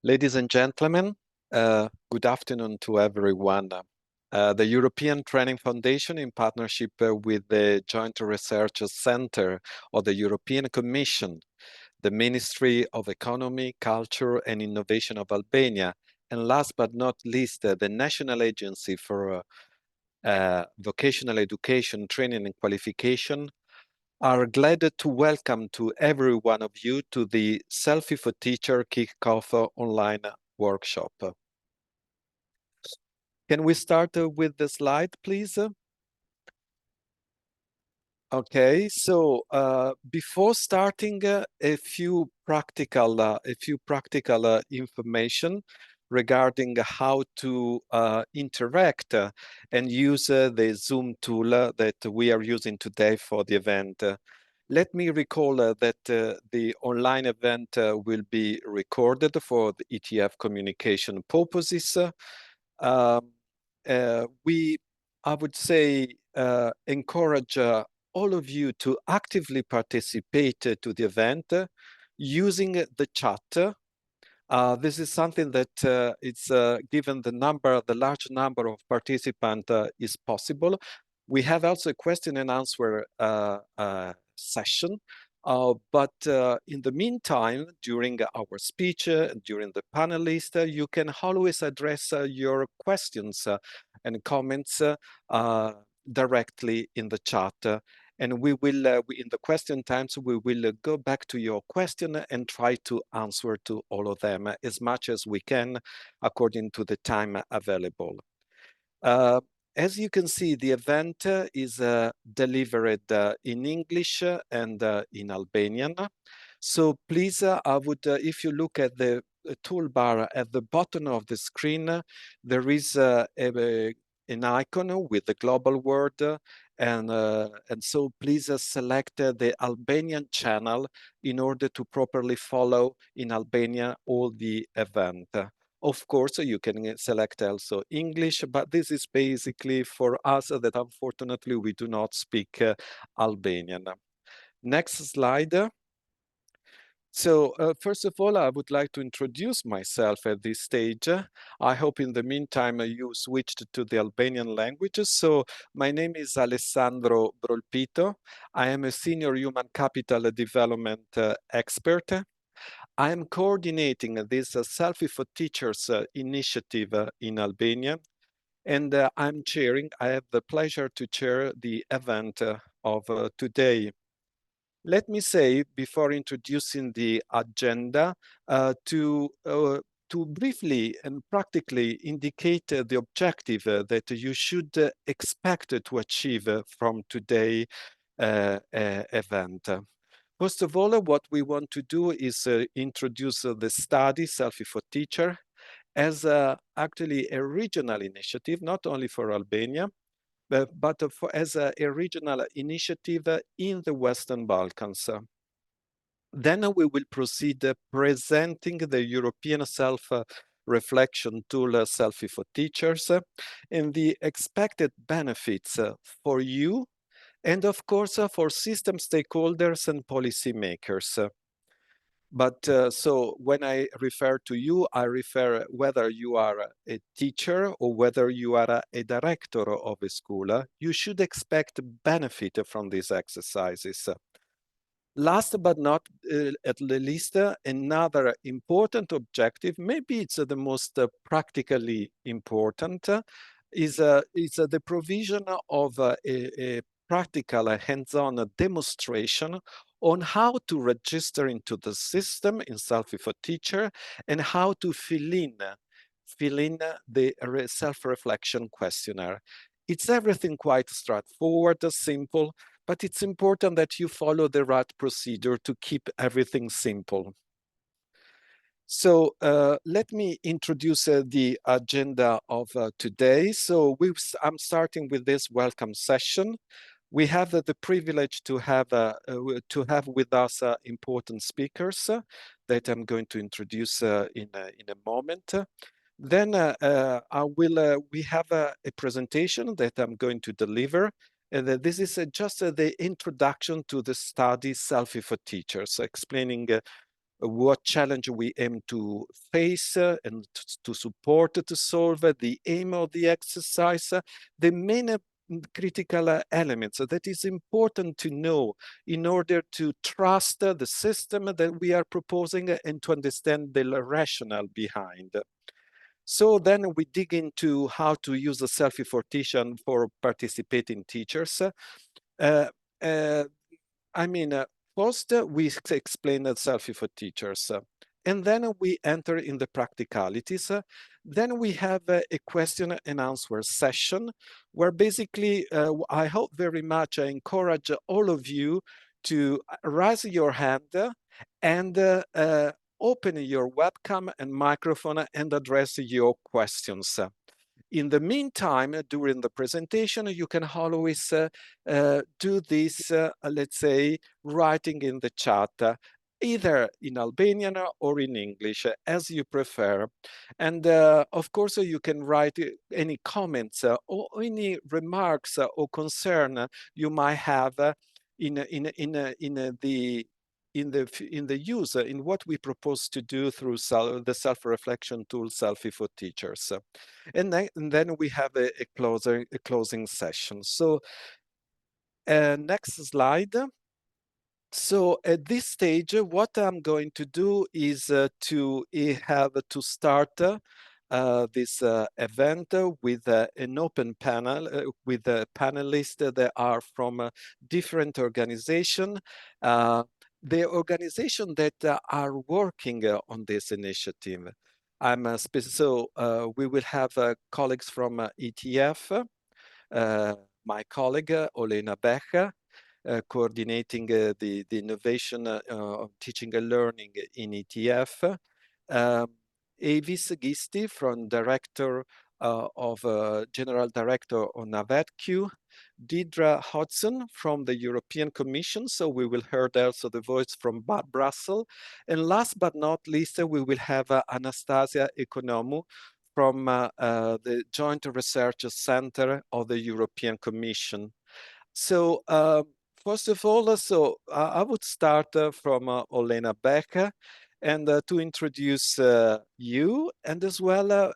Ladies and gentlemen, good afternoon to everyone. The European Training Foundation, in partnership with the Joint Research Center of the European Commission, the Ministry of Economy, Culture and Innovation of Albania, and last but not least, the National Agency for Vocational Education, Training and Qualification, are glad to welcome to every one of you to the Selfie for Teacher Kickoff online workshop. Can we start with the slide, please? Okay, so before starting, a few practical information regarding how to interact and use the Zoom tool that we are using today for the event. Let me recall that the online event will be recorded for the ETF communication purposes. I would say, encourage all of you to actively participate to the event using the chat. This is something that it's given the large number of participants is possible. We have also a question and answer session. But in the meantime, during our speech, during the panelist, you can always address your questions and comments directly in the chat. And we will, in the question times, we will go back to your question and try to answer to all of them as much as we can according to the time available. As you can see, the event is delivered in English and in Albanian. So please, I would, if you look at the toolbar at the bottom of the screen, there is an icon with the global word, and so please select the Albanian channel in order to properly follow in Albania all the event. Of course, you can select also English, but this is basically for us that unfortunately we do not speak Albanian. Next slide. So first of all, I would like to introduce myself at this stage. I hope in the meantime you switched to the Albanian language. So my name is Alessandro Brolpito. I am a senior human capital development expert. I am coordinating this Selfie for Teachers initiative in Albania, and I have the pleasure to chair the event of today. Let me say, before introducing the agenda, to briefly and practically indicate the objective that you should expect to achieve from today's event. First of all, what we want to do is introduce the study Selfie for Teacher as actually a regional initiative, not only for Albania, but as a regional initiative in the Western Balkans. Then we will proceed presenting the European self-reflection tool Selfie for Teachers and the expected benefits for you and of course for system stakeholders and policymakers. But so when I refer to you, I refer whether you are a teacher or whether you are a director of a school, you should expect benefit from these exercises. Last but not at the least, another important objective, maybe it's the most practically important, is the provision of a practical and hands-on demonstration on how to register into the system in Selfie for Teacher and how to fill in the self-reflection questionnaire. It's everything quite straightforward, simple, but it's important that you follow the right procedure to keep everything simple. So let me introduce the agenda of today. So I'm starting with this welcome session. We have the privilege to have with us important speakers that I'm going to introduce in a moment. Then we have a presentation that I'm going to deliver. And this is just the introduction to the study Selfie for Teachers, explaining what challenge we aim to face and to support, to solve, the aim of the exercise, the main critical elements that is important to know in order to trust the system that we are proposing and to understand the rationale behind. So then we dig into how to use the selfie for teaching for participating teachers. Uh, uh, I mean, first we explain the selfie for teachers, and then we enter in the practicalities. Then we have a question and answer session where basically I hope very much I encourage all of you to raise your hand and open your webcam and microphone and address your questions. In the meantime, during the presentation, you can always do this, let's say, writing in the chat, either in Albanian or in English, as you prefer. And of course, you can write any comments or any remarks or concern you might have in the use in what we propose to do through the self-reflection tool Selfie for Teachers. And then we have a closing session. So next slide. So at this stage, what I'm going to do is to have to start this event with an open panel with panelists that are from different organizations. The organization that are working on this initiative. So we will have colleagues from ETF, my colleague Olena Becher, coordinating the innovation of teaching and learning in ETF. Avis Gisti from General Director of NAVEDQ. Deidre Hodson from the European Commission, so we will hear also the voice from Brussels. And last but not least, we will have Anastasia Economou from the Joint Research Center of the European Commission. So first of all, I would start from Olena Becker and to introduce you and as well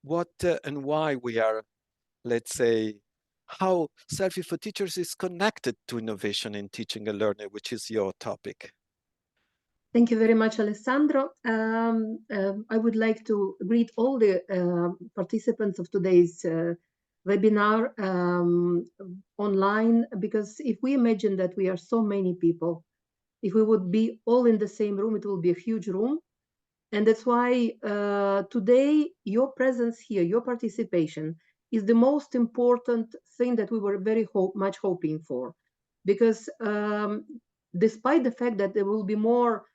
what and why we are, let's say, how Selfie for Teachers is connected to innovation in teaching and learning, which is your topic. Thank you very much, Alessandro. I would like to greet all the participants of today's webinar online, because if we imagine that we are so many people, if we would be all in the same room, it will be a huge room. And that's why today your presence here, your participation is the most important thing that we were very much hoping for. Because despite the fact that there will be more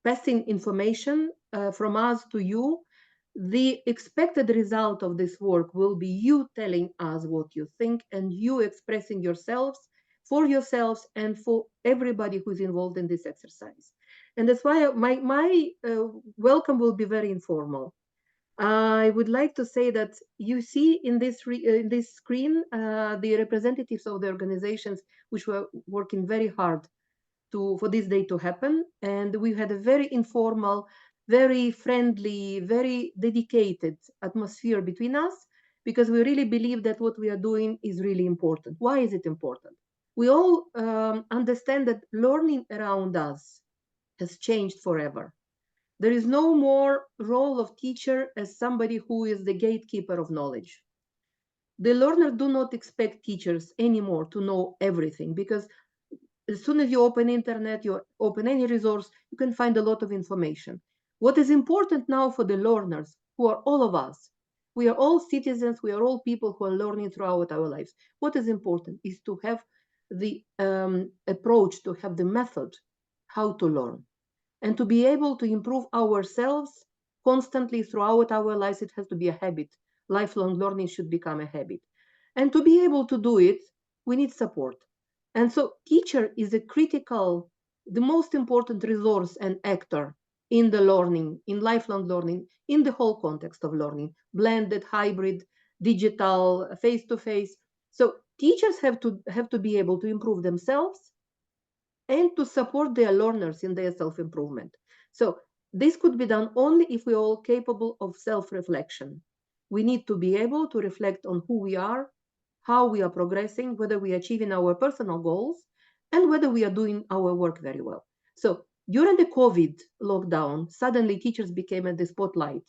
passing information from us to you, the expected result of this work will be you telling us what you think and you expressing yourselves for yourselves and for everybody who's involved in this exercise. And that's why my welcome will be very informal. I would like to say that you see in this screen the representatives of the organizations which were working very hard for this day to happen, and we had a very informal, very friendly, very dedicated atmosphere between us, because we really believe that what we are doing is really important. Why is it important? We all understand that learning around us has changed forever. There is no more role of teacher as somebody who is the gatekeeper of knowledge. The learners do not expect teachers anymore to know everything, because as soon as you open internet, you open any resource, you can find a lot of information. What is important now for the learners, who are all of us, we are all citizens, we are all people who are learning throughout our lives. What is important is to have the approach, to have the method how to learn, and to be able to improve ourselves constantly throughout our lives. It has to be a habit. Lifelong learning should become a habit. And to be able to do it, we need support. And so teacher is a critical, the most important resource and actor in the learning, in lifelong learning, in the whole context of learning, blended, hybrid, digital, face-to-face. So teachers have to be able to improve themselves and to support their learners in their self-improvement. So this could be done only if we're all capable of self-reflection. We need to be able to reflect on who we are, how we are progressing, whether we are achieving our personal goals, and whether we are doing our work very well. So during the COVID lockdown, suddenly teachers became at the spotlight.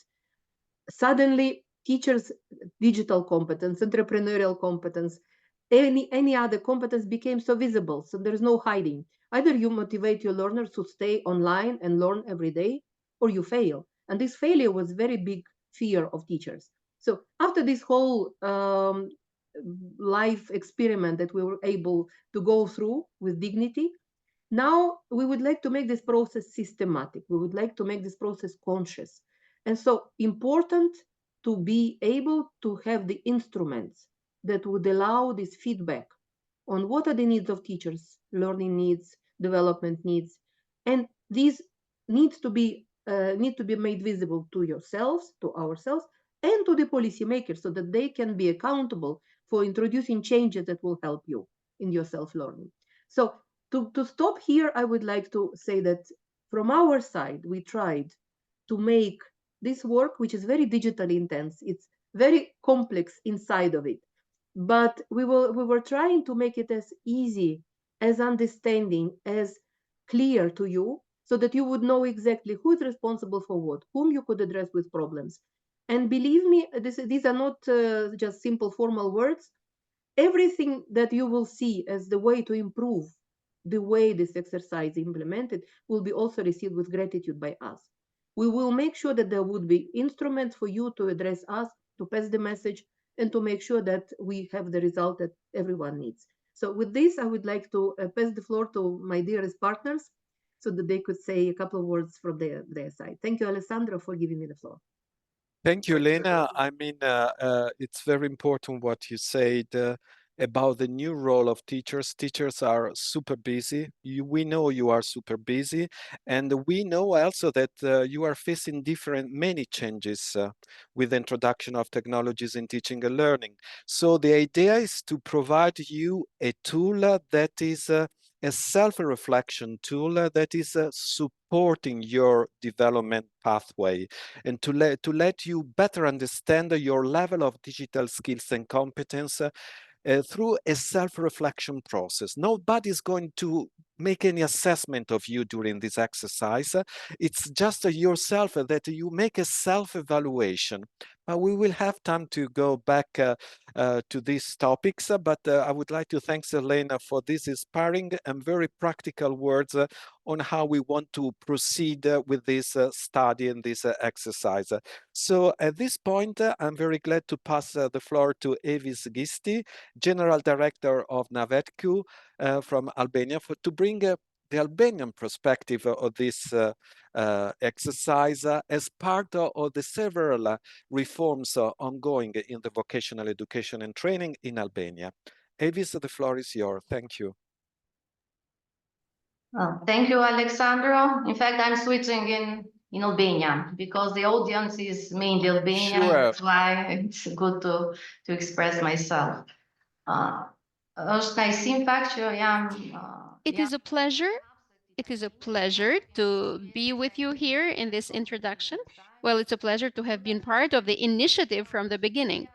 Suddenly teachers' digital competence, entrepreneurial competence, any other competence became so visible. So there's no hiding. Either you motivate your learners to stay online and learn every day, or you fail. And this failure was very big fear of teachers. So after this whole life experiment that we were able to go through with dignity, now we would like to make this process systematic. We would like to make this process conscious. And so important to be able to have the instruments that would allow this feedback on what are the needs of teachers, learning needs, development needs, and these need to be made visible to yourselves, to ourselves, and to the policymakers so that they can be accountable for introducing changes that will help you in your self-learning. So to stop here, I would like to say that from our side, we tried to make this work, which is very digitally intense. It's very complex inside of it, but we were trying to make it as easy, as understanding, as clear to you, so that you would know exactly who is responsible for what, whom you could address with problems. And believe me, these are not just simple formal words. Everything that you will see as the way to improve the way this exercise is implemented will be also received with gratitude by us. We will make sure that there would be instruments for you to address us, to pass the message, and to make sure that we have the result that everyone needs. So with this, I would like to pass the floor to my dearest partners so that they could say a couple of words from their side. Thank you, Alessandro, for giving me the floor. Thank you, Lena. I mean, it's very important what you said about the new role of teachers. Teachers are super busy. We know you are super busy, and we know also that you are facing many changes with the introduction of technologies in teaching and learning. So the idea is to provide you a tool that is a self-reflection tool that is supporting your development pathway and to let you better understand your level of digital skills and competence through a self-reflection process. Nobody's going to make any assessment of you during this exercise. It's just yourself that you make a self-evaluation. But we will have time to go back to these topics, but I would like to thank Elena for this inspiring and very practical words on how we want to proceed with this study and this exercise. So at this point, I'm very glad to pass the floor to Evis Gisti, General Director of Navetcu from Albania, to bring the Albanian perspective of this exercise as part of the several reforms ongoing in the vocational education and training in Albania. Evis, the floor is yours. Thank you. Thank you, Alexandro. In fact, I'm switching in Albania because the audience is mainly Albanian. Sure. That's why it's good to express myself. Është kënaqësi në fakt që It is a pleasure. It is a pleasure to be with you here in this introduction. Well, it's a pleasure to have been part of the initiative from the beginning.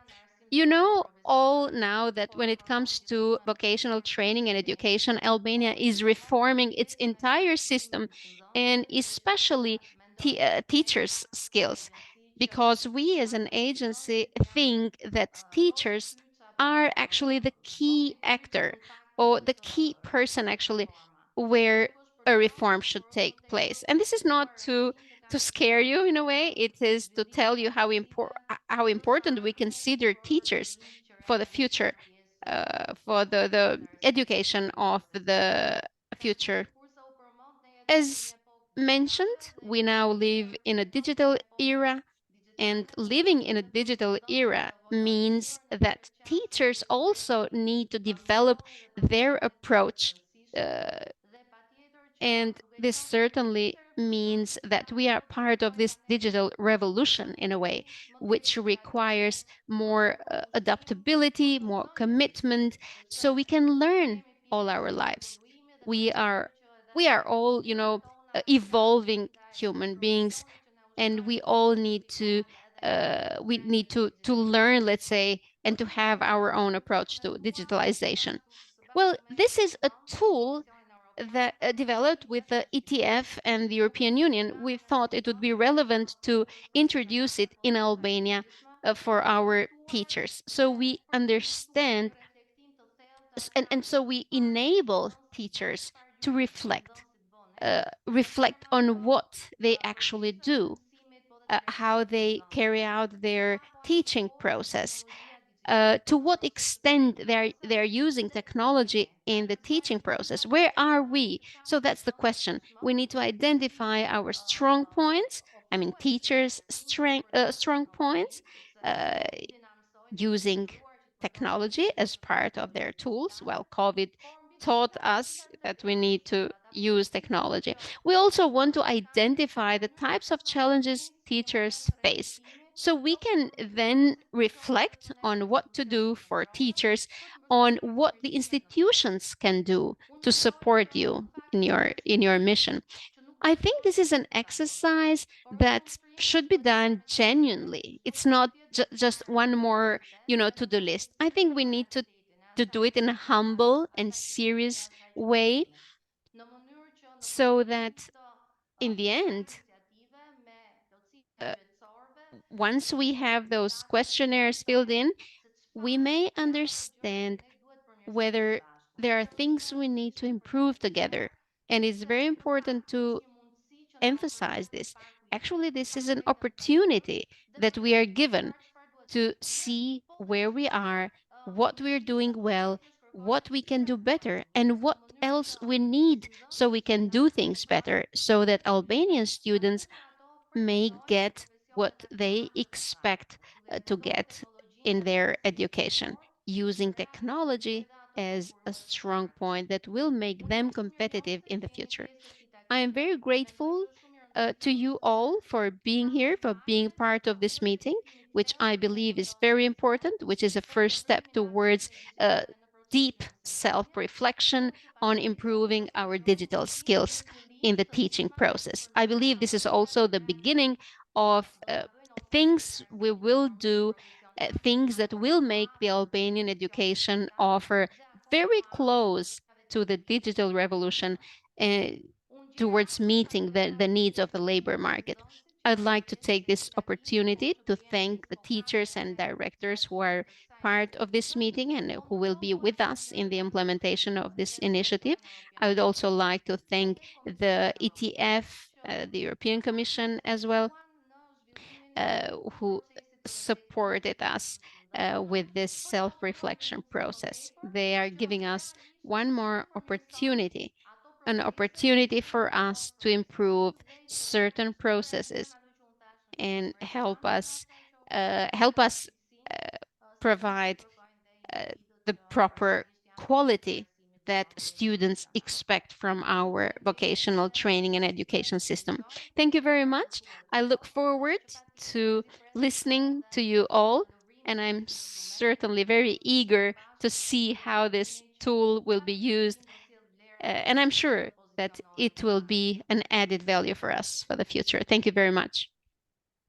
You know all now that when it comes to vocational training and education, Albania is reforming its entire system and especially teachers' skills, because we as an agency think that teachers are actually the key actor or the key person actually where a reform should take place. And this is not to scare you in a way. It is to tell you how important we consider teachers for the future, for the education of the future. As mentioned, we now live in a digital era, and living in a digital era means that teachers also need to develop their approach. Uh, and this certainly means that we are part of this digital revolution in a way, which requires more adaptability, more commitment, so we can learn all our lives. We are we are all, evolving human beings, and we all need to learn, let's say, and to have our own approach to digitalization. Well, this is a tool that developed with the ETF and the European Union. We thought it would be relevant to introduce it in Albania for our teachers, so we understand, and so we enable teachers to reflect on what they actually do, how they carry out their teaching process, to what extent they're using technology in the teaching process. Where are we? So that's the question. We need to identify our strong points. I mean, teachers' strong points, uh, using technology as part of their tools. Well, COVID taught us that we need to use technology. We also want to identify the types of challenges teachers face, so we can then reflect on what to do for teachers, on what the institutions can do to support you in your mission. I think this is an exercise that should be done genuinely. It's not just one more, to-do list. I think we need to do it in a humble and serious way, so that in the end, uh, once we have those questionnaires filled in, we may understand whether there are things we need to improve together. And it's very important to emphasize this. Actually, this is an opportunity that we are given to see where we are, what we're doing well, what we can do better, and what else we need so we can do things better, so that Albanian students may get what they expect to get in their education, using technology as a strong point that will make them competitive in the future. I am very grateful to you all for being here, for being part of this meeting, which I believe is very important, which is a first step towards deep self reflection on improving our digital skills in the teaching process. I believe this is also the beginning of things we will do, things that will make the Albanian education offer very close to the digital revolution, uh, towards meeting the needs of the labor market. I'd like to take this opportunity to thank the teachers and directors who are part of this meeting and who will be with us in the implementation of this initiative. I would also like to thank the ETF, the European Commission as well, who supported us with this self-reflection process. They are giving us one more opportunity, an opportunity for us to improve certain processes and help us provide uh, the proper quality that students expect from our vocational training and education system. Thank you very much. I look forward to listening to you all, and I'm certainly very eager to see how this tool will be used, and I'm sure that it will be an added value for us for the future. Thank you very much.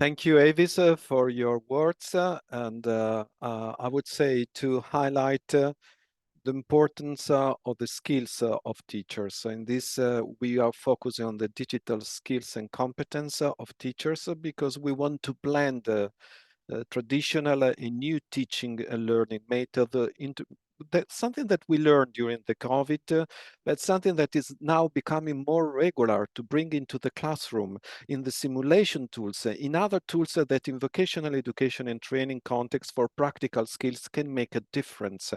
Thank you, Avis, for your words. And I would say to highlight the importance of the skills of teachers. So in this, we are focusing on the digital skills and competence of teachers because we want to blend traditional and new teaching and learning method into that's something that we learned during the COVID, but something that is now becoming more regular to bring into the classroom, in the simulation tools, in other tools that in vocational education and training context for practical skills can make a difference.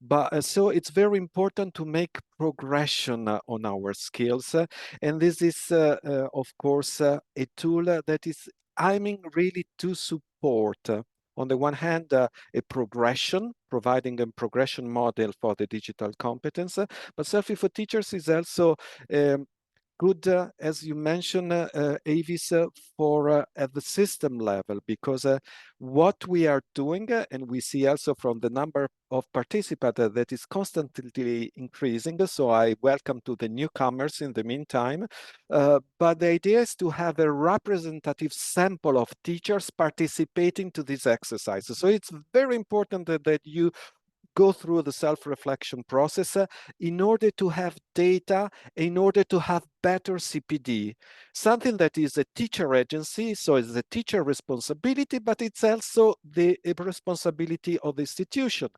But so it's very important to make progression on our skills. And this is, of course, a tool that is aiming really to support, on the one hand, a progression, providing a progression model for the digital competence, but Selfie for Teachers is also um, good, as you mentioned, Avis, for at the system level, because what we are doing, and we see also from the number of participants that is constantly increasing, so I welcome to the newcomers in the meantime, but the idea is to have a representative sample of teachers participating to this exercise. So it's very important that you go through the self-reflection process in order to have data, in order to have better CPD, something that is a teacher agency, so it's a teacher responsibility, but it's also the responsibility of the institution.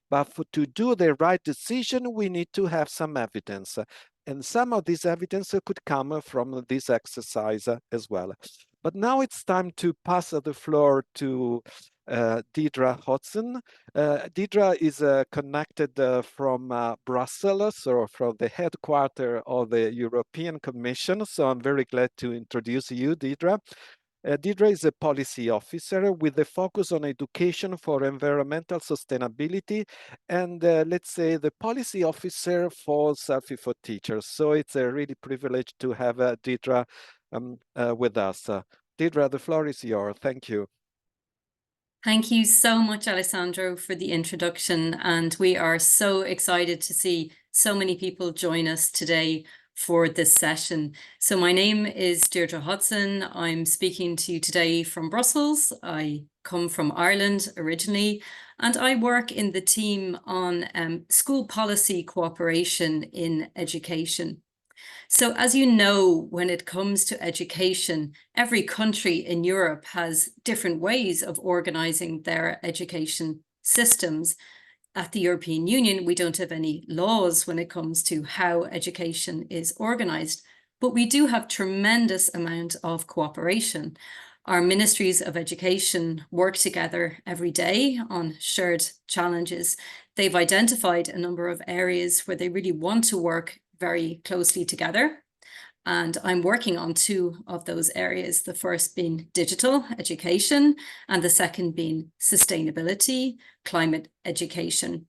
But to do the right decision, we need to have some evidence. And some of this evidence could come from this exercise as well. But now it's time to pass the floor to Deidre Hodson. Deidre is connected from Brussels, or from the headquarters of the European Commission. So I'm very glad to introduce you, Deidre. Deidre is a policy officer with a focus on education for environmental sustainability, and let's say the policy officer for SELFIE for Teachers. So it's a really privilege to have Deidre with us. Deidre, the floor is yours. Thank you. Thank you so much, Alessandro, for the introduction. And we are so excited to see so many people join us today for this session. So my name is Deirdre Hodson. I'm speaking to you today from Brussels. I come from Ireland originally, and I work in the team on school policy cooperation in education. So as you know, when it comes to education, every country in Europe has different ways of organizing their education systems. At the European Union, we don't have any laws when it comes to how education is organized, but we do have tremendous amount of cooperation. Our ministries of education work together every day on shared challenges. They've identified a number of areas where they really want to work very closely together. And I'm working on two of those areas, the first being digital education, and the second being sustainability, climate education.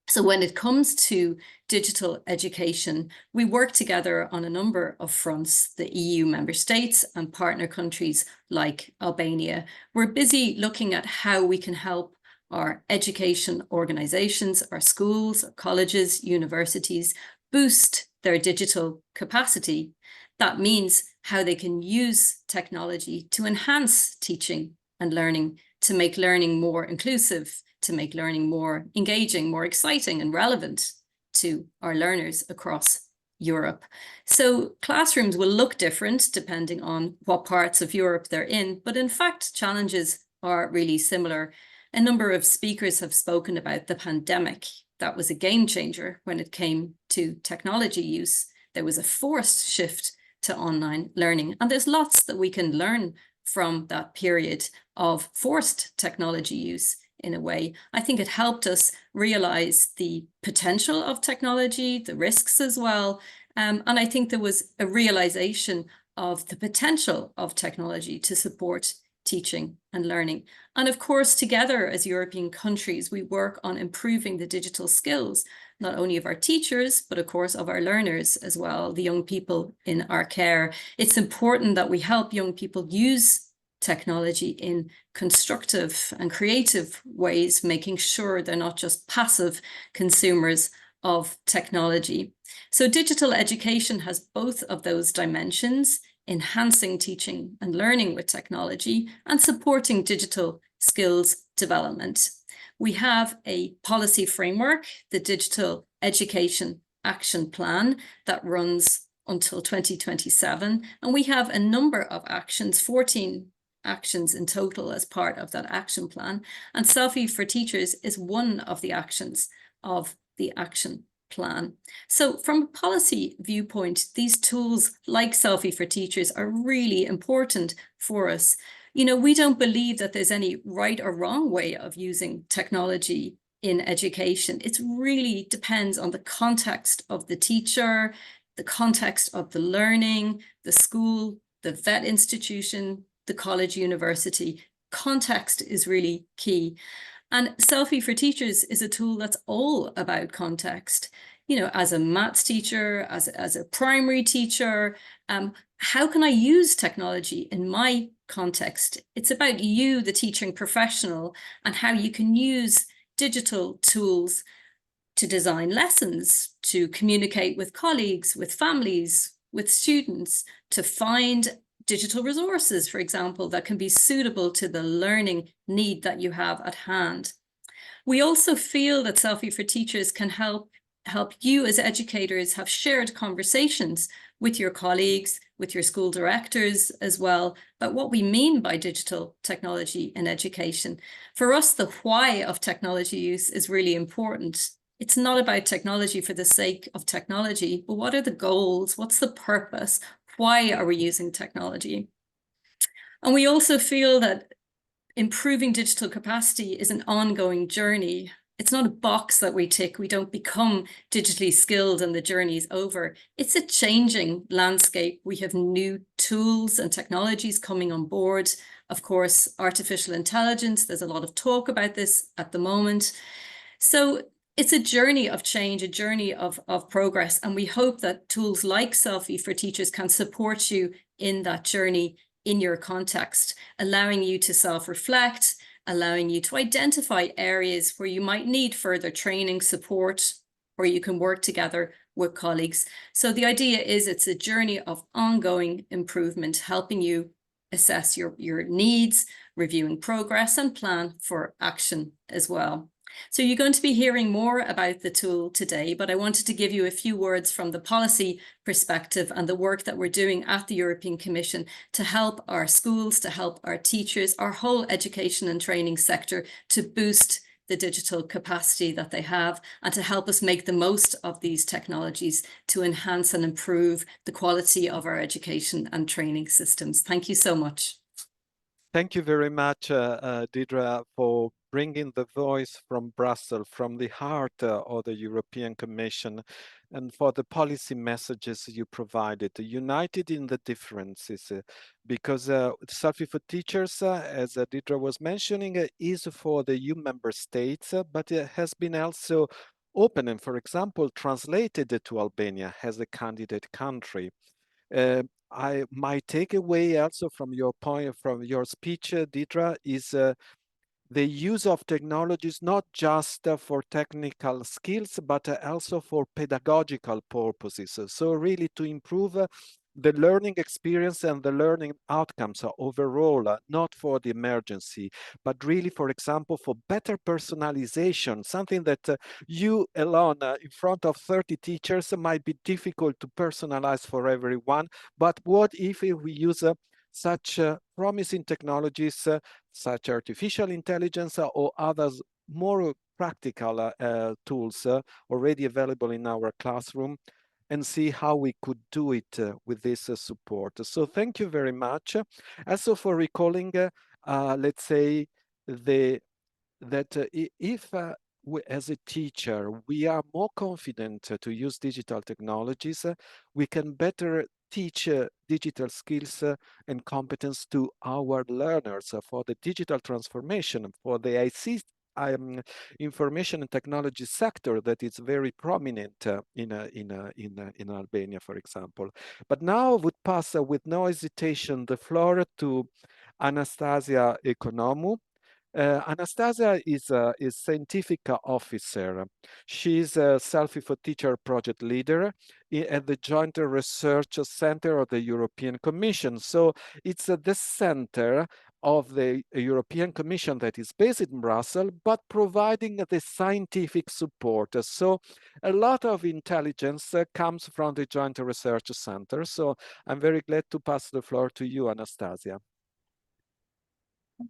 So when it comes to digital education, we work together on a number of fronts, the EU member states and partner countries like Albania. We're busy looking at how we can help our education organizations, our schools, our colleges, universities, boost their digital capacity. That means how they can use technology to enhance teaching and learning, to make learning more inclusive, to make learning more engaging, more exciting and relevant to our learners across Europe. So classrooms will look different depending on what parts of Europe they're in, but in fact, challenges are really similar. A number of speakers have spoken about the pandemic. That was a game changer when it came to technology use. There was a forced shift to online learning, and there's lots that we can learn from that period of forced technology use. In a way, I think it helped us realize the potential of technology, the risks as well. And I think there was a realization of the potential of technology to support teaching and learning. And of course, together as European countries, we work on improving the digital skills, not only of our teachers, but of course of our learners as well, the young people in our care. It's important that we help young people use technology in constructive and creative ways, making sure they're not just passive consumers of technology. So digital education has both of those dimensions, enhancing teaching and learning with technology and supporting digital skills development. We have a policy framework, the Digital Education Action Plan, that runs until 2027. And we have a number of actions, 14 actions in total as part of that action plan. And SELFIE for Teachers is one of the actions of the action plan. So from a policy viewpoint, these tools like SELFIE for Teachers are really important for us. You know, we don't believe that there's any right or wrong way of using technology in education. It really depends on the context of the teacher, the context of the learning, the school, the vet institution, the college, university. Context is really key. And SELFIE for Teachers is a tool that's all about context. as a maths teacher, as a primary teacher, how can I use technology in my context? It's about you, the teaching professional, and how you can use digital tools to design lessons, to communicate with colleagues, with families, with students, to find digital resources, for example, that can be suitable to the learning need that you have at hand. We also feel that Selfie for Teachers can help you as educators have shared conversations with your colleagues, with your school directors as well, about what we mean by digital technology in education. For us, the why of technology use is really important. It's not about technology for the sake of technology, but what are the goals? What's the purpose? Why are we using technology? And we also feel that improving digital capacity is an ongoing journey. It's not a box that we tick. We don't become digitally skilled and the journey is over. It's a changing landscape. We have new tools and technologies coming on board. Of course, artificial intelligence, there's a lot of talk about this at the moment. So it's a journey of change, a journey of progress. And we hope that tools like Selfie for Teachers can support you in that journey in your context, allowing you to self-reflect, allowing you to identify areas where you might need further training, support, or you can work together with colleagues. So the idea is it's a journey of ongoing improvement, helping you assess your needs, reviewing progress, and plan for action as well. So you're going to be hearing more about the tool today, but I wanted to give you a few words from the policy perspective and the work that we're doing at the European Commission to help our schools, to help our teachers, our whole education and training sector to boost the digital capacity that they have and to help us make the most of these technologies to enhance and improve the quality of our education and training systems. Thank you so much. Thank you very much, Deidre, for bringing the voice from Brussels, from the heart of the European Commission, and for the policy messages you provided, united in the differences, because Selfie for Teachers, as Deidre was mentioning, is for the EU member states, but it has been also open and, for example, translated to Albania as a candidate country. My takeaway also from your point, from your speech, Deidre, is the use of technologies not just for technical skills, but also for pedagogical purposes. So really to improve the learning experience and the learning outcomes overall, not for the emergency, but really, for example, for better personalization, something that you alone in front of 30 teachers might be difficult to personalize for everyone. But what if we use such promising technologies, such artificial intelligence or others more practical tools already available in our classroom, and see how we could do it with this support. So thank you very much. Also for recalling, let's say, that if as a teacher, we are more confident to use digital technologies, we can better teach digital skills and competence to our learners for the digital transformation, for the ICT information and technology sector that is very prominent in Albania, for example. But now I would pass with no hesitation the floor to Anastasia Economou. Anastasia is a scientific officer. She's a Selfie for Teacher project leader at the Joint Research Center of the European Commission. So it's the center of the European Commission that is based in Brussels, but providing the scientific support. So a lot of intelligence comes from the Joint Research Center. So I'm very glad to pass the floor to you, Anastasia.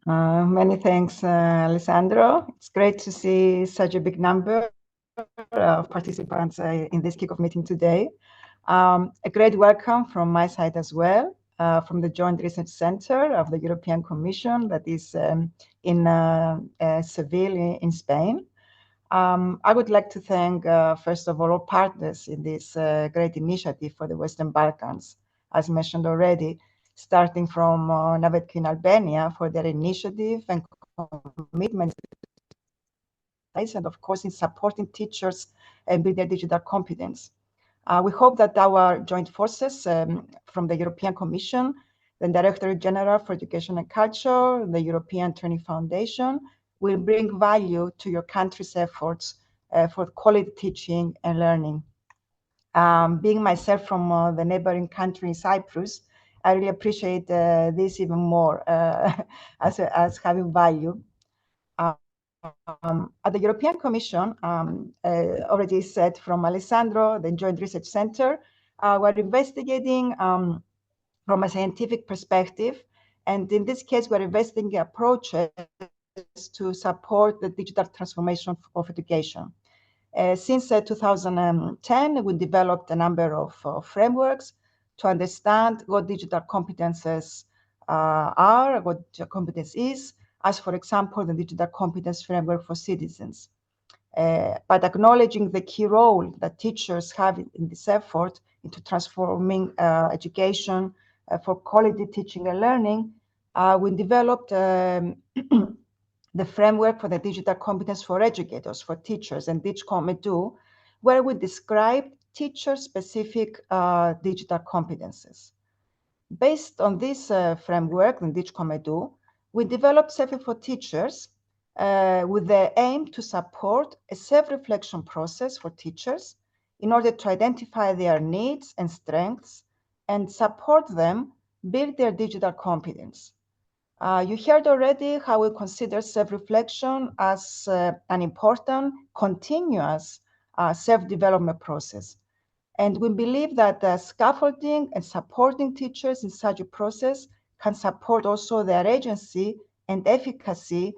Many thanks, Alessandro. It's great to see such a big number of participants in this kickoff meeting today. A great welcome from my side as well, from the Joint Research Center of the European Commission that is in Seville in Spain. I would like to thank, first of all partners in this great initiative for the Western Balkans, as mentioned already, starting from Navetko in Albania for their initiative and commitment, and of course in supporting teachers and build their digital competence. We hope that our joint forces from the European Commission, the Directorate General for Education and Culture, the European Training Foundation, will bring value to your country's efforts for quality teaching and learning. Being myself from the neighboring country, Cyprus, I really appreciate this even more as having value. At the European Commission, already said from Alessandro, the Joint Research Center, we're investigating from a scientific perspective. And in this case, we're investigating approaches to support the digital transformation of education. Since 2010, we developed a number of frameworks to understand what digital competences are, what digital competence is, as for example, the digital competence framework for citizens. But acknowledging the key role that teachers have in this effort into transforming education for quality teaching and learning, we developed the framework for the digital competence for educators, for teachers, and DigCom-Edu, where we describe teacher-specific digital competences. Based on this framework in DigCom-Edu, we developed SELFIE for Teachers with the aim to support a self-reflection process for teachers in order to identify their needs and strengths and support them build their digital competence. You heard already how we consider self-reflection as an important, continuous self-development process. And we believe that scaffolding and supporting teachers in such a process can support also their agency and efficacy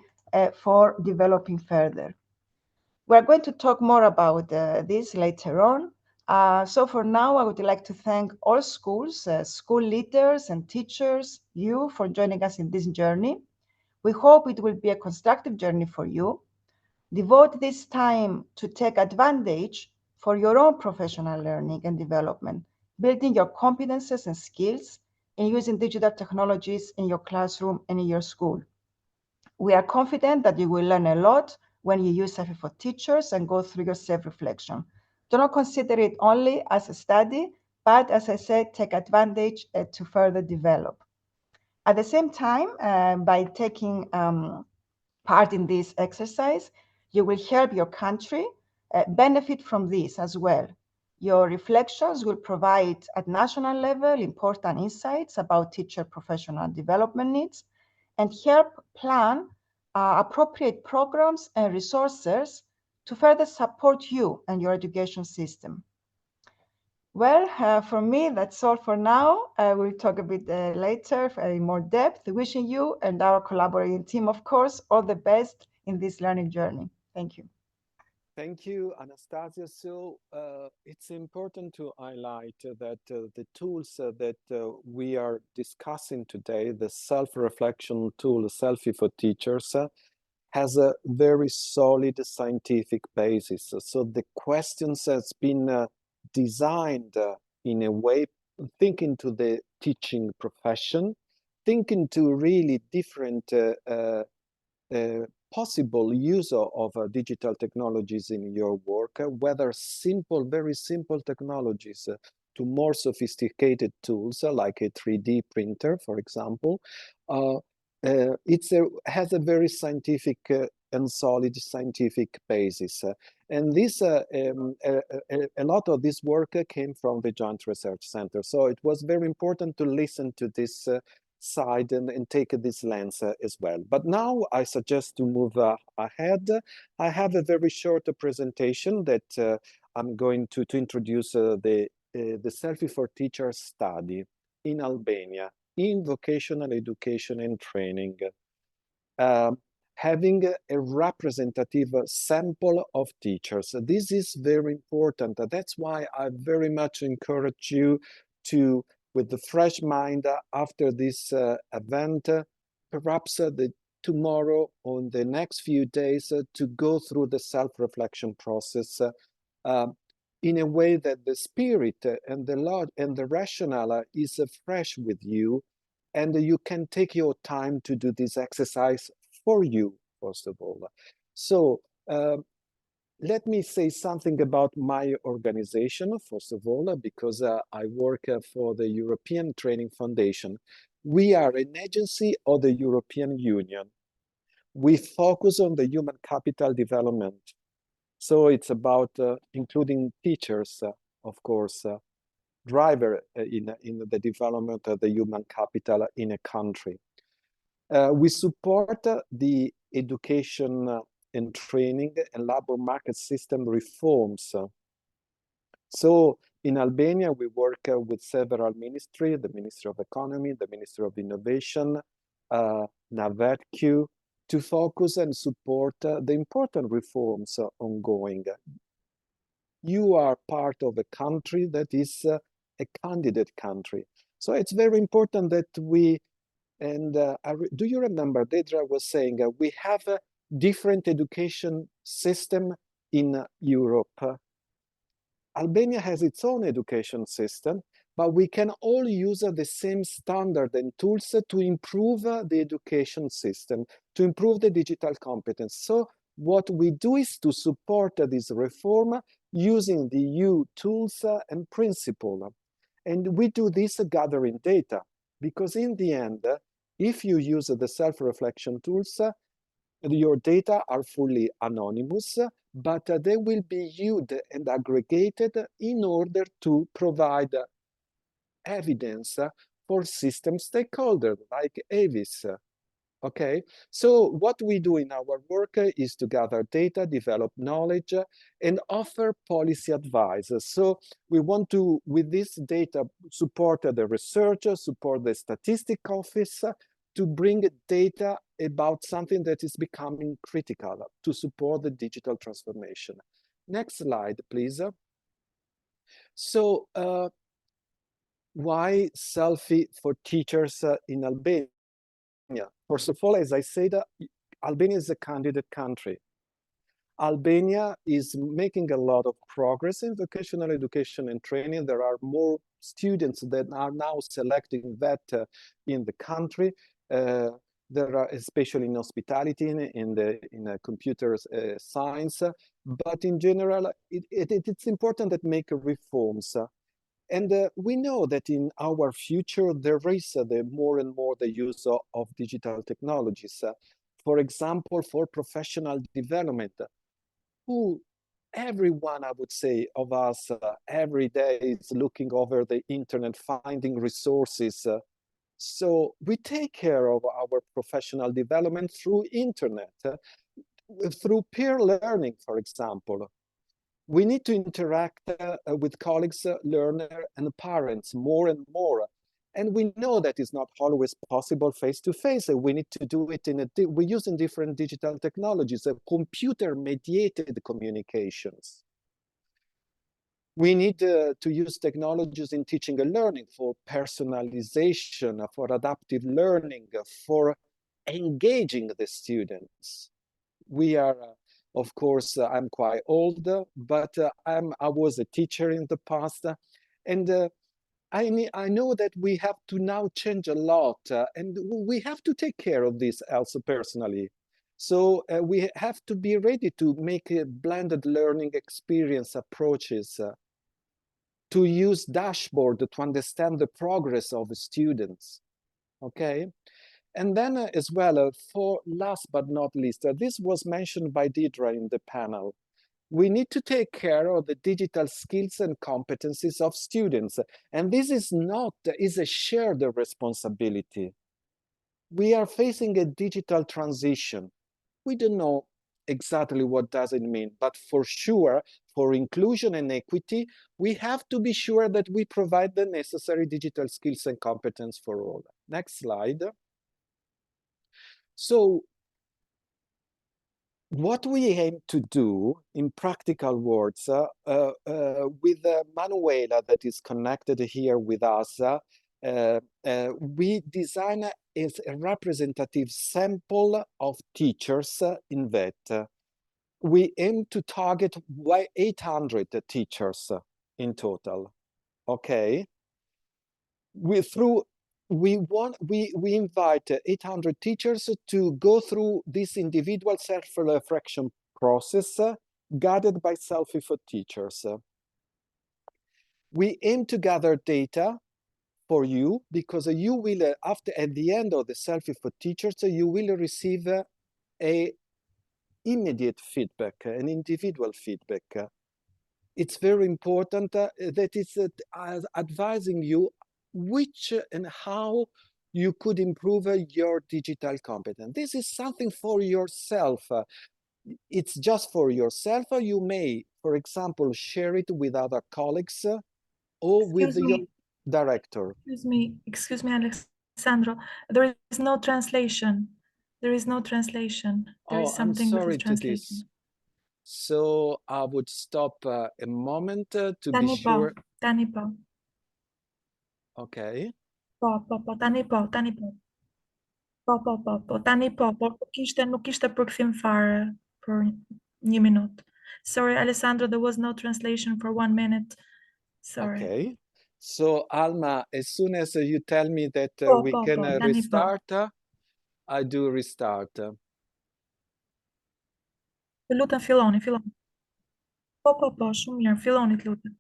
for developing further. We're going to talk more about this later on. So for now, I would like to thank all schools, school leaders and teachers, you for joining us in this journey. We hope it will be a constructive journey for you. Devote this time to take advantage for your own professional learning and development, building your competences and skills in using digital technologies in your classroom and in your school. We are confident that you will learn a lot when you use SELFIE for Teachers and go through your self-reflection. Do not consider it only as a study, but as I said, take advantage to further develop. At the same time, by taking part in this exercise, you will help your country benefit from this as well. Your reflections will provide at national level important insights about teacher professional development needs and help plan appropriate programs and resources to further support you and your education system. Well, for me, that's all for now. We'll talk a bit later in more depth, wishing you and our collaborating team, of course, all the best in this learning journey. Thank you. Thank you, Anastasia. So it's important to highlight that the tools that we are discussing today, the self-reflection tool, SELFIE for Teachers, has a very solid scientific basis. So the questions has been designed in a way, thinking to the teaching profession, thinking to really different possible use of digital technologies in your work, whether simple, very simple technologies to more sophisticated tools like a 3D printer, for example. It has a very scientific and solid scientific basis. And this, a lot of this work came from the Joint Research Center. So it was very important to listen to this side and take this lens as well. But now I suggest to move ahead. I have a very short presentation that I'm going to introduce the SELFIE for Teachers study in Albania in vocational education and training, having a representative sample of teachers. This is very important. That's why I very much encourage you to, with the fresh mind after this event, perhaps tomorrow or in the next few days to go through the self-reflection process in a way that the spirit and the rationale is fresh with you, and you can take your time to do this exercise for you, first of all. So Let me say something about my organization, first of all, because I work for the European Training Foundation. We are an agency of the European Union. We focus on the human capital development. So it's about including teachers, of course, driver in the development of the human capital in a country. We support the education and training and labor market system reforms. So in Albania, we work with several ministries, the Ministry of Economy, the Ministry of Innovation, NAVERQ, to focus and support the important reforms ongoing. You are part of a country that is a candidate country. So it's very important that we, and do you remember Deidre was saying we have a different education system in Europe. Albania has its own education system, but we can all use the same standard and tools to improve the education system, to improve the digital competence. So what we do is to support this reform using the EU tools and principle. And we do this gathering data, because in the end, if you use the self-reflection tools, your data are fully anonymous, but they will be used and aggregated in order to provide evidence for system stakeholders like AVIS. Okay, so what we do in our work is to gather data, develop knowledge, and offer policy advice. So we want to, with this data, support the research, support the statistic office, to bring data about something that is becoming critical to support the digital transformation. Next slide, please. So why SELFIE for teachers in Albania? First of all, as I said, Albania is a candidate country. Albania is making a lot of progress in vocational education and training. There are more students that are now selecting that in the country. There are, especially in hospitality, in the computer science, but in general, it's important that make reforms. And we know that in our future, there is the more and more the use of digital technologies. For example, for professional development, everyone, I would say, of us every day is looking over the internet, finding resources. So we take care of our professional development through internet, through peer learning, for example. We need to interact with colleagues, learners, and parents more and more. And we know that it's not always possible face-to-face. We need to do it we're using different digital technologies, computer-mediated communications. We need to use technologies in teaching and learning for personalization, for adaptive learning, for engaging the students. We are, of course, I'm quite old, but I was a teacher in the past, and I know that we have to now change a lot, and we have to take care of this also personally. So we have to be ready to make a blended learning experience approaches, to use dashboard to understand the progress of the students, okay? And then as well, for last but not least, this was mentioned by Deidre in the panel, we need to take care of the digital skills and competencies of students. And this is a shared responsibility. We are facing a digital transition. We don't know exactly what does it mean, but for sure, for inclusion and equity, we have to be sure that we provide the necessary digital skills and competence for all. Next slide. So what we aim to do in practical words with Manuela that is connected here with us, we design a representative sample of teachers in VET. We aim to target 800 teachers in total, okay? We invite 800 teachers to go through this individual self-reflection process guided by SELFIE for Teachers. We aim to gather data for you because you will, at the end of the SELFIE for Teachers, you will receive a immediate feedback, an individual feedback. It's very important that it's advising you which and how you could improve your digital competence. This is something for yourself. It's just for yourself. You may, for example, share it with other colleagues or with your director. Excuse me, Alessandro. There is no translation. There is no translation. There is something I'm sorry with translation. So I would stop a moment to Tani be sure. Tani po. Okay. Tani po. Tani po. Nuk ishte për kthim fare për 1 minutë. Sorry, Alessandro, there was no translation for 1 minute. Sorry. Okay. So Alma, as soon as you tell me that we can restart, I do restart. Të lutem filloni. Po, shumë mirë, filloni të lutem.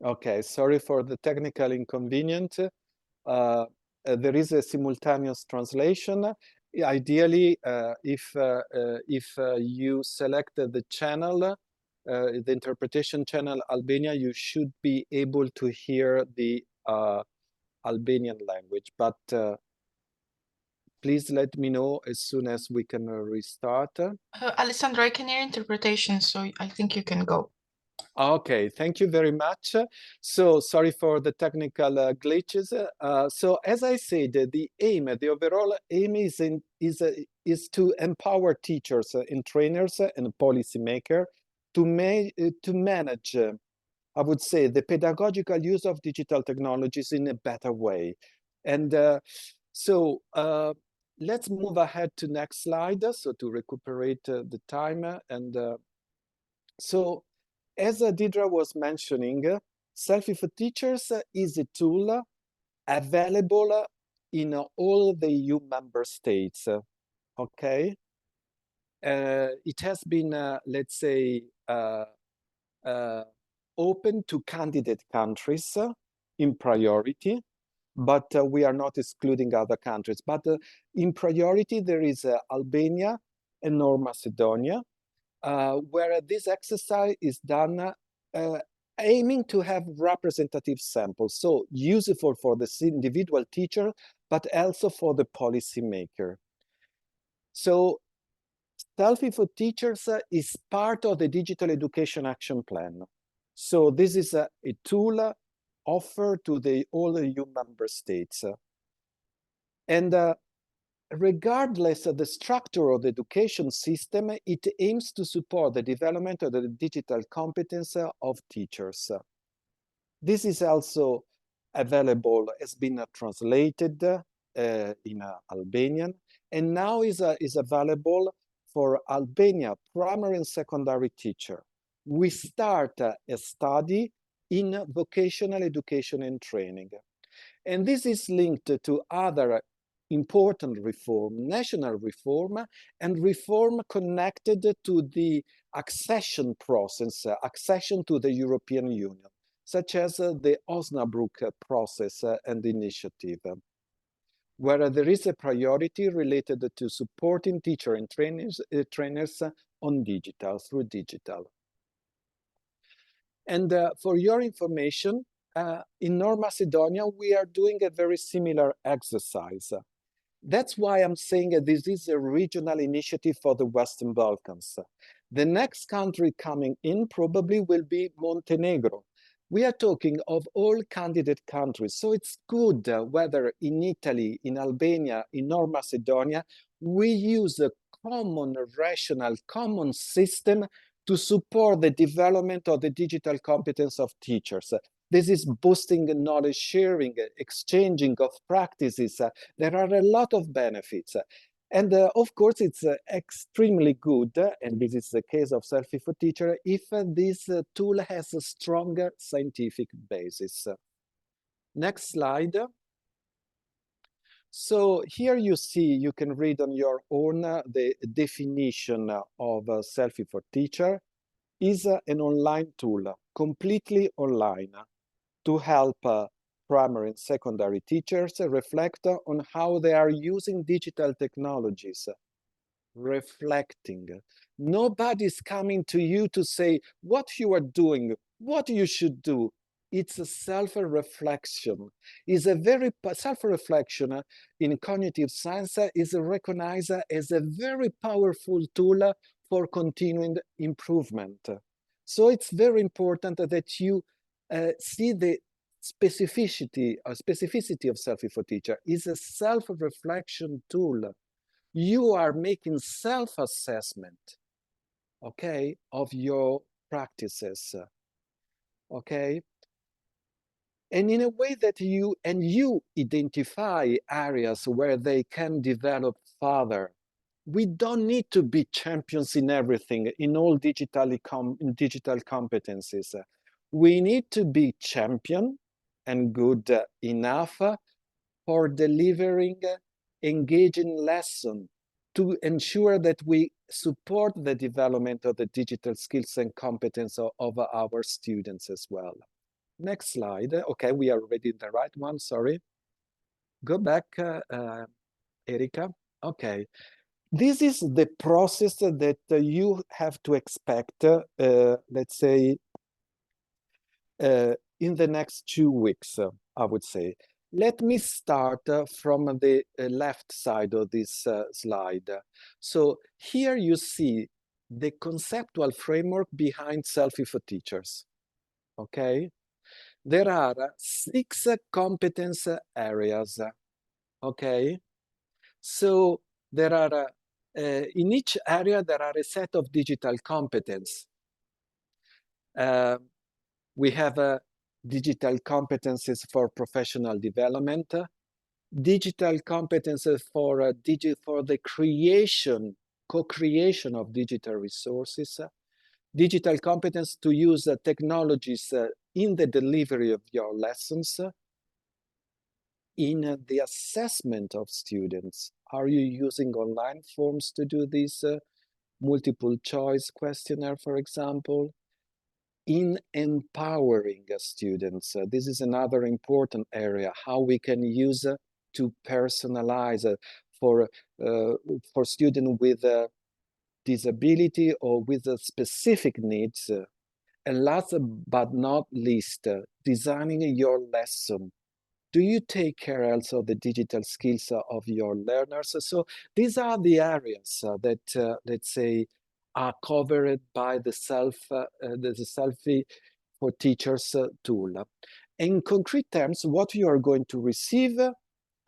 Okay, sorry for the technical inconvenience. There is a simultaneous translation. Ideally, if you select the channel, the interpretation channel Albania, you should be able to hear the Albanian language, but please let me know as soon as we can restart. Alessandro, I can hear interpretation, so I think you can go. Okay, thank you very much. So sorry for the technical glitches. So as I said, the overall aim is to empower teachers and trainers and policymakers to manage, I would say, the pedagogical use of digital technologies in a better way. And so let's move ahead to next slide, so to recuperate the time. And so as Deidre was mentioning, SELFIE for Teachers is a tool available in all the EU member states, okay? It has been, let's say, open to candidate countries in priority, but we are not excluding other countries. But in priority, there is Albania and North Macedonia, where this exercise is done aiming to have representative samples, so useful for the individual teacher, but also for the policymaker. So SELFIE for Teachers is part of the Digital Education Action Plan. So this is a tool offered to all the EU member states. And regardless of the structure of the education system, it aims to support the development of the digital competence of teachers. This is also available, has been translated in Albanian, and now is available for Albania primary and secondary teacher. We start a study in vocational education and training. And this is linked to other important reform, national reform, and reform connected to the accession process, accession to the European Union, such as the Osnabrück process and initiative, where there is a priority related to supporting teachers and trainers on digital, through digital. And for your information, in North Macedonia, we are doing a very similar exercise. That's why I'm saying this is a regional initiative for the Western Balkans. The next country coming in probably will be Montenegro. We are talking of all candidate countries, so it's good whether in Italy, in Albania, in North Macedonia, we use a common rational, common system to support the development of the digital competence of teachers. This is boosting knowledge sharing, exchanging of practices. There are a lot of benefits. And of course, it's extremely good, and this is the case of SELFIE for Teacher, if this tool has a stronger scientific basis. Next slide. So here you see, you can read on your own the definition of SELFIE for Teacher is an online tool, completely online, to help primary and secondary teachers reflect on how they are using digital technologies. Reflecting. Nobody's coming to you to say what you are doing, what you should do. It's a self-reflection. Is a very self-reflection in cognitive science is recognized as a very powerful tool for continuing improvement. So it's very important that you see the specificity of SELFIE for Teacher is a self-reflection tool. You are making self-assessment, okay, of your practices, okay? And in a way that you identify areas where they can develop further. We don't need to be champions in everything, in all digital competencies. We need to be champion and good enough for delivering engaging lesson to ensure that we support the development of the digital skills and competence of our students as well. Next slide. Okay, we are already in the right one, sorry. Go back, Erika. Okay. This is the process that you have to expect, let's say, in the next 2 weeks, I would say. Let me start from the left side of this slide. So here you see the conceptual framework behind SELFIE for Teachers, okay? There are 6 competence areas, okay? So there are, in each area, there are a set of digital competence. We have digital competencies for professional development, digital competences for the creation, co-creation of digital resources, digital competence to use technologies in the delivery of your lessons, in the assessment of students. Are you using online forms to do this? Multiple choice questionnaire, for example. In empowering students. This is another important area, how we can use to personalize for students with disability or with specific needs. And last but not least, designing your lesson. Do you take care also of the digital skills of your learners? So these are the areas that, let's say, are covered by the SELFIE for Teachers tool. In concrete terms, what you are going to receive,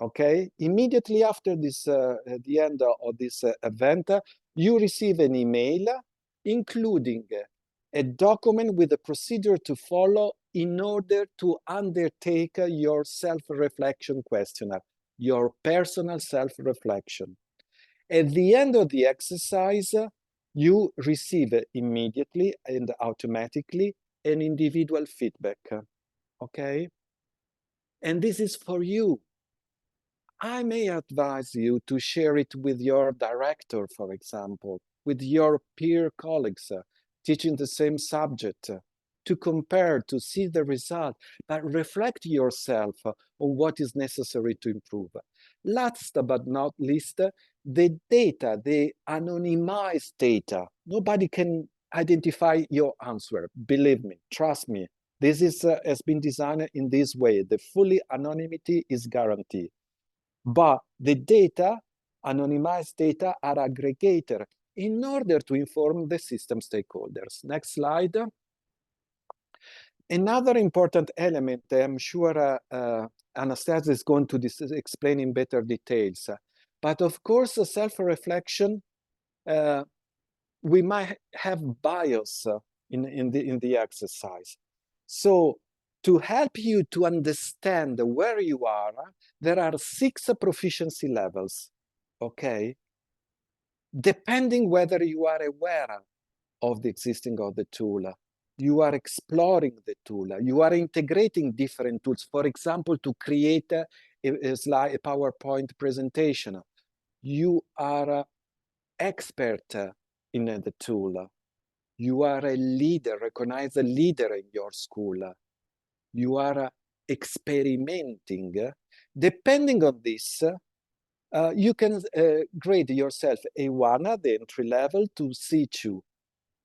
okay, immediately after this, the end of this event, you receive an email including a document with a procedure to follow in order to undertake your self-reflection questionnaire, your personal self-reflection. At the end of the exercise, you receive immediately and automatically an individual feedback, okay? And this is for you. I may advise you to share it with your director, for example, with your peer colleagues teaching the same subject, to compare, to see the result, but reflect yourself on what is necessary to improve. Last but not least, the data, the anonymized data. Nobody can identify your answer. Believe me, trust me. This has been designed in this way. The fully anonymity is guaranteed. But the data, anonymized data, are aggregated in order to inform the system stakeholders. Next slide. Another important element, I'm sure Anastasia is going to explain in better details. But of course, self-reflection, we might have bias in the exercise. So to help you to understand where you are, there are 6 proficiency levels, okay? Depending whether you are aware of the existing of the tool, you are exploring the tool, you are integrating different tools, for example, to create slide, a PowerPoint presentation. You are an expert in the tool. You are a leader, recognized a leader in your school. You are experimenting. Depending on this, you can grade yourself A1 the entry level to C2.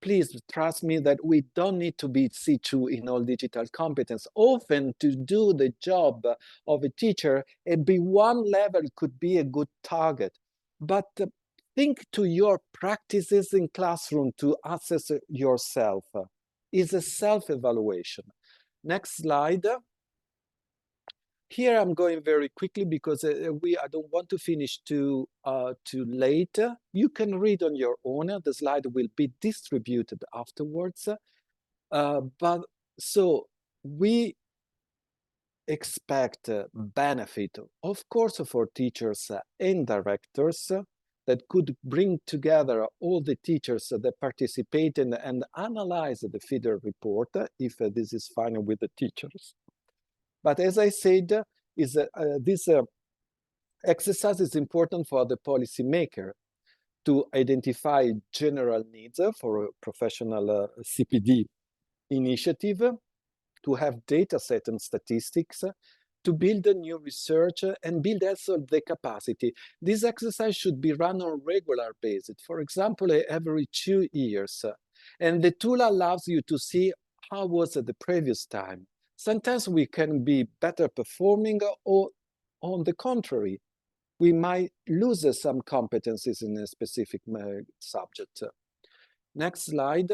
Please trust me that we don't need to be C2 in all digital competence. Often to do the job of a teacher, a B1 level could be a good target. But think to your practices in classroom to assess yourself. It's a self-evaluation. Next slide. Here I'm going very quickly because I don't want to finish too late. You can read on your own. The slide will be distributed afterwards. But so we expect benefit, of course, for teachers and directors that could bring together all the teachers that participate in and analyze the feeder report if this is fine with the teachers. But as I said, this exercise is important for the policymaker to identify general needs for a professional CPD initiative, to have data set and statistics, to build a new research and build also the capacity. This exercise should be run on a regular basis, for example, every 2 years. And the tool allows you to see how was it the previous time. Sometimes we can be better performing, or on the contrary, we might lose some competencies in a specific subject. Next slide.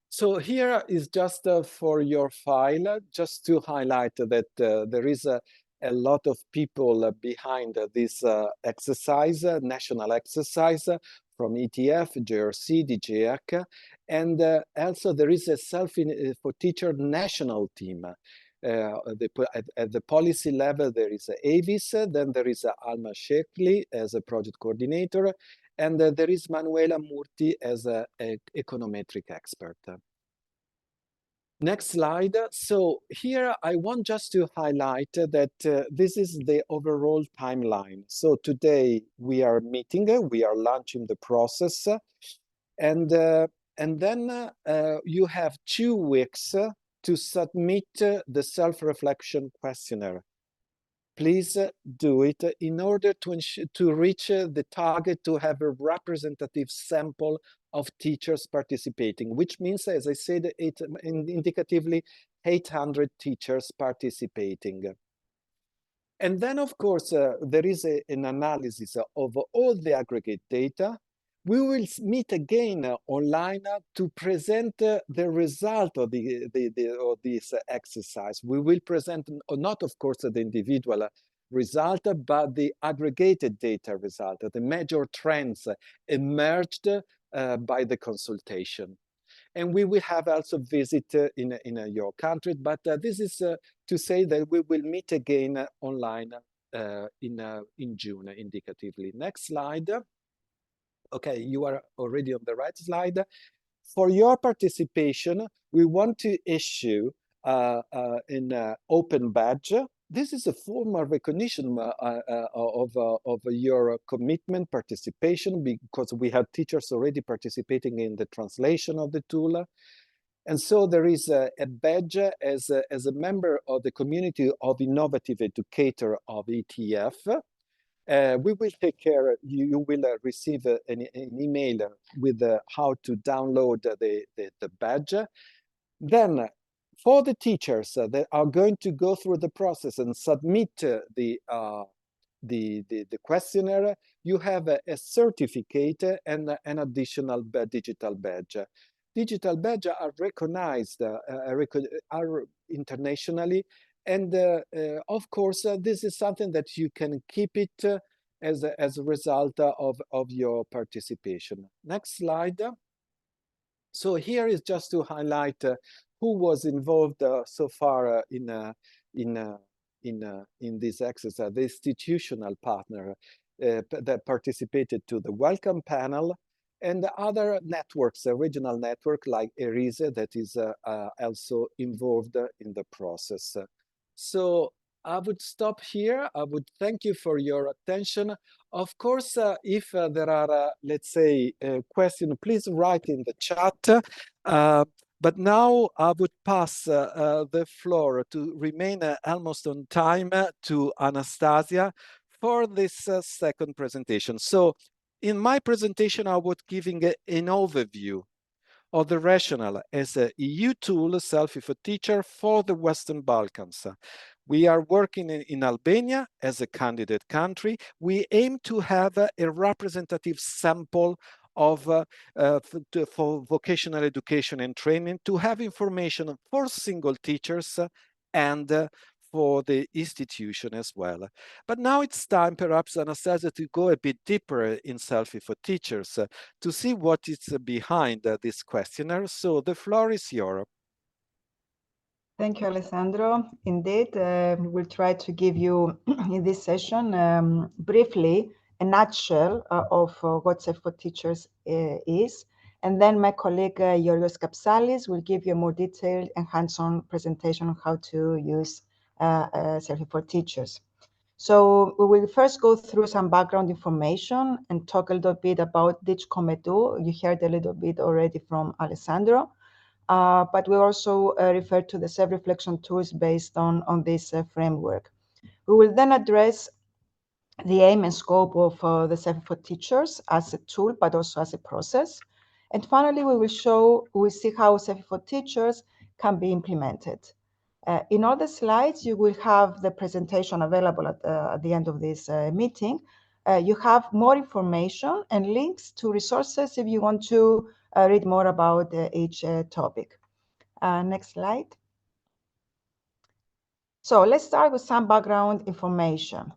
So here is just for your file, just to highlight that there is a lot of people behind this exercise, national exercise, from ETF, JRC, DGEC, and also there is a SELFIE for Teacher national team. At the policy level, there is Avis, then there is Alma Shekli as a project coordinator, and there is Manuela Murti as an econometric expert. Next slide. So here I want just to highlight that this is the overall timeline. So today we are meeting, we are launching the process, and then you have 2 weeks to submit the self-reflection questionnaire. Please do it in order to reach the target to have a representative sample of teachers participating, which means, as I said, indicatively 800 teachers participating. And then, of course, there is an analysis of all the aggregate data. We will meet again online to present the result of this exercise. We will present not, of course, the individual result, but the aggregated data result, the major trends emerged by the consultation. And we will have also visit in your country, but this is to say that we will meet again online in June, indicatively. Next slide. Okay, you are already on the right slide. For your participation, we want to issue an open badge. This is a formal recognition of your commitment, participation, because we have teachers already participating in the translation of the tool. And so there is a badge as a member of the community of innovative educator of ETF. We will take care, you will receive an email with how to download the badge. Then for the teachers that are going to go through the process and submit the questionnaire, you have a certificate and an additional digital badge. Digital badges are recognized are internationally. And of course, this is something that you can keep it as a result of your participation. Next slide. So here is just to highlight who was involved so far in this exercise, the institutional partner that participated to the welcome panel, and other networks, a regional network like ERISE that is also involved in the process. So I would stop here. I would thank you for your attention. Of course, if there are, let's say, questions, please write in the chat. But now I would pass the floor to remain almost on time to Anastasia for this second presentation. So in my presentation, I was giving an overview of the rationale as a EU tool, Selfie for Teacher, for the Western Balkans. We are working in Albania as a candidate country. We aim to have a representative sample of for vocational education and training, to have information for single teachers and for the institution as well. But now it's time, perhaps, Anastasia, to go a bit deeper in Selfie for Teachers to see what is behind this questionnaire. So the floor is yours. Thank you, Alessandro. Indeed, we'll try to give you in this session briefly a nutshell of what Selfie for Teachers is. And then my colleague Giorgos Kapsalis will give you a more detailed and hands-on presentation on how to use Selfie for Teachers. So we will first go through some background information and talk a little bit about DigCom-Edu. You heard a little bit already from Alessandro. But we also refer to the self-reflection tools based on this framework. We will then address the aim and scope of the Selfie for Teachers as a tool, but also as a process. And finally, we will see how Selfie for Teachers can be implemented. In all the slides, you will have the presentation available at the end of this meeting. You have more information and links to resources if you want to read more about each topic. Next slide. So let's start with some background information.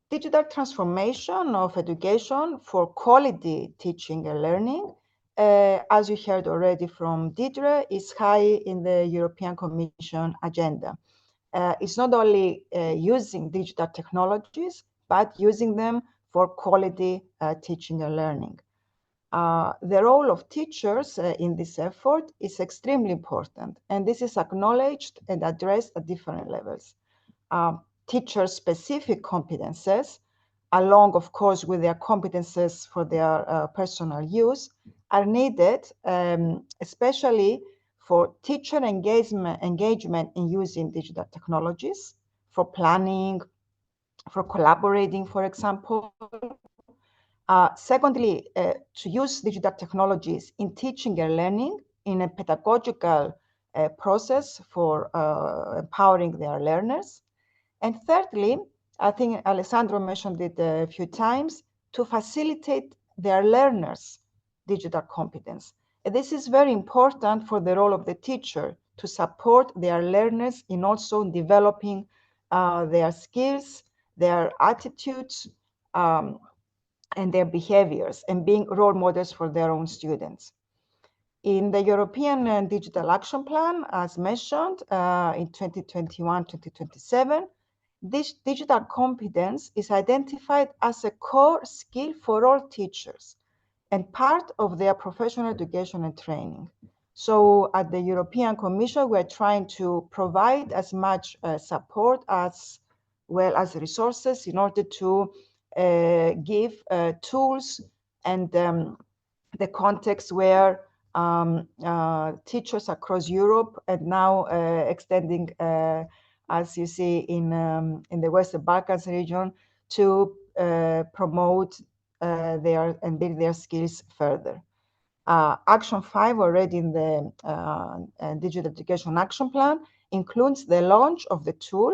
Digital transformation of education for quality teaching and learning, as you heard already from Deidre, is high in the European Commission agenda. It's not only using digital technologies, but using them for quality teaching and learning. The role of teachers in this effort is extremely important, and this is acknowledged and addressed at different levels. Teacher-specific competences, along, of course, with their competences for their personal use, are needed, especially for teacher engagement in using digital technologies, for planning, for collaborating, for example. Secondly, to use digital technologies in teaching and learning in a pedagogical process for empowering their learners. And thirdly, I think Alessandro mentioned it a few times, to facilitate their learners' digital competence. And this is very important for the role of the teacher, to support their learners in also developing their skills, their attitudes, and their behaviors, and being role models for their own students. In the European Digital Action Plan, as mentioned, in 2021-2027, this digital competence is identified as a core skill for all teachers and part of their professional education and training. So at the European Commission, we're trying to provide as much support as well as resources in order to give tools and the context where teachers across Europe and now extending, as you see in the Western Balkans region, to promote their and build their skills further. Action 5, already in the Digital Education Action Plan, includes the launch of a tool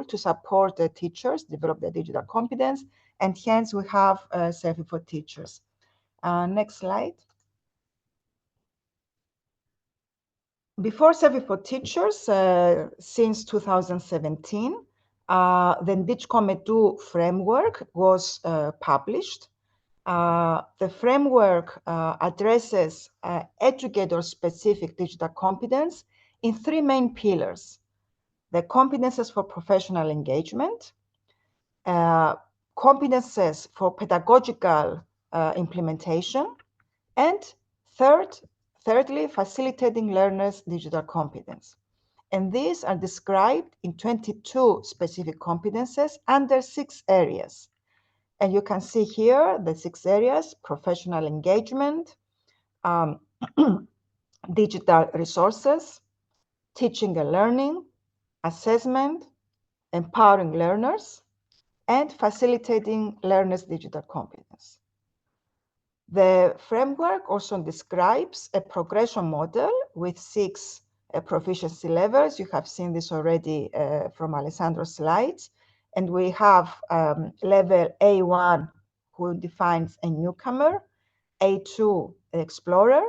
to support the teachers develop their digital competence, and hence we have Selfie for Teachers. Next slide. Before Selfie for Teachers, since 2017, the DigCom-Edu framework was published. The framework addresses educator-specific digital competence in 3 main pillars: the competences for professional engagement, competences for pedagogical implementation, and thirdly, facilitating learners' digital competence. And these are described in 22 specific competences under 6 areas. And you can see here the 6 areas: professional engagement, digital resources, teaching and learning, assessment, empowering learners, and facilitating learners' digital competence. The framework also describes a progression model with 6 proficiency levels. You have seen this already from Alessandro's slides. And we have level A1, who defines a newcomer, A2, explorer,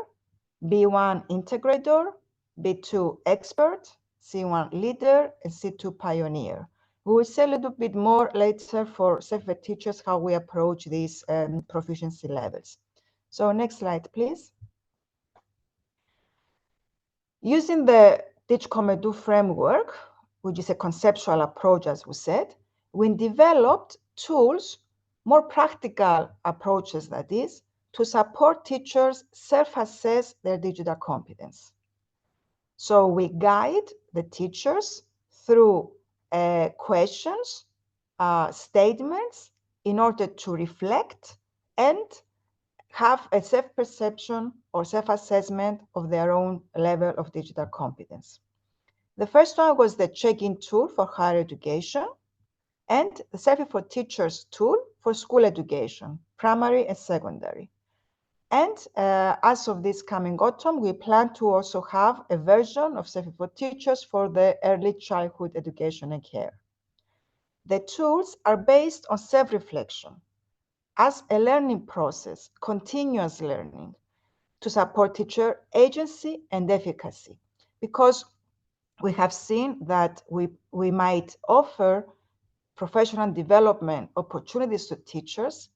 B1, integrator, B2, expert, C1, leader, and C2, pioneer. We will say a little bit more later for SELFIE teachers how we approach these proficiency levels. So next slide, please. Using the Teach, Come, Do framework, which is a conceptual approach, as we said, we developed tools, more practical approaches, that is, to support teachers self-assess their digital competence. So we guide the teachers through questions, statements, in order to reflect and have a self-perception or self-assessment of their own level of digital competence. The first one was the check-in tool for higher education and the SELFIE for Teachers tool for school education, primary and secondary. And as of this coming autumn, we plan to also have a version of SELFIE for Teachers for the early childhood education and care. The tools are based on self-reflection as a learning process, continuous learning, to support teacher agency and efficacy, because we have seen that we might offer professional development opportunities to teachers,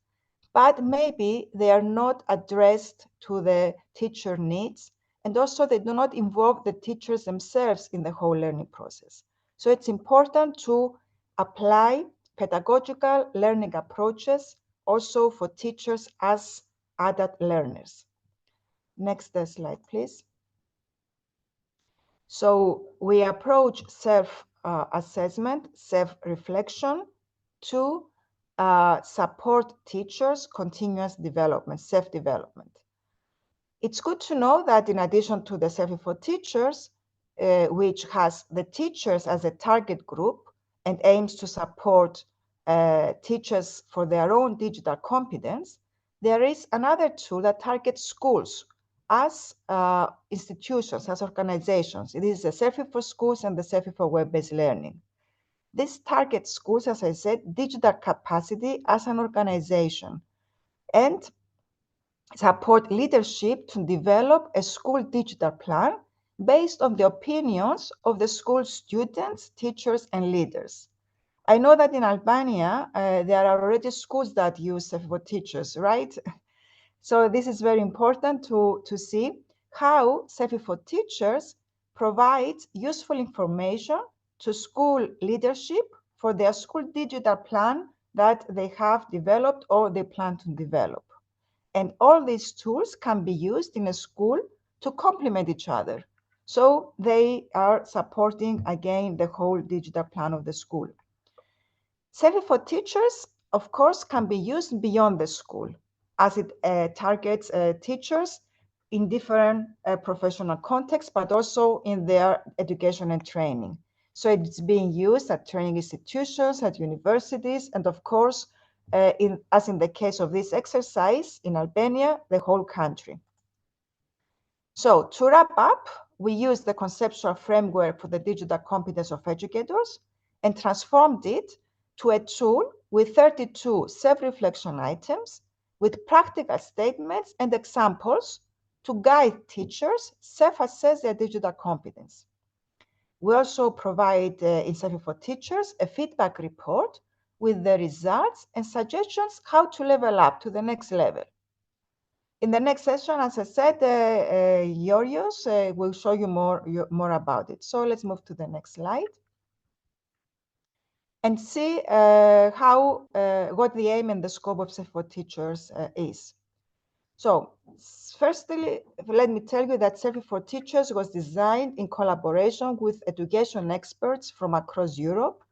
but maybe they are not addressed to the teacher needs, and also they do not involve the teachers themselves in the whole learning process. So it's important to apply pedagogical learning approaches also for teachers as adult learners. Next slide, please. So we approach self-assessment, self-reflection to support teachers' continuous development, self-development. It's good to know that in addition to the SELFIE for Teachers, which has the teachers as a target group and aims to support teachers for their own digital competence, there is another tool that targets schools as institutions, as organizations. It is the SELFIE for Schools and the SELFIE for Web-Based Learning. This targets schools, as I said, digital capacity as an organization, and support leadership to develop a school digital plan based on the opinions of the school students, teachers, and leaders. I know that in Albania, there are already schools that use SELFIE for Teachers, right? So this is very important to see how SELFIE for Teachers provides useful information to school leadership for their school digital plan that they have developed or they plan to develop. And all these tools can be used in a school to complement each other. So they are supporting, again, the whole digital plan of the school. SELFIE for Teachers, of course, can be used beyond the school, as it targets teachers in different professional contexts, but also in their education and training. So it's being used at training institutions, at universities, and of course, as in the case of this exercise in Albania, the whole country. So to wrap up, we used the conceptual framework for the digital competence of educators and transformed it to a tool with 32 self-reflection items with practical statements and examples to guide teachers self-assess their digital competence. We also provide in SELFIE for Teachers a feedback report with the results and suggestions how to level up to the next level. In the next session, as I said, Georgios will show you more about it. So let's move to the next slide and see what the aim and the scope of SELFIE for Teachers is. So firstly, let me tell you that SELFIE for Teachers was designed in collaboration with education experts from across Europe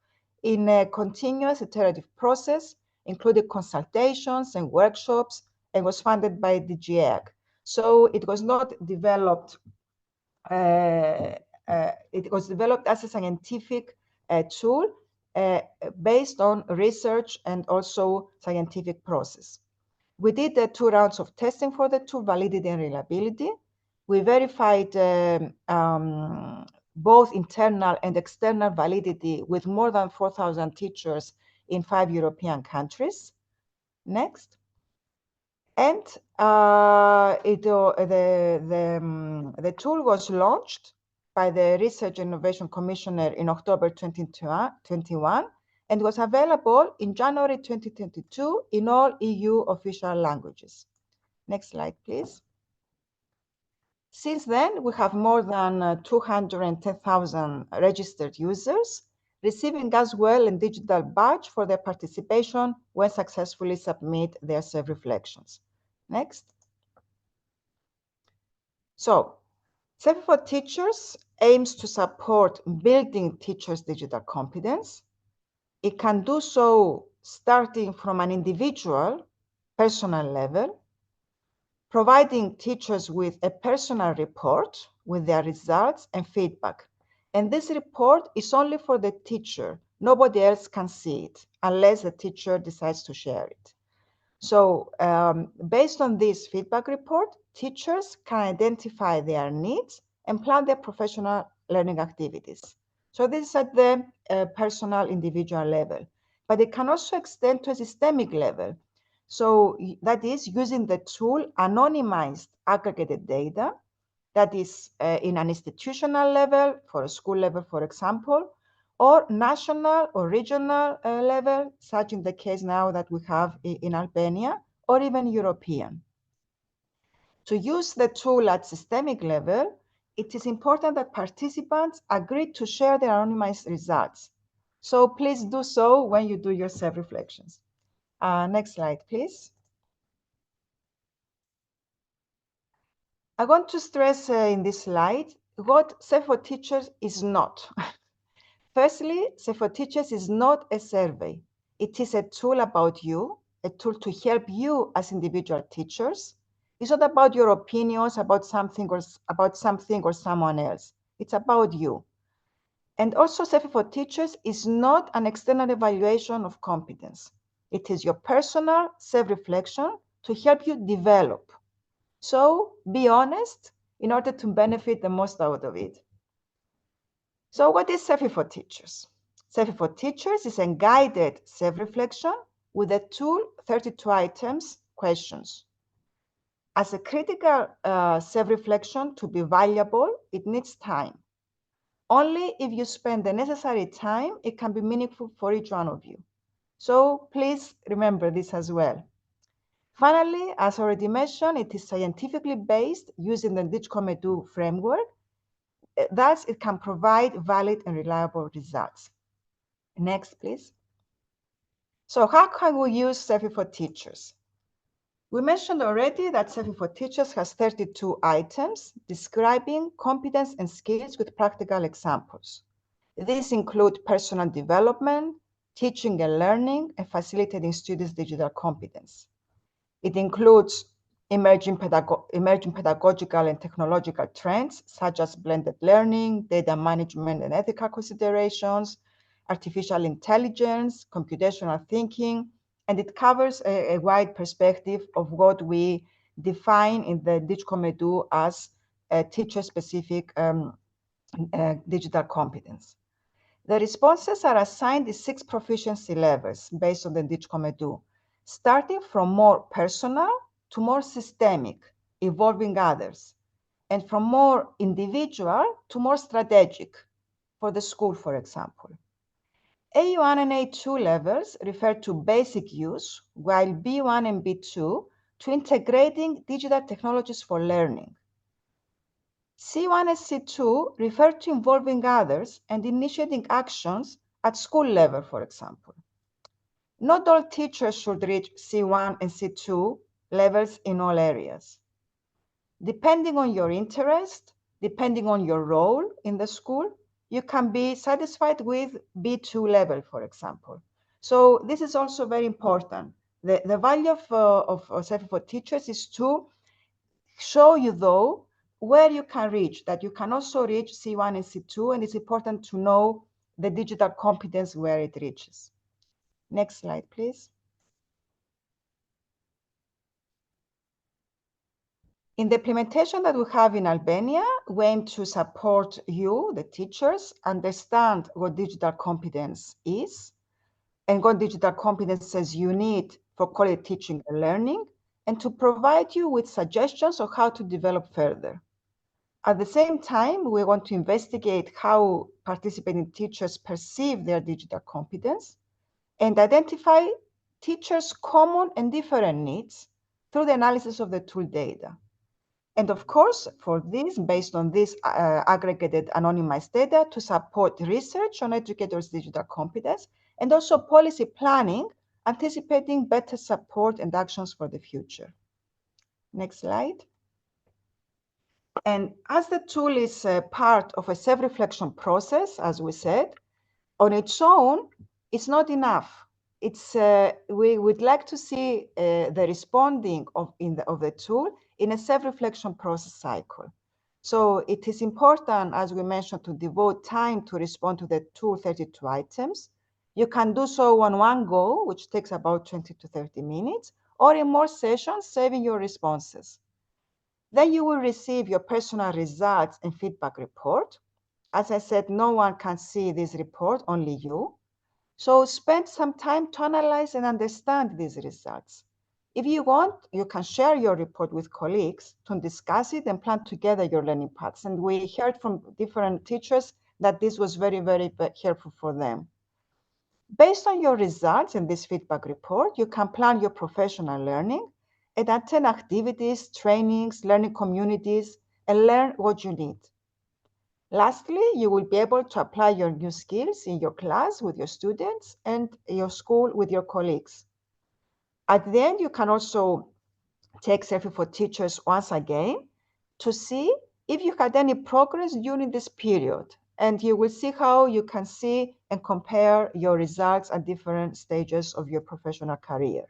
in a continuous iterative process, including consultations and workshops, and was funded by the GEAC. So it was not developed, it was developed as a scientific tool based on research and also scientific process. We did 2 rounds of testing for the tool, validity and reliability. We verified both internal and external validity with more than 4,000 teachers in 5 European countries. Next. And the tool was launched by the Research Innovation Commissioner in October 2021 and was available in January 2022 in all EU official languages. Next slide, please. Since then, we have more than 210,000 registered users, receiving as well a digital badge for their participation when successfully submit their self-reflections. Next. So, SELFIE for Teachers aims to support building teachers' digital competence. It can do so starting from an individual, personal level, providing teachers with a personal report with their results and feedback. And this report is only for the teacher. Nobody else can see it unless the teacher decides to share it. So based on this feedback report, teachers can identify their needs and plan their professional learning activities. So this is at the personal individual level, but it can also extend to a systemic level. So that is using the tool anonymized aggregated data that is in an institutional level, for a school level, for example, or national or regional level, such in the case now that we have in Albania, or even European. To use the tool at systemic level, it is important that participants agree to share their anonymized results. So please do so when you do your self-reflections. Next slide, please. I want to stress in this slide what SELFIE for Teachers is not. Firstly, SELFIE for Teachers is not a survey. It is a tool about you, a tool to help you as individual teachers. It's not about your opinions about something or someone else. It's about you. And also, SELFIE for Teachers is not an external evaluation of competence. It is your personal self-reflection to help you develop. So be honest in order to benefit the most out of it. So what is SELFIE for Teachers? SELFIE for Teachers is a guided self-reflection with a tool, 32 items, questions. As a critical self-reflection to be valuable, it needs time. Only if you spend the necessary time, it can be meaningful for each one of you. So please remember this as well. Finally, as already mentioned, it is scientifically based using the DigCom-Edu framework. Thus, it can provide valid and reliable results. Next, please. So how can we use SELFIE for Teachers? We mentioned already that SELFIE for Teachers has 32 items describing competence and skills with practical examples. These include personal development, teaching and learning, and facilitating students' digital competence. It includes emerging pedagogical and technological trends, such as blended learning, data management and ethical considerations, artificial intelligence, computational thinking, and it covers a wide perspective of what we define in the DigCom-Edu as teacher-specific digital competence. The responses are assigned in 6 proficiency levels based on the DigCom-Edu, starting from more personal to more systemic, involving others, and from more individual to more strategic, for the school, for example. A1 and A2 levels refer to basic use, while B1 and B2 to integrating digital technologies for learning. C1 and C2 refer to involving others and initiating actions at school level, for example. Not all teachers should reach C1 and C2 levels in all areas. Depending on your interest, depending on your role in the school, you can be satisfied with B2 level, for example. So this is also very important. The value of SELFIE for Teachers is to show you, though, where you can reach, that you can also reach C1 and C2, and it's important to know the digital competence where it reaches. Next slide, please. In the implementation that we have in Albania, we aim to support you, the teachers, understand what digital competence is and what digital competences you need for quality teaching and learning, and to provide you with suggestions on how to develop further. At the same time, we want to investigate how participating teachers perceive their digital competence and identify teachers' common and different needs through the analysis of the tool data. And of course, for this, based on this aggregated anonymized data, to support research on educators' digital competence and also policy planning, anticipating better support and actions for the future. Next slide. And as the tool is part of a self-reflection process, as we said, on its own, it's not enough. We would like to see the responding of the tool in a self-reflection process cycle. So it is important, as we mentioned, to devote time to respond to the tool 32 items. You can do so on one go, which takes about 20 to 30 minutes, or in more sessions, saving your responses. Then you will receive your personal results and feedback report. As I said, no one can see this report, only you. So spend some time to analyze and understand these results. If you want, you can share your report with colleagues to discuss it and plan together your learning paths. And we heard from different teachers that this was very, very helpful for them. Based on your results in this feedback report, you can plan your professional learning and attend activities, trainings, learning communities, and learn what you need. Lastly, you will be able to apply your new skills in your class with your students and your school with your colleagues. At the end, you can also take SELFIE for Teachers once again to see if you had any progress during this period. And you will see how you can see and compare your results at different stages of your professional career.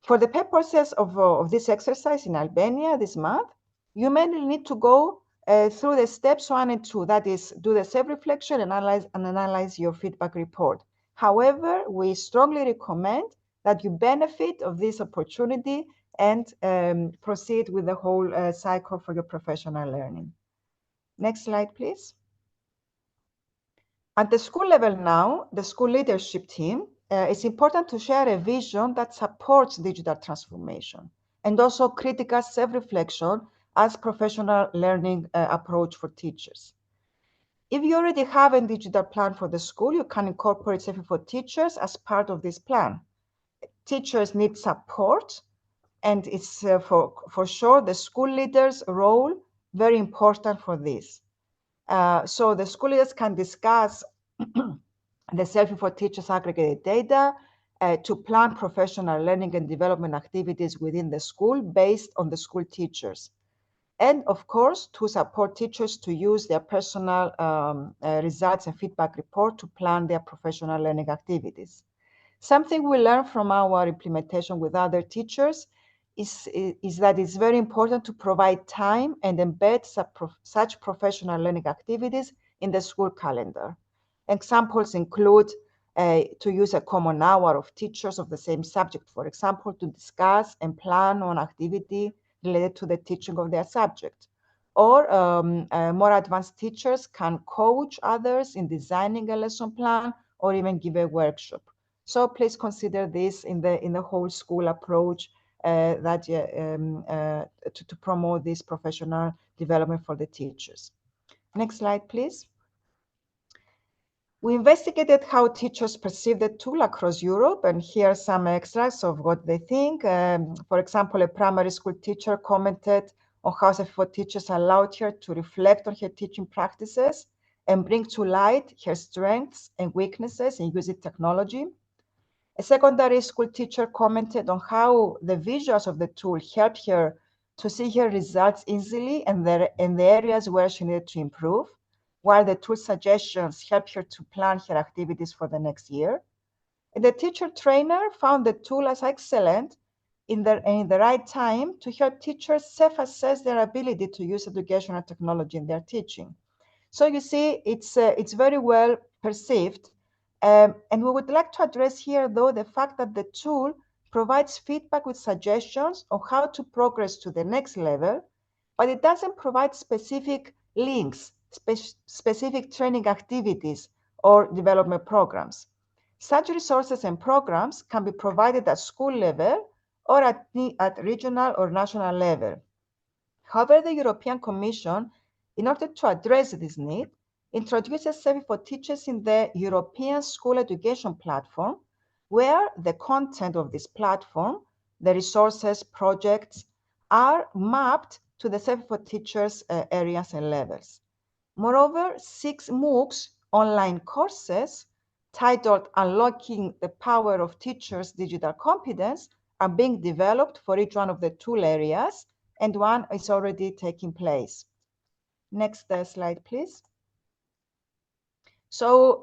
For the purposes of this exercise in Albania this month, you mainly need to go through the steps 1 and 2, that is, do the self-reflection and analyze your feedback report. However, we strongly recommend that you benefit of this opportunity and proceed with the whole cycle for your professional learning. Next slide, please. At the school level now, the school leadership team, it's important to share a vision that supports digital transformation and also critical self-reflection as professional learning approach for teachers. If you already have a digital plan for the school, you can incorporate SELFIE for Teachers as part of this plan. Teachers need support, and it's for sure the school leader's role very important for this. So the school leaders can discuss the SELFIE for Teachers aggregated data to plan professional learning and development activities within the school based on the school teachers. And of course, to support teachers to use their personal results and feedback report to plan their professional learning activities. Something we learned from our implementation with other teachers is that it's very important to provide time and embed such professional learning activities in the school calendar. Examples include to use a common hour of teachers of the same subject, for example, to discuss and plan on activity related to the teaching of their subject. Or more advanced teachers can coach others in designing a lesson plan or even give a workshop. So please consider this in the whole school approach to promote this professional development for the teachers. Next slide, please. We investigated how teachers perceive the tool across Europe, and here are some extracts of what they think. For example, a primary school teacher commented on how SELFIE for Teachers allowed her to reflect on her teaching practices and bring to light her strengths and weaknesses in using technology. A secondary school teacher commented on how the visuals of the tool helped her to see her results easily and in the areas where she needed to improve, while the tool suggestions helped her to plan her activities for the next year. And the teacher trainer found the tool as excellent in the right time to help teachers self-assess their ability to use educational technology in their teaching. So you see, it's very well perceived. And we would like to address here, though, the fact that the tool provides feedback with suggestions on how to progress to the next level, but it doesn't provide specific links, specific training activities or development programs. Such resources and programs can be provided at school level or at regional or national level. However, the European Commission, in order to address this need, introduces SELFIE for Teachers in the European School Education Platform, where the content of this platform, the resources, projects, are mapped to the SELFIE for Teachers areas and levels. Moreover, 6 MOOCs online courses titled Unlocking the Power of Teachers' Digital Competence are being developed for each one of the tool areas, and one is already taking place. Next slide, please. So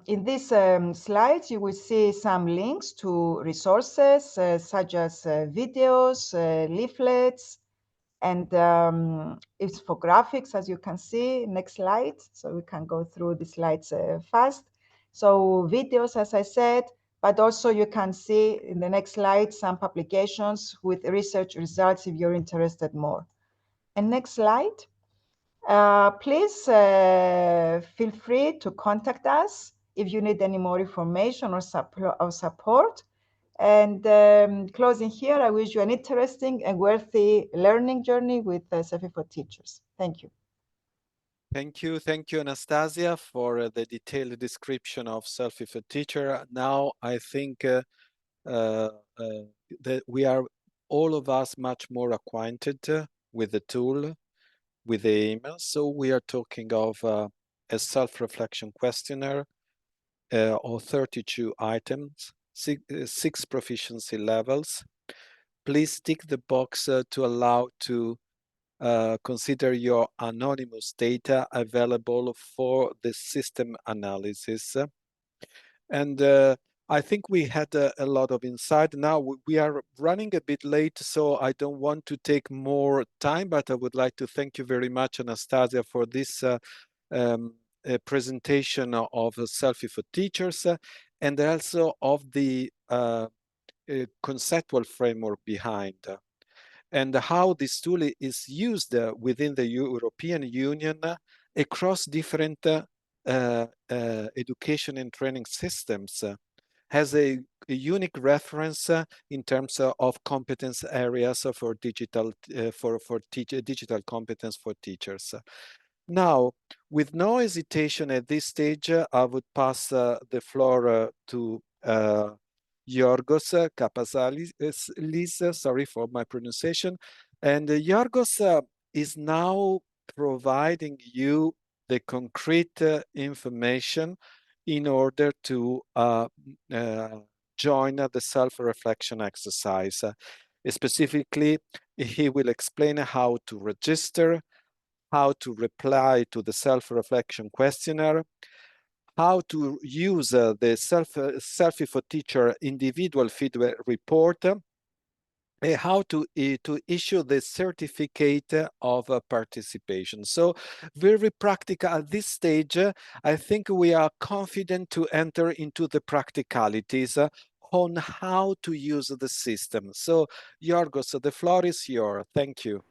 in these slides, you will see some links to resources such as videos, leaflets, and infographics, as you can see. Next slide, so we can go through the slides fast. So videos, as I said, but also you can see in the next slide some publications with research results if you're interested more. And next slide. Please feel free to contact us if you need any more information or support. And closing here, I wish you an interesting and worthy learning journey with SELFIE for Teachers. Thank you. Thank you, Anastasia, for the detailed description of SELFIE for Teacher. Now I think that we are, all of us, much more acquainted with the tool, with the email. So we are talking of a self-reflection questionnaire of 32 items, six proficiency levels. Please tick the box to allow to consider your anonymous data available for the system analysis. And I think we had a lot of insight. Now we are running a bit late, so I don't want to take more time, but I would like to thank you very much, Anastasia, for this presentation of SELFIE for Teachers and also of the conceptual framework behind and how this tool is used within the European Union across different education and training systems. Has a unique reference in terms of competence areas for digital digital competence for teachers. Now, with no hesitation at this stage, I would pass the floor to Yorgos Kapazalis, sorry for my pronunciation. And Yorgos is now providing you the concrete information in order to join the self-reflection exercise. Specifically, he will explain how to register, how to reply to the self-reflection questionnaire, how to use the SELFIE for Teacher individual feedback report, how to issue the certificate of participation. So very practical at this stage. I think we are confident to enter into the practicalities on how to use the system. So Yorgos, the floor is yours. Thank you.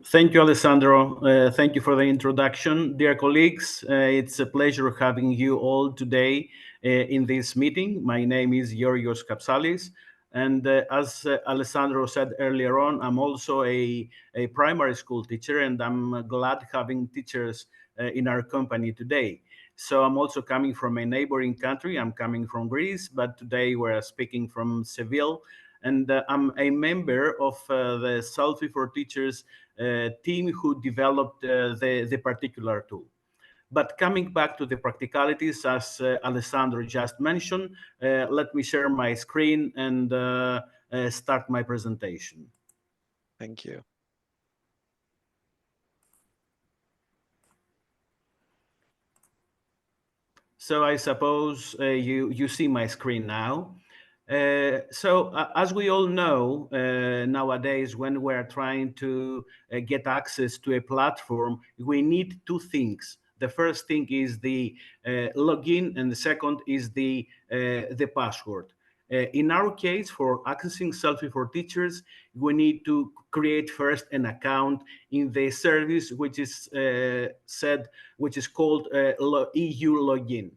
Thank you, Alessandro. Thank you for the introduction. Dear colleagues, it's a pleasure having you all today in this meeting. My name is Georgios Kapsalis, and as Alessandro said earlier on, I'm also a primary school teacher, and I'm glad having teachers in our company today. So I'm also coming from a neighboring country. I'm coming from Greece, but today we're speaking from Seville, and I'm a member of the SELFIE for Teachers team who developed the particular tool. But coming back to the practicalities, as Alessandro just mentioned, let me share my screen and start my presentation. Thank you. So I suppose you see my screen now. As we all know, nowadays, when we're trying to get access to a platform, we need two things. The first thing is the login, and the second is the password. In our case, for accessing Selfie for Teachers, we need to create first an account in the service, which is which is called EU login.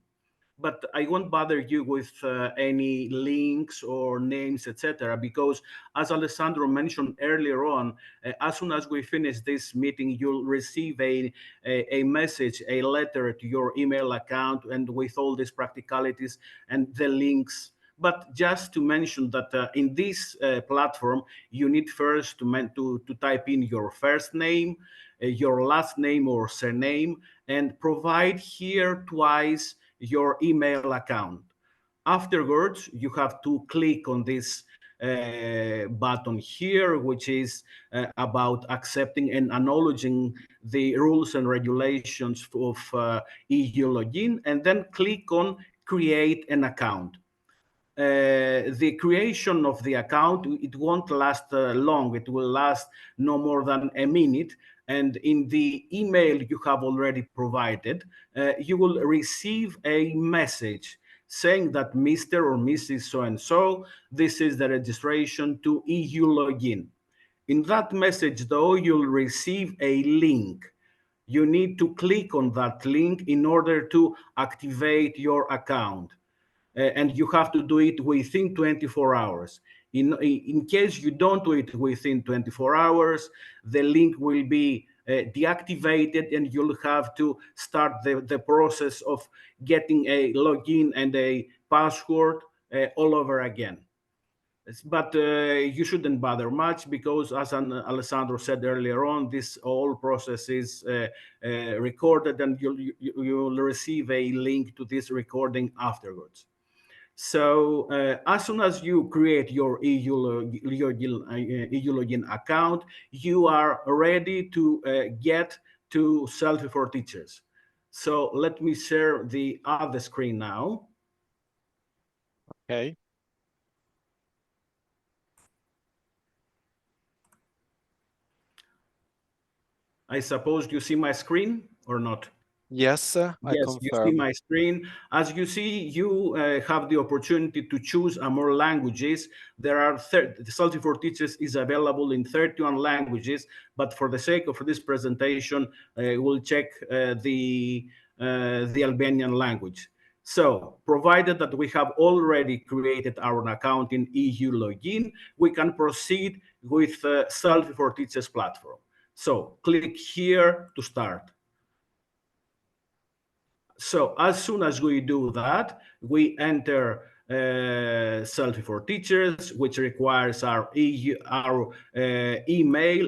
But I won't bother you with any links or names, etc., because as Alessandro mentioned earlier on, as soon as we finish this meeting, you'll receive a message, a letter to your email account, and with all these practicalities and the links. But just to mention that in this platform, you need first to type in your first name, your last name or surname, and provide here twice your email account. Afterwards, you have to click on this button here, which is about accepting and acknowledging the rules and regulations of EU login, and then click on create an account. The creation of the account, it won't last long. It will last no more than a minute. And in the email you have already provided, you will receive a message saying that Mr. or Mrs. So-and-so, this is the registration to EU login. In that message, though, you'll receive a link. You need to click on that link in order to activate your account. And you have to do it within 24 hours. In case you don't do it within 24 hours, the link will be deactivated, and you'll have to start the process of getting a login and a password all over again. But you shouldn't bother much, because as Alessandro said earlier on, this whole process is recorded, and you'll receive a link to this recording afterwards. So as soon as you create your EU login account, you are ready to get to Selfie for Teachers. So let me share the other screen now. Okay. I suppose you see my screen or not? Yes, I Yes, you see confirm. my screen. As you see, you have the opportunity to choose more languages. There are the Selfie for Teachers is available in 31 languages, but for the sake of this presentation, we'll check the Albanian language. So, provided that we have already created our account in EU login, we can proceed with Selfie for Teachers platform. So, click here to start. So as soon as we do that, we enter Selfie for Teachers, which requires our email,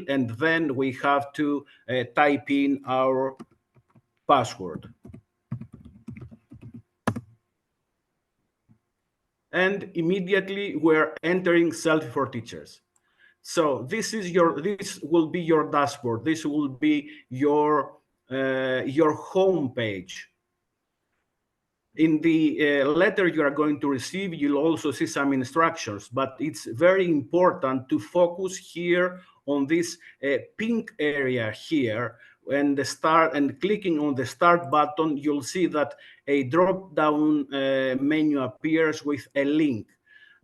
and then we have to type in our password. And immediately we're entering Selfie for Teachers. So this will be your dashboard. This will be your home page. In the letter you are going to receive, you'll also see some instructions, but it's very important to focus here on this pink area here, and clicking on the start button, you'll see that a drop-down menu appears with a link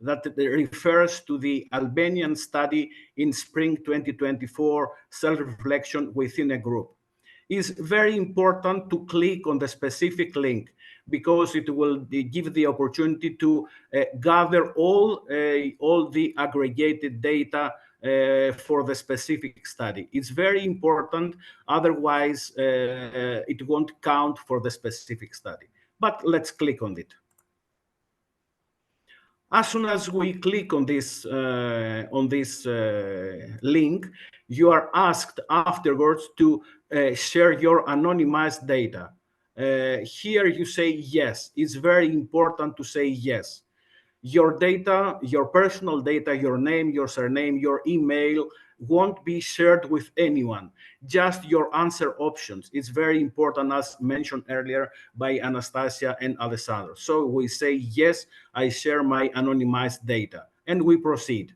that refers to the Albanian study in spring 2024, self-reflection within a group. It's very important to click on the specific link, because it will give the opportunity to gather all the aggregated data for the specific study. It's very important, otherwise it won't count for the specific study. But let's click on it. As soon as we click on this link, you are asked afterwards to share your anonymized data. here you say yes. It's very important to say yes. Your data, your personal data, your name, your surname, your email won't be shared with anyone. Just your answer options. It's very important, as mentioned earlier by Anastasia and Alessandro. So we say, yes, I share my anonymized data, and we proceed.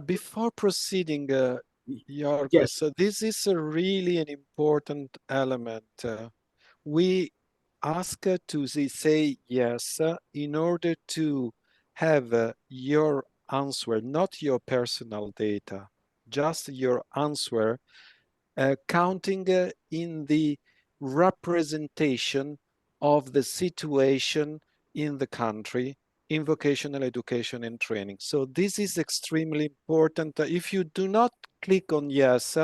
Before proceeding, Yorgos, Yes. this is really an important element. We ask to say yes in order to have your answer, not your personal data, just your answer, counting in the representation of the situation in the country in vocational education and training. So this is extremely important. If you do not click on yes,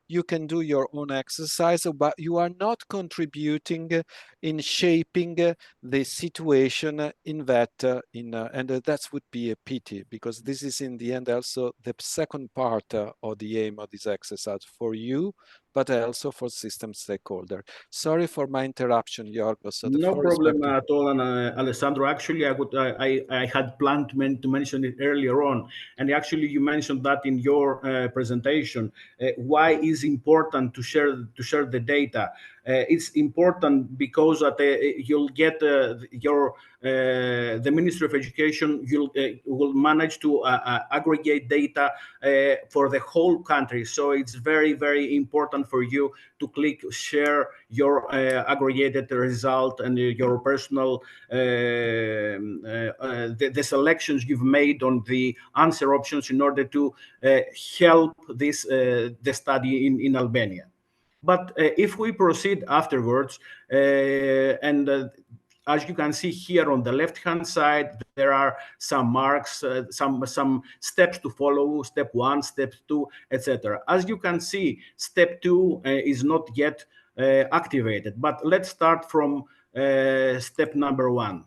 you can do your own exercise, but you are not contributing in shaping the situation in that, and that would be a pity, because this is in the end also the second part of the aim of this exercise for you, but also for system stakeholder. Sorry for my interruption, Yorgos. So the No floor is back problem to you. at all, and Alessandro. Actually, I had planned to mention it earlier on, and actually you mentioned that in your presentation. Why is important to share the data? It's important because you'll get the Ministry of Education will manage to aggregate data for the whole country. So it's very important for you to click share your aggregated result and your personal the selections you've made on the answer options in order to help this the study in Albania. But if we proceed afterwards, and as you can see here on the left-hand side, there are some marks, some steps to follow, step 1, step 2, etc. As you can see, step 2 is not yet activated, but let's start from step number 1.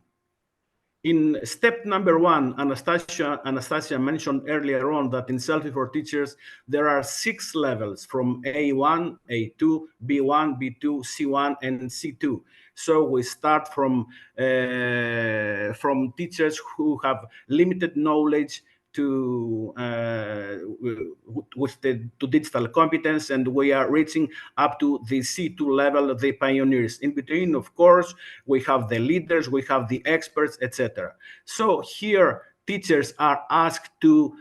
In step number 1, Anastasia mentioned earlier on that in Selfie for Teachers, there are 6 levels from A1, A2, B1, B2, C1, and C2. So we start from teachers who have limited knowledge to digital competence, and we are reaching up to the C2 level, the pioneers. In between, of course, we have the leaders, we have the experts, etc. So here, teachers are asked to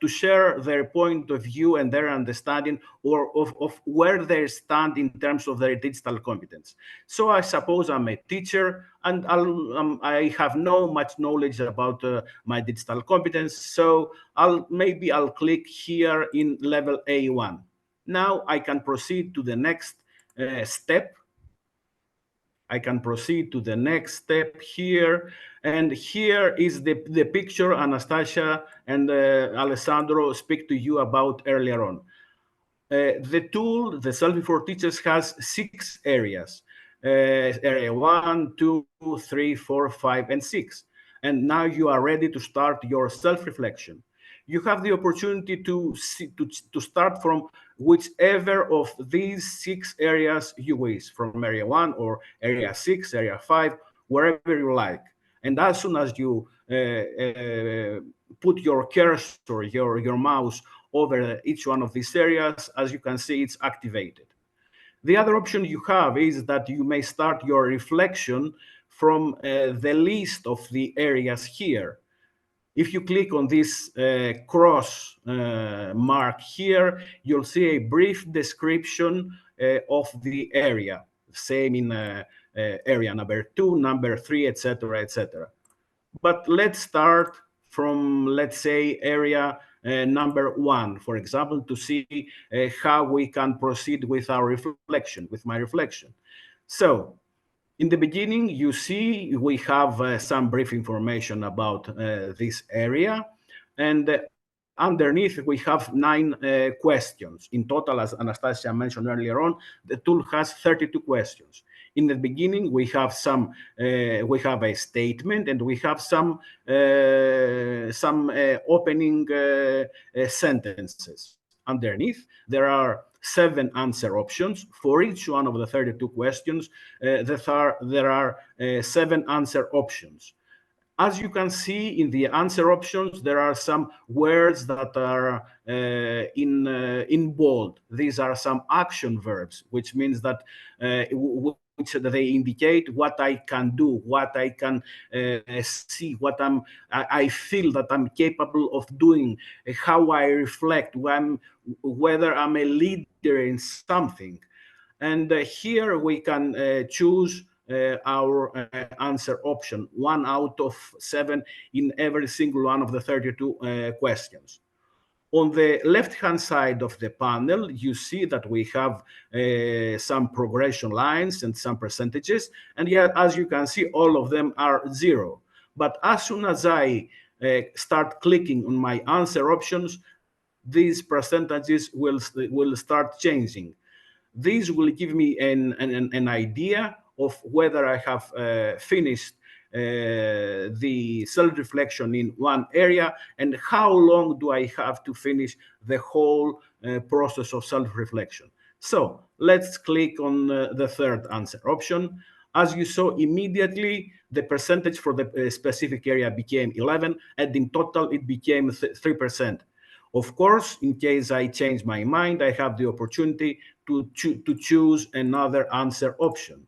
share their point of view and their understanding of where they stand in terms of their digital competence. So I suppose I'm a teacher and I have no much knowledge about my digital competence. So I'll click here in level A1. Now I can proceed to the next step. I can proceed to the next step here. And here is the picture Anastasia and Alessandro speak to you about earlier on. The tool, the Selfie for Teachers, has 6 areas. Area 1, 2, 3, 4, 5, and 6. And now you are ready to start your self-reflection. You have the opportunity to start from whichever of these 6 areas you wish, from area 1 or area 6, area 5, wherever you like. And as soon as you put your cursor, your mouse over each one of these areas, as you can see, it's activated. The other option you have is that you may start your reflection from the list of the areas here. If you click on this cross mark here, you'll see a brief description of the area. Same in area number 2, number 3, etc., etc. But let's start from, let's say, area number 1, for example, to see how we can proceed with our reflection, with my reflection. So in the beginning, you see we have some brief information about this area. And underneath, we have 9 questions. In total, as Anastasia mentioned earlier on, the tool has 32 questions. In the beginning, we have we have a statement, and we have some opening sentences. Underneath, there are 7 answer options. For each one of the 32 questions, there are 7 answer options. As you can see in the answer options, there are some words that are in bold. These are some action verbs, which means that which they indicate what I can do, what I can see, what I feel that I'm capable of doing, how I reflect, whether I'm a leader in something. And here we can choose our answer option, 1 out of 7 in every single one of the 32 questions. On the left-hand side of the panel, you see that we have some progression lines and some percentages. And yet, as you can see, all of them are 0. But as soon as I start clicking on my answer options, these percentages will start changing. This will give me an idea of whether I have finished the self-reflection in one area and how long do I have to finish the whole process of self-reflection. So let's click on the third answer option. As you saw, immediately the percentage for the specific area became 11, and in total it became 3%. Of course, in case I change my mind, I have the opportunity to choose another answer option.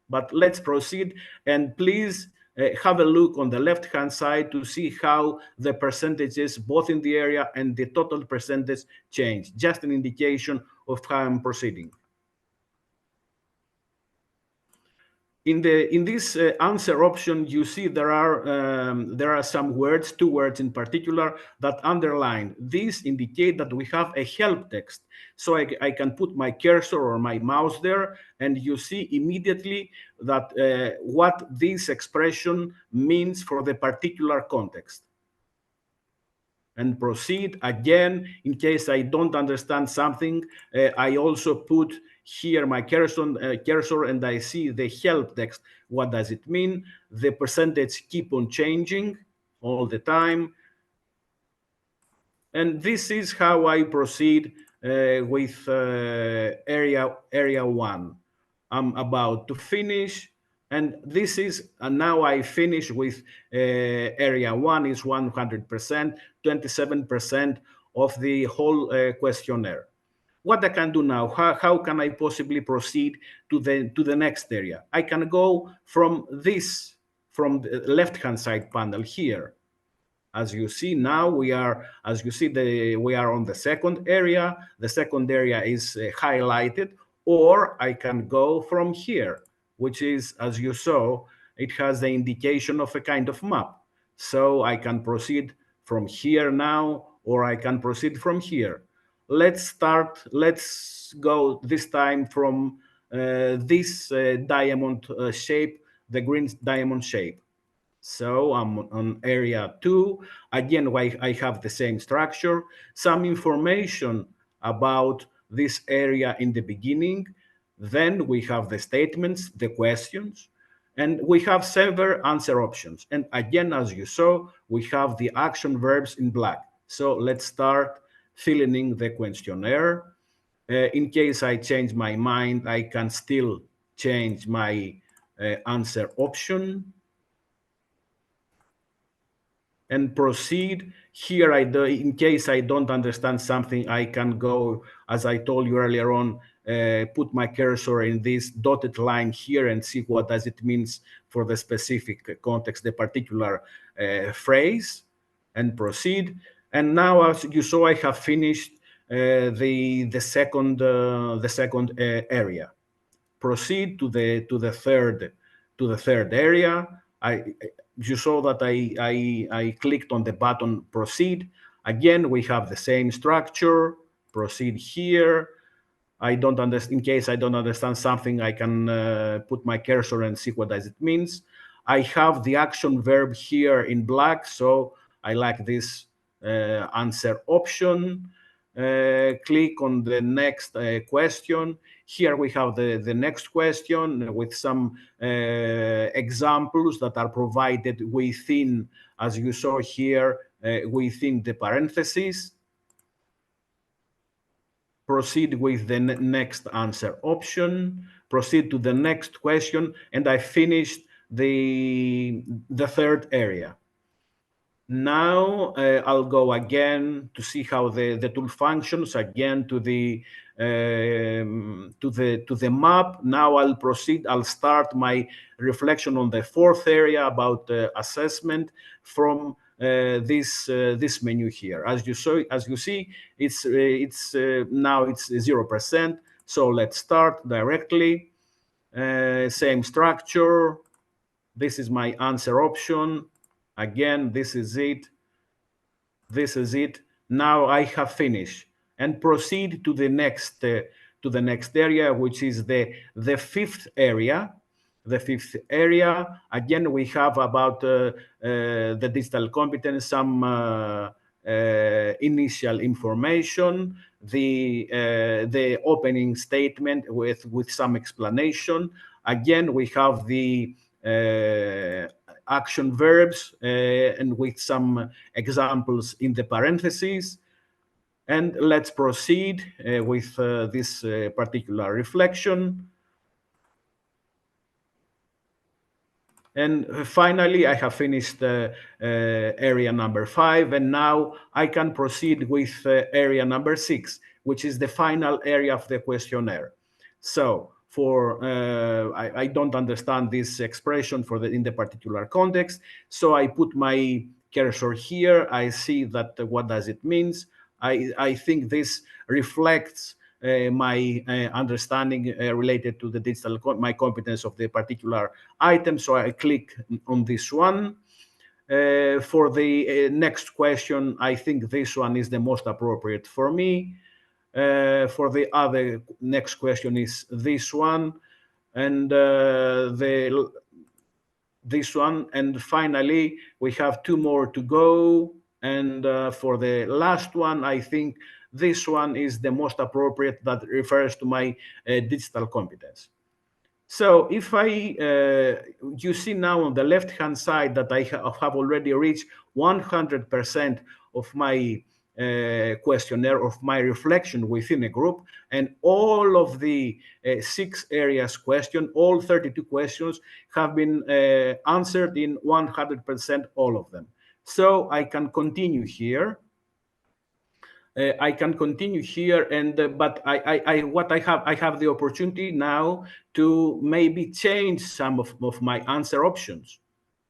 But let's proceed, and please have a look on the left-hand side to see how the percentages, both in the area and the total percentage, change. Just an indication of how I'm proceeding. In this answer option, you see there are some words, 2 words in particular, that underline. These indicate that we have a help text. So I can put my cursor or my mouse there, and you see immediately that what this expression means for the particular context. And proceed again. In case I don't understand something, I also put here my cursor and I see the help text. What does it mean? The percentage keep on changing all the time. And this is how I proceed with area 1. I'm about to finish. And this is, now I finish with area 1 is 100%, 27% of the whole questionnaire. What I can do now, how can I possibly proceed to the next area? I can go from the left-hand side panel here. As you see now, we are on the second area. The second area is highlighted, or I can go from here, which is, as you saw, it has the indication of a kind of map. So I can proceed from here now, or I can proceed from here. Let's go this time from this diamond shape, the green diamond shape. So I'm on area 2. Again, I have the same structure. Some information about this area in the beginning. Then we have the statements, the questions, and we have several answer options. And again, as you saw, we have the action verbs in black. So let's start filling in the questionnaire. In case I change my mind, I can still change my answer option and proceed. Here, in case I don't understand something, I can go, as I told you earlier on, put my cursor in this dotted line here and see what does it means for the specific context, the particular phrase, and proceed. And now, as you saw, I have finished the second area. Proceed to the third area. You saw that I clicked on the button proceed. Again, we have the same structure. Proceed here. In case I don't understand something, I can put my cursor and see what does it means. I have the action verb here in black, so I like this answer option. Click on the next question. Here we have the next question with some examples that are provided within, as you saw here, within the parentheses. proceed with the next answer option, proceed to the next question, and I finished the third area. Now I'll go again to see how the tool functions, again to the map. Now I'll proceed. I'll start my reflection on the fourth area about assessment from this menu here. As you see, it's now it's 0%. So let's start directly. Same structure. This is my answer option. Again, this is it. This is it. Now I have finished and proceed to the next area, which is the fifth area. The fifth area, again, we have about the digital competence, some initial information, the opening statement with some explanation. Again, we have the action verbs and with some examples in the parentheses. And let's proceed with this particular reflection. And finally, I have finished area number 5, and now I can proceed with area number 6, which is the final area of the questionnaire. So for I don't understand this expression in the particular context, so I put my cursor here. I see that what does it means. I think this reflects my understanding related to the my competence of the particular item. So I click on this one. For the next question, I think this one is the most appropriate for me. For the other next question is this one, and this one, and finally we have 2 more to go. And for the last one, I think this one is the most appropriate, that refers to my digital competence. So if you see now on the left-hand side that I have already reached 100% of my questionnaire, of my reflection within a group, and all of the 6 areas question, all 32 questions have been answered in 100%, all of them. So I can continue here. I can continue here, and but I have the opportunity now to maybe change some of my answer options.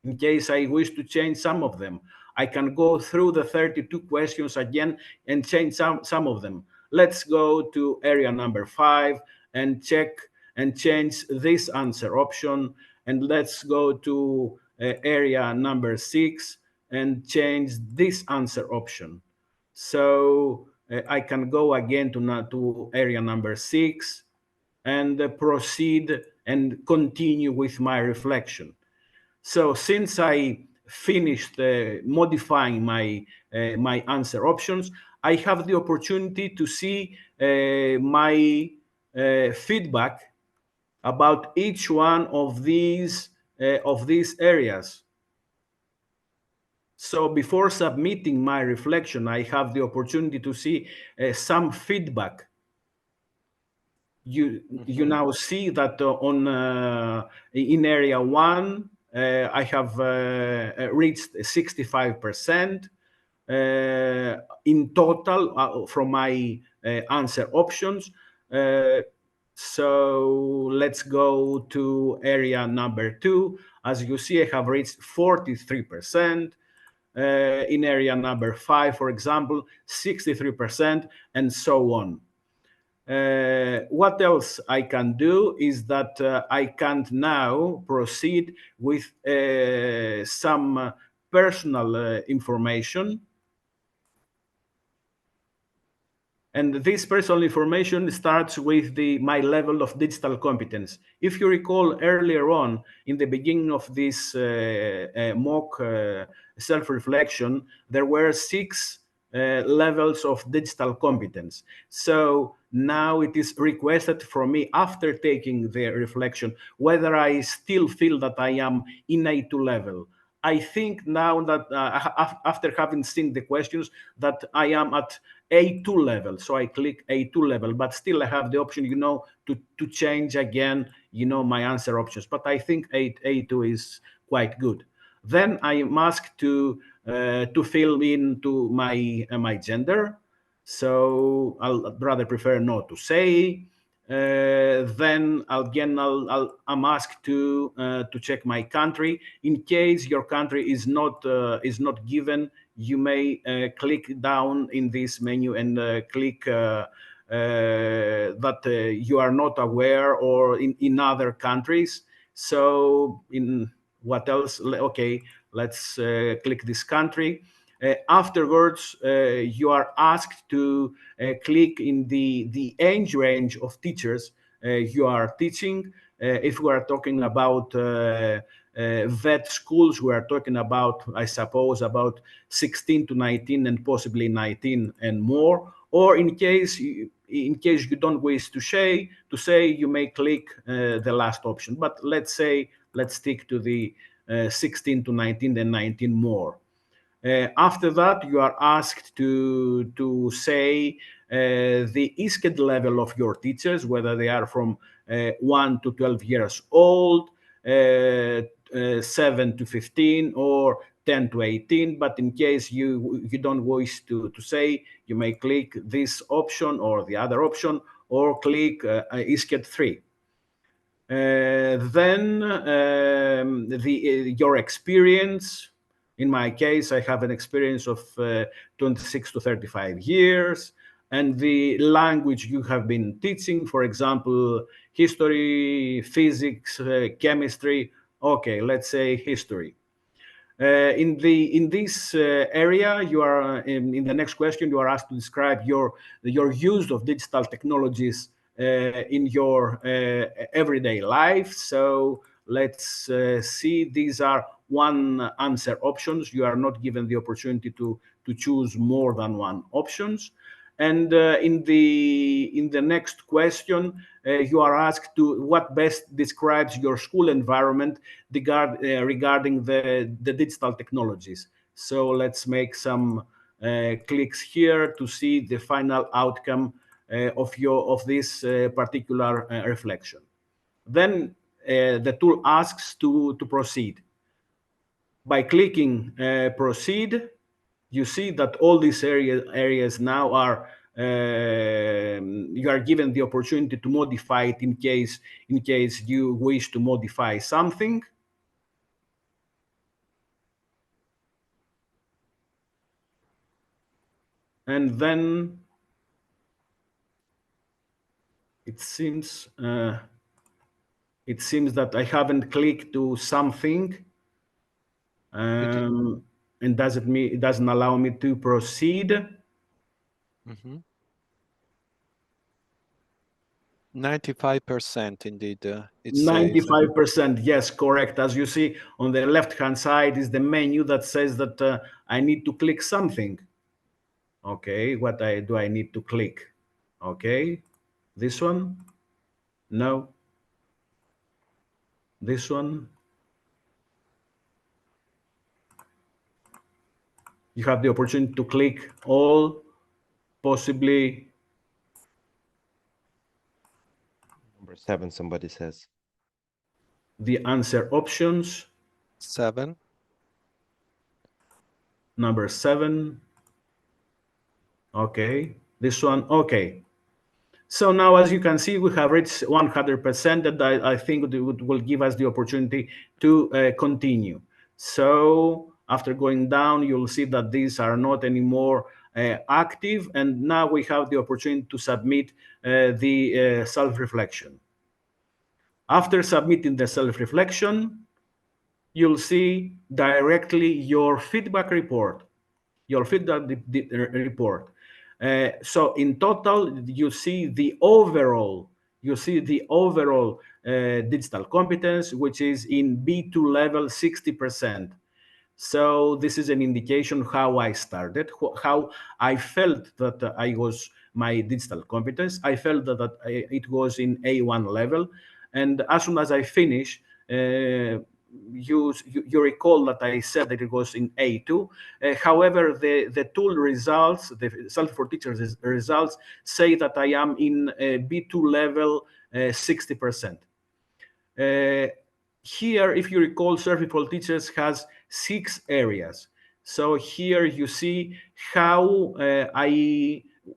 In case I wish to change some of them, I can go through the 32 questions again and change some of them. Let's go to area number 5 and check and change this answer option, and let's go to area number 6 and change this answer option. So I can go again to area number 6 and proceed and continue with my reflection. So since I finished modifying my answer options, I have the opportunity to see my feedback about each one of these areas. So before submitting my reflection, I have the opportunity to see some feedback. You now see that in area 1, I have reached 65% in total from my answer options. So let's go to area number 2. As you see, I have reached 43%. In area number 5, for example, 63%, and so on. What else I can do is that I can now proceed with some personal information. And this personal information starts with my level of digital competence. If you recall earlier on, in the beginning of this mock self-reflection, there were 6 levels of digital competence. So now it is requested from me, after taking the reflection, whether I still feel that I am in A2 level. I think now that after having seen the questions, that I am at A2 level. So I click A2 level, but still I have the option, to change again, my answer options. But I think A2 is quite good. Then I am asked to fill in to my gender. So I'll rather prefer not to say. Then I'm asked to check my country. In case your country is not given, you may click down in this menu and click that you are not aware, or in other countries. So in what else? Okay, let's click this country. Afterwards, you are asked to click in the age range of teachers you are teaching. If we are talking about vet schools, we are talking about, I suppose, about 16 to 19 and possibly 19 and more. Or in case you don't wish to say, you may click the last option. But let's stick to the 16 to 19 and 19 more. After that, you are asked to say the ISKED level of your teachers, whether they are from 1 to 12 years old, 7 to 15, or 10 to 18. But in case you don't wish to say, you may click this option or the other option, or click ISKED 3. Then your experience. In my case, I have an experience of 26 to 35 years, and the language you have been teaching, for example, history, physics, chemistry. Okay, let's say history. In this area, you are in the next question. You are asked to describe your use of digital technologies in your everyday life. So let's see. These are one answer options. You are not given the opportunity to choose more than one options. And in the next question, you are asked to what best describes your school environment regarding the digital technologies. So let's make some clicks here to see the final outcome of this particular reflection. Then the tool asks to proceed. By clicking proceed, you see that all these areas now are you are given the opportunity to modify it in case you wish to modify something. And then it seems that I haven't clicked to something, and it doesn't allow me to proceed. 95% indeed. It's 95%, yes, correct. As you see on the left-hand side is the menu that says that I need to click something. Okay, what do I need to click? Okay, this one? No. This one? You have the opportunity to click all, possibly. Number 7, somebody says. The answer options. 7. Number 7. Okay, this one. Okay. So now, as you can see, we have reached 100%, and I think it will give us the opportunity to continue. So after going down, you'll see that these are not anymore active, and now we have the opportunity to submit the self-reflection. After submitting the self-reflection, you'll see directly your feedback report. So in total, you see the overall digital competence, which is in B2 level 60%. So this is an indication how I started, how I felt that my digital competence. I felt that it was in A1 level, and as soon as I finish, you recall that I said that it was in A2. However, the tool results, the Selfie for Teachers results, say that I am in B2 level 60%. Here, if you recall, Selfie for Teachers has 6 areas. So here you see how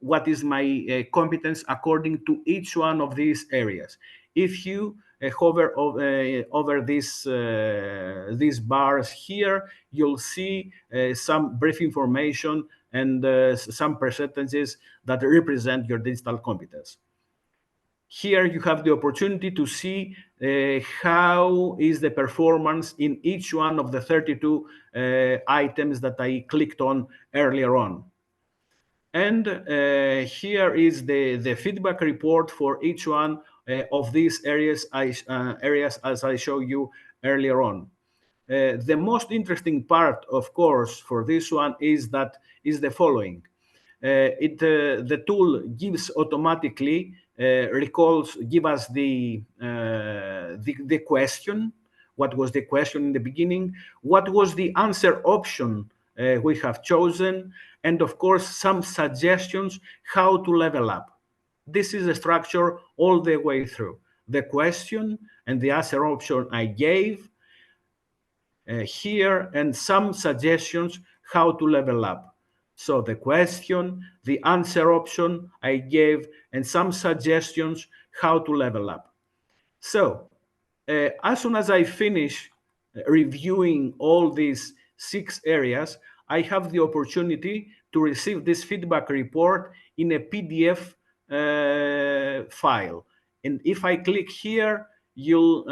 what is my competence according to each one of these areas. If you hover over these bars here, you'll see some brief information and some percentages that represent your digital competence. Here you have the opportunity to see how is the performance in each one of the 32 items that I clicked on earlier on. And here is the feedback report for each one of these areas, as I showed you earlier on. The most interesting part, of course, for this one is the following. The tool gives automatically give us the question. What was the question in the beginning? What was the answer option we have chosen? And of course, some suggestions how to level up. This is the structure all the way through. The question and the answer option I gave here, and some suggestions how to level up. So the question, the answer option I gave, and some suggestions how to level up. So as soon as I finish reviewing all these 6 areas, I have the opportunity to receive this feedback report in a PDF file. And if I click here, you'll,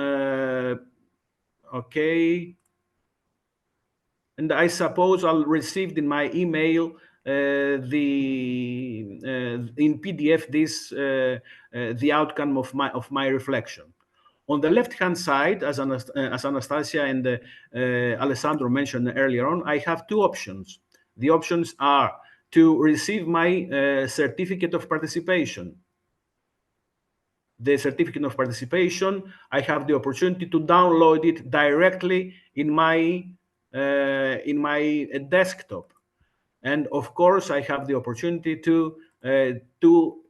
okay, and I suppose I'll receive in my email in PDF this the outcome of my reflection. On the left-hand side, as Anastasia and Alessandro mentioned earlier on, I have 2 options. The options are to receive my certificate of participation. The certificate of participation, I have the opportunity to download it directly in my desktop, and of course I have the opportunity to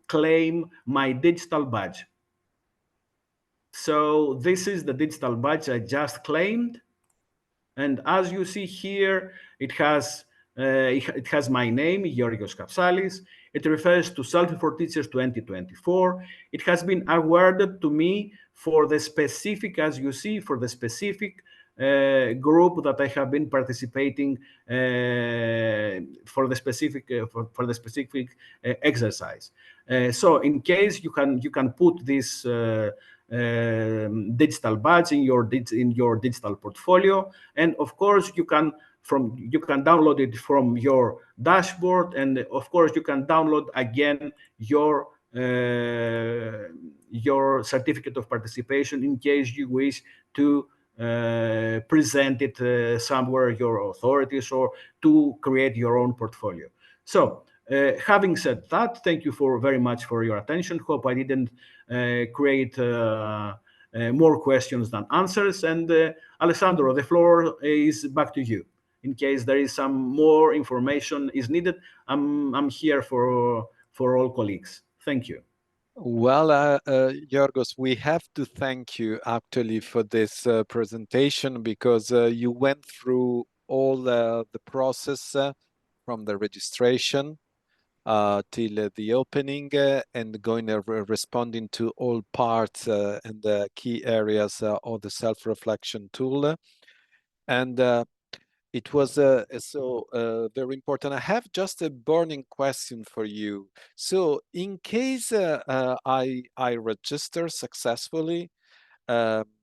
claim my digital badge. So this is the digital badge I just claimed, and as you see here, it has my name, Georgios Kapsalis. It refers to Selfie for Teachers 2024. It has been awarded to me for the specific, as you see, for the specific group that I have been participating for the specific exercise. So in case you can put this digital badge in your digital portfolio, and of course you can download it from your dashboard, and of course you can download again your certificate of participation in case you wish to present it somewhere, your authorities, or to create your own portfolio. So having said that, thank you very much for your attention. Hope I didn't create more questions than answers. And Alessandro, the floor is back to you. In case there is some more information is needed, I'm here for all colleagues. Thank you. Well, Yorgos, we have to thank you actually for this presentation, because you went through all the process from the registration till the opening and responding to all parts and the key areas of the self-reflection tool. And it was very important. I have just a burning question for you. So in case I register successfully, probably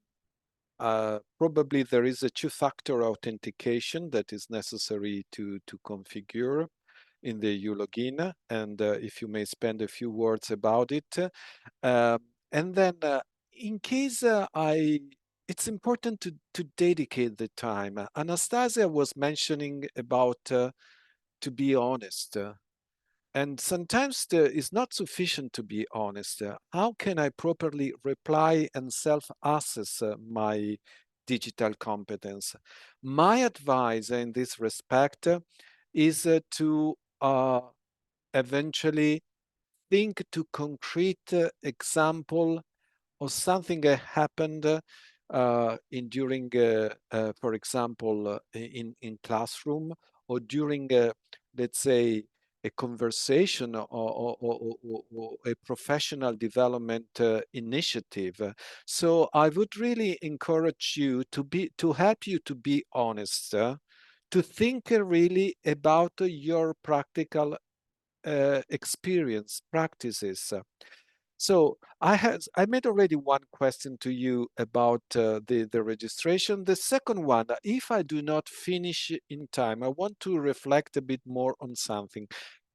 there is a 2-factor authentication that is necessary to configure in the ulogin, and if you may spend a few words about it. And then in case it's important to dedicate the time. Anastasia was mentioning about to be honest. And sometimes it's not sufficient to be honest. How can I properly reply and self-assess my digital competence. My advice in this respect is to eventually think to concrete example or something happened during, for example, in classroom or during, let's say, a conversation or a professional development initiative. So I would really encourage you to help you to be honest, to think really about your practical experience, practices. So I made already one question to you about the registration. The second one, if I do not finish in time, I want to reflect a bit more on something.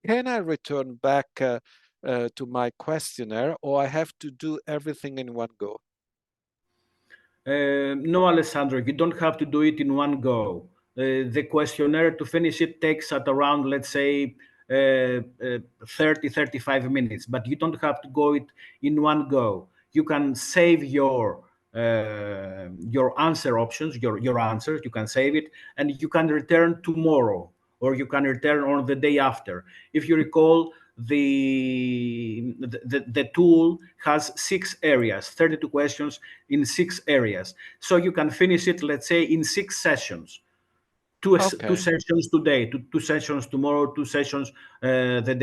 Can I return back to my questionnaire, or I have to do everything in one go? No, Alessandro, you don't have to do it in one go. The questionnaire to finish it takes at around, let's say, 30, 35 minutes, but you don't have to go it in one go. You can save your answer options, your answers, you can save it, and you can return tomorrow, or you can return on the day after. If you recall, the tool has 6 areas, 32 questions in 6 areas. So you can finish it, let's say, in 6 sessions. Two Okay. sessions today, two sessions tomorrow, 2 sessions the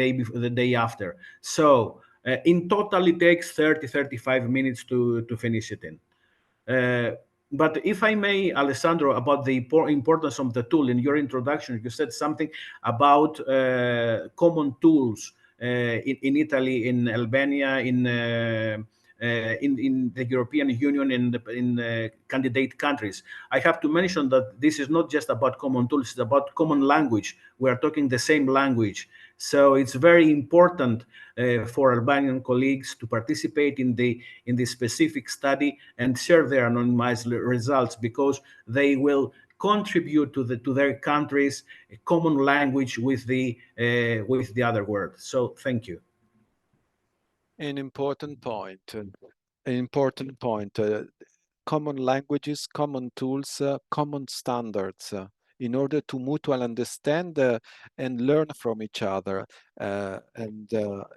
day after. So in total, it takes 30, 35 minutes to finish it in. But if I may, Alessandro, about the importance of the tool in your introduction, you said something about common tools in Italy, in Albania, in the European Union, in candidate countries. I have to mention that this is not just about common tools, it's about common language. We are talking the same language. So it's very important for Albanian colleagues to participate in the specific study and share their anonymized results, because they will contribute to their country's common language with the other world. So thank you. An important point. An important point. Common languages, common tools, common standards in order to mutually understand and learn from each other. And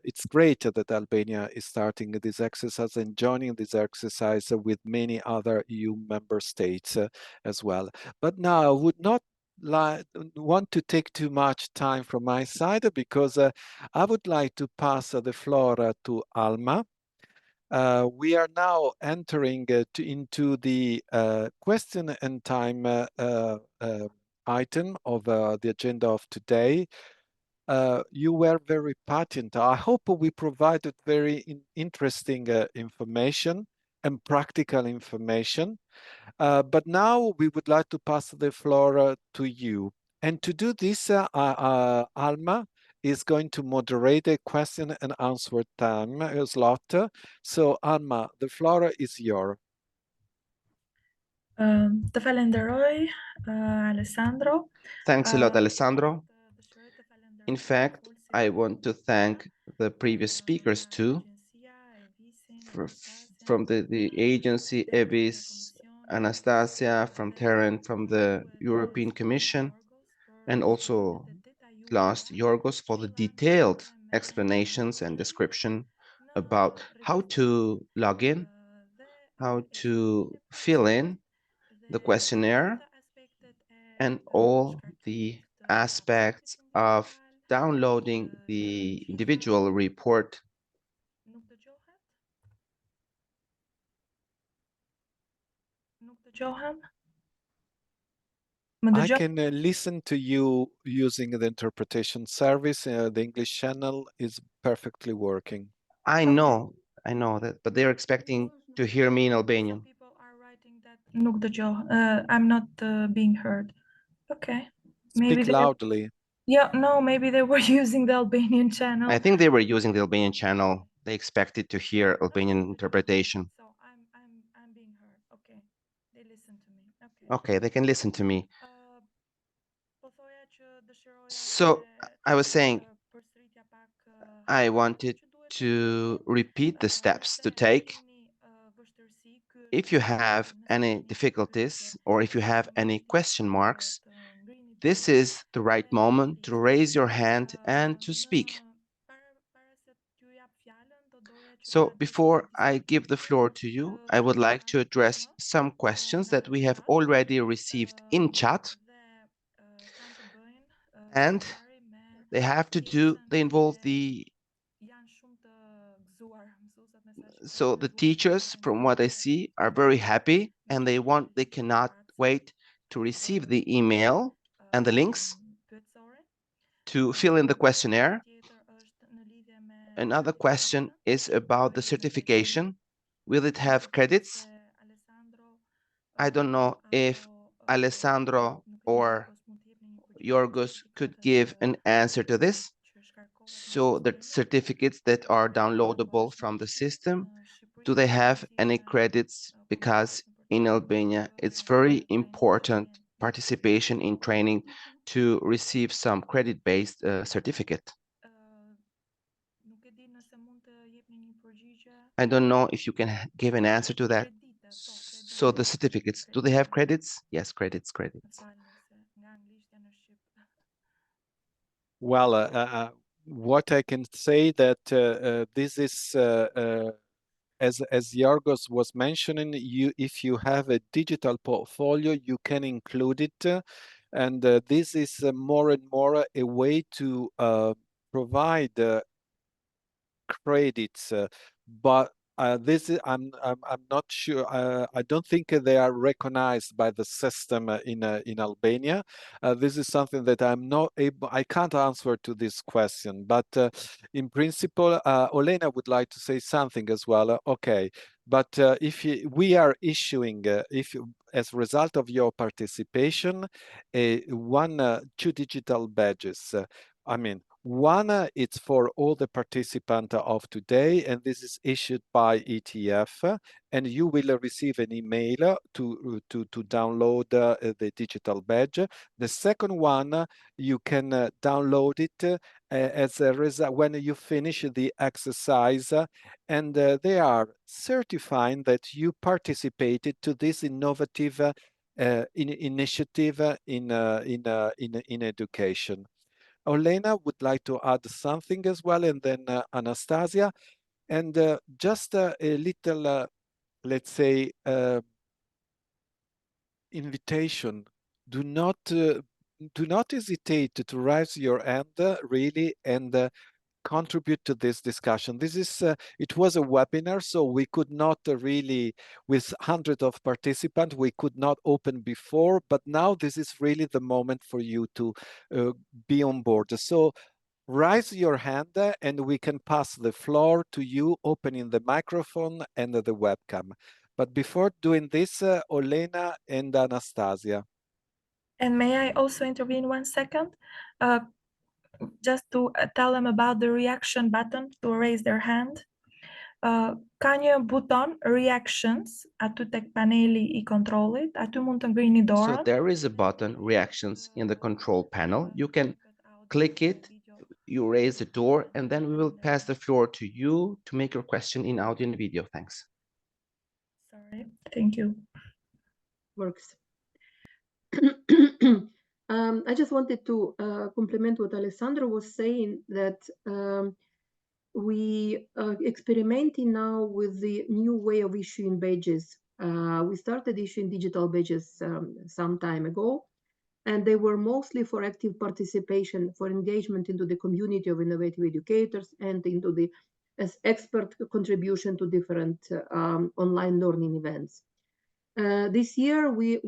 it's great that Albania is starting this exercise and joining this exercise with many other EU member states as well. But now I would not want to take too much time from my side, because I would like to pass the floor to Alma. We are now entering into the question and time item of the agenda of today. You were very patient. I hope we provided very interesting information and practical information. But now we would like to pass the floor to you. And to do this, Alma is going to moderate a question and answer time slot. So Alma, the floor is yours. Falenderoj, Alessandro. Thanks a lot, Alessandro. In fact, I want to thank the previous speakers too, from the agency, EBIS, Anastasia, from Terran, from the European Commission, and also last Yorgos for the detailed explanations and description about how to log in, how to fill in the questionnaire, and all the aspects of downloading the individual report. I can listen to you using the interpretation service. The English channel is perfectly working. I know that, but they're expecting to hear me in Albanian. People are writing that I'm not being heard. Okay. Speak loudly. Yeah, no, maybe they were using the Albanian channel. I think they were using the Albanian channel. They expected to hear Albanian interpretation. So I'm being heard. Okay. They listen to me. Okay. Okay, they can listen to me. So I was saying, I wanted to repeat the steps to take If you have any difficulties or if you have any question marks, this is the right moment to raise your hand and to speak. So before I give the floor to you, I would like to address some questions that we have already received in chat. And they involve so the teachers, from what I see, are very happy and they cannot wait to receive the email and the links to fill in the questionnaire. Another question is about the certification. Will it have credits? I don't know if Alessandro or Yorgos could give an answer to this. So the certificates that are downloadable from the system, do they have any credits? Because in Albania, it's very important participation in training to receive some credit-based certificate. I don't know if you can give an answer to that. So the certificates, do they have credits? Yes, credits. Well, what I can say that this is as Yorgos was mentioning, if you have a digital portfolio, you can include it, and this is more and more a way to provide credits, but this is I'm not sure. I don't think they are recognized by the system in Albania. This is something that I'm not able. I can't answer to this question. But in principle, Olena would like to say something as well. Okay, but if we are issuing, as a result of your participation, two digital badges. I mean, one, it's for all the participants of today, and this is issued by ETF, and you will receive an email to download the digital badge. The second one, you can download it as a result when you finish the exercise, and they are certifying that you participated to this innovative initiative in education. Olena would like to add something as well, and then Anastasia. And just a little, let's say, invitation. Do not hesitate to raise your hand, really, and contribute to this discussion. This is it was a webinar, so we could not really, with hundreds of participants, we could not open before, but now this is really the moment for you to be on board. So raise your hand and we can pass the floor to you, opening the microphone and the webcam. But before doing this, Olena and Anastasia. And may I also intervene 1 second? Just to tell them about the reaction button to raise their hand. Ka një buton reactions, aty tek paneli I kontrollit, aty mund të ngrini So dorën. there is a button, reactions, in the control panel. You can click it, you raise the door, and then we will pass the floor to you to make your question in audio and video. Thanks. Sorry, thank you. Works. I just wanted to complement what Alessandro was saying, that we are experimenting now with the new way of issuing badges. We started issuing digital badges some time ago, and they were mostly for active participation, for engagement into the community of innovative educators and into the as expert contribution to different online learning events. This year, we're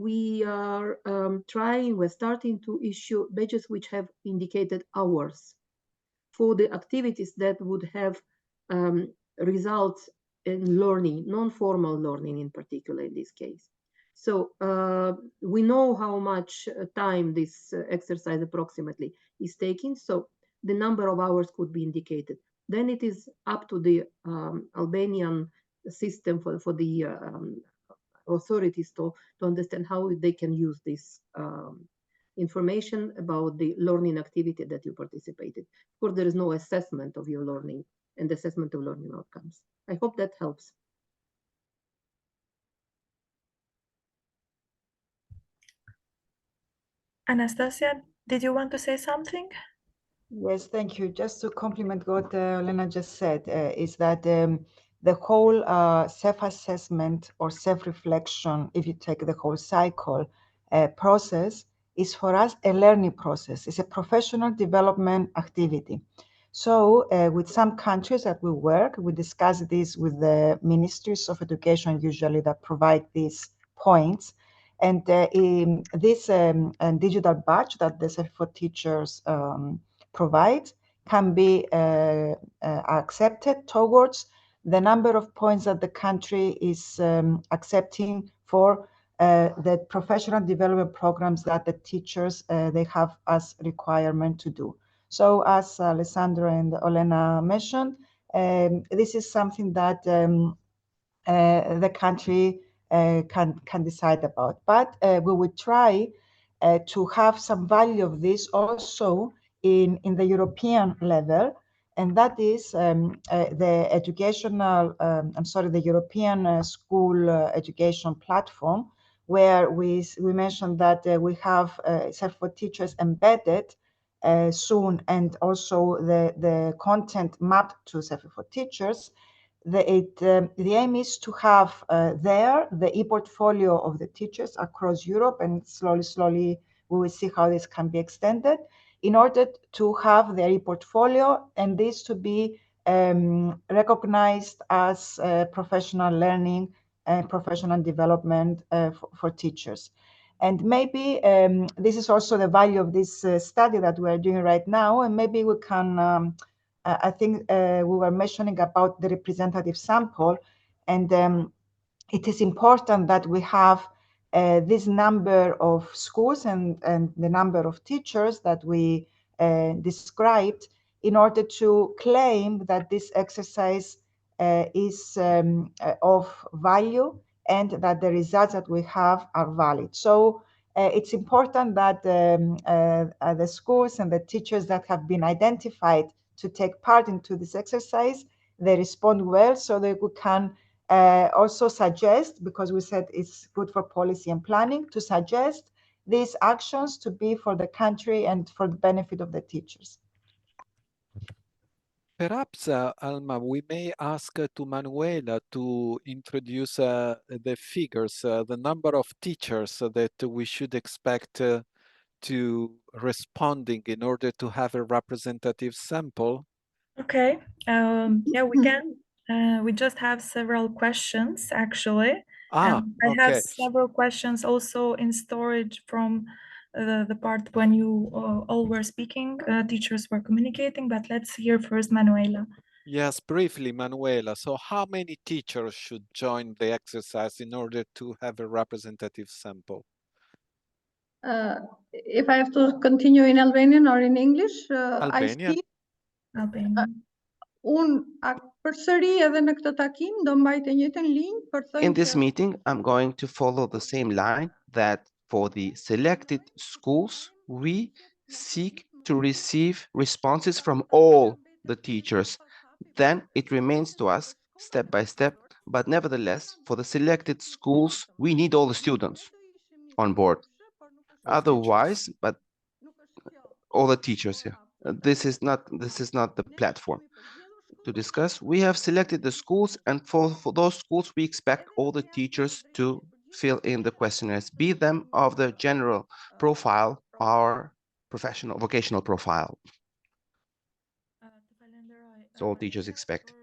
starting to issue badges which have indicated hours for the activities that would have results in learning, non-formal learning in particular in this case. So we know how much time this exercise approximately is taking, so the number of hours could be indicated. Then it is up to the Albanian system for the authorities to understand how they can use this information about the learning activity that you participated. Of course, there is no assessment of your learning and assessment of learning outcomes. I hope that helps. Anastasia, did you want to say something? Yes, thank you. Just to complement what Lena just said, is that the whole self-assessment or self-reflection, if you take the whole cycle process, is for us a learning process. It's a professional development activity. So with some countries that we work, we discuss this with the ministries of education usually that provide these points. And in this digital badge that the Self for Teachers provides can be accepted towards the number of points that the country is accepting for the professional development programs that the teachers they have as requirement to do. So as Alessandro and Olena mentioned, this is something that the country can decide about. But we would try to have some value of this also in the European level, and that is the educational, the European school education platform, where we mentioned that we have Self for Teachers embedded soon, and also the content mapped to Self for Teachers. The aim is to have there the e-portfolio of the teachers across Europe, and slowly we will see how this can be extended in order to have their e-portfolio and this to be recognized as professional learning and professional development for teachers. And maybe this is also the value of this study that we are doing right now, and maybe we can I think we were mentioning about the representative sample, and it is important that we have this number of schools and the number of teachers that we described in order to claim that this exercise is of value and that the results that we have are valid. So it's important that the schools and the teachers that have been identified to take part into this exercise, they respond well, so that we can also suggest, because we said it's good for policy and planning, to suggest these actions to be for the country and for the benefit of the teachers. Perhaps, Alma, we may ask to Manuela to introduce the figures, the number of teachers that we should expect to responding in order to have a representative sample. Okay, yeah, we can. We just have several questions actually. I have Okay. several questions also in storage from the part when you all were speaking, teachers were communicating, but let's hear first Manuela. Yes, briefly, Manuela. So how many teachers should join the exercise in order to have a representative sample? If I have to continue in Albanian or in English, I speak Albanian. In this meeting, I'm going to follow the same line that for the selected schools, we seek to receive responses from all the teachers. Then it remains to us step by step, but nevertheless, for the selected schools, we need all the students on board. Otherwise, but all the teachers here. This is not the platform to discuss. We have selected the schools, and for those schools, we expect all the teachers to fill in the questionnaires, be them of the general profile or professional, vocational profile. So all teachers expect.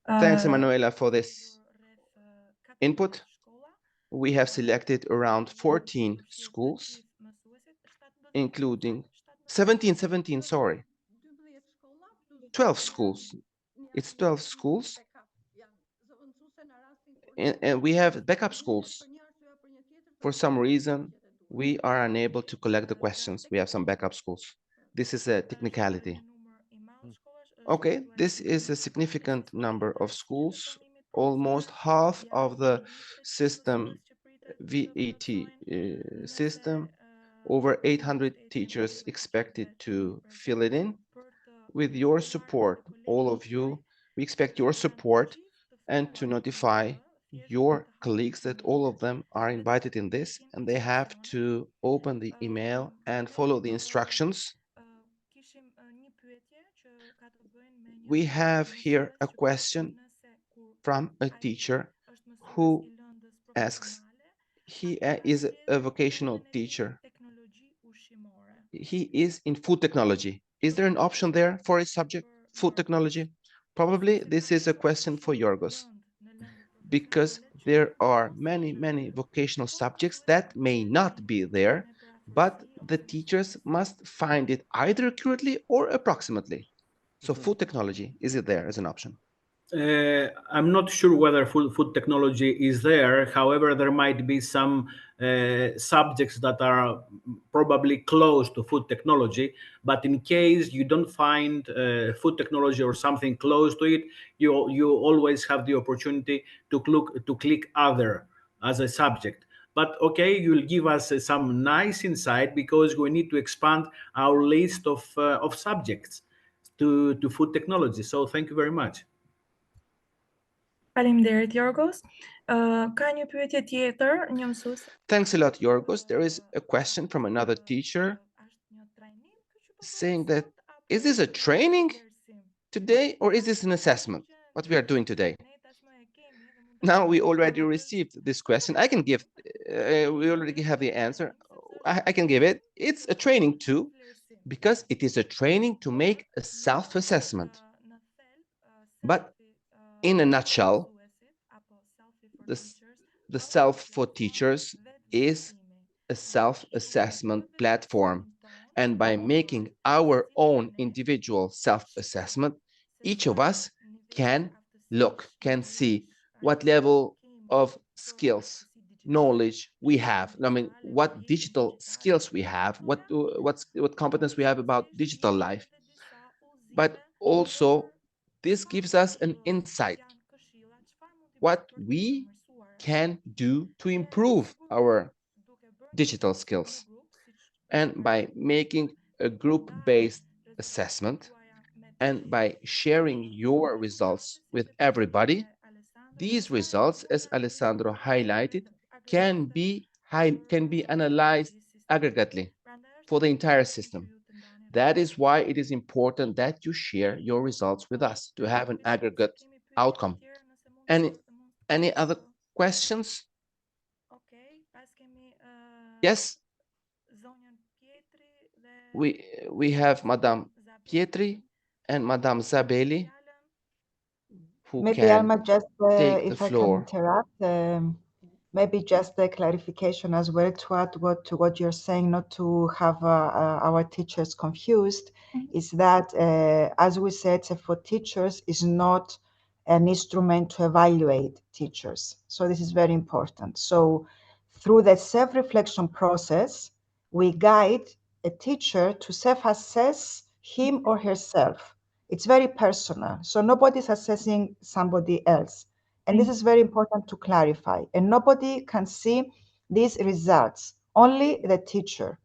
Thanks, Emanuela, for this input. We have selected around 14 schools, including 17, sorry. 12 schools. It's 12 schools. And we have backup schools. For some reason, we are unable to collect the questions. We have some backup schools. This is a technicality. Okay, this is a significant number of schools. Almost half of the system, VET system, over 800 teachers expected to fill it in. With your support, all of you, we expect your support and to notify your colleagues that all of them are invited in this, and they have to open the email and follow the instructions. We have here a question from a teacher who asks, he is a vocational teacher. He is in food technology. Is there an option there for his subject, food technology? Probably this is a question for Yorgos, because there are many vocational subjects that may not be there, but the teachers must find it either accurately or approximately. So food technology, is it there as an option? I'm not sure whether food technology is there. However, there might be some subjects that are probably close to food technology. But in case you don't find food technology or something close to it, you always have the opportunity to click other as a subject. But okay, you'll give us some nice insight, because we need to expand our list of subjects to food technology. So thank you very much. Faleminderit, Yorgos. Ka një pyetje tjetër, një mësues. Thanks a lot, Yorgos. There is a question from another teacher saying that, is this a training today or is this an assessment, what we are doing today? Now we already received this question. I can give, we already have the answer. I can give it. It's a training too, because it is a training to make a self-assessment. But in a nutshell, the Self for Teachers is a self-assessment platform. And by making our own individual self-assessment, each of us can see what level of skills, knowledge we have. I mean, what digital skills we have, what competence we have about digital life. But also, this gives us an insight what we can do to improve our digital skills. And by making a group-based assessment and by sharing your results with everybody, these results, as Alessandro highlighted, can be analyzed aggregately for the entire system. That is why it is important that you share your results with us to have an aggregate outcome. Any other questions? Yes. We have Madame Pietri and Madame Zabeli who Maybe can Alma, just take the if I can floor. interrupt, maybe just a clarification as well to add to what you're saying, not to have our teachers confused, is that, as we said, for teachers is not an instrument to evaluate teachers. So this is very important. So through the self-reflection process, we guide a teacher to self-assess him or herself. It's very personal. So nobody's assessing somebody else. And this is very important to clarify. And nobody can see these results, only the teacher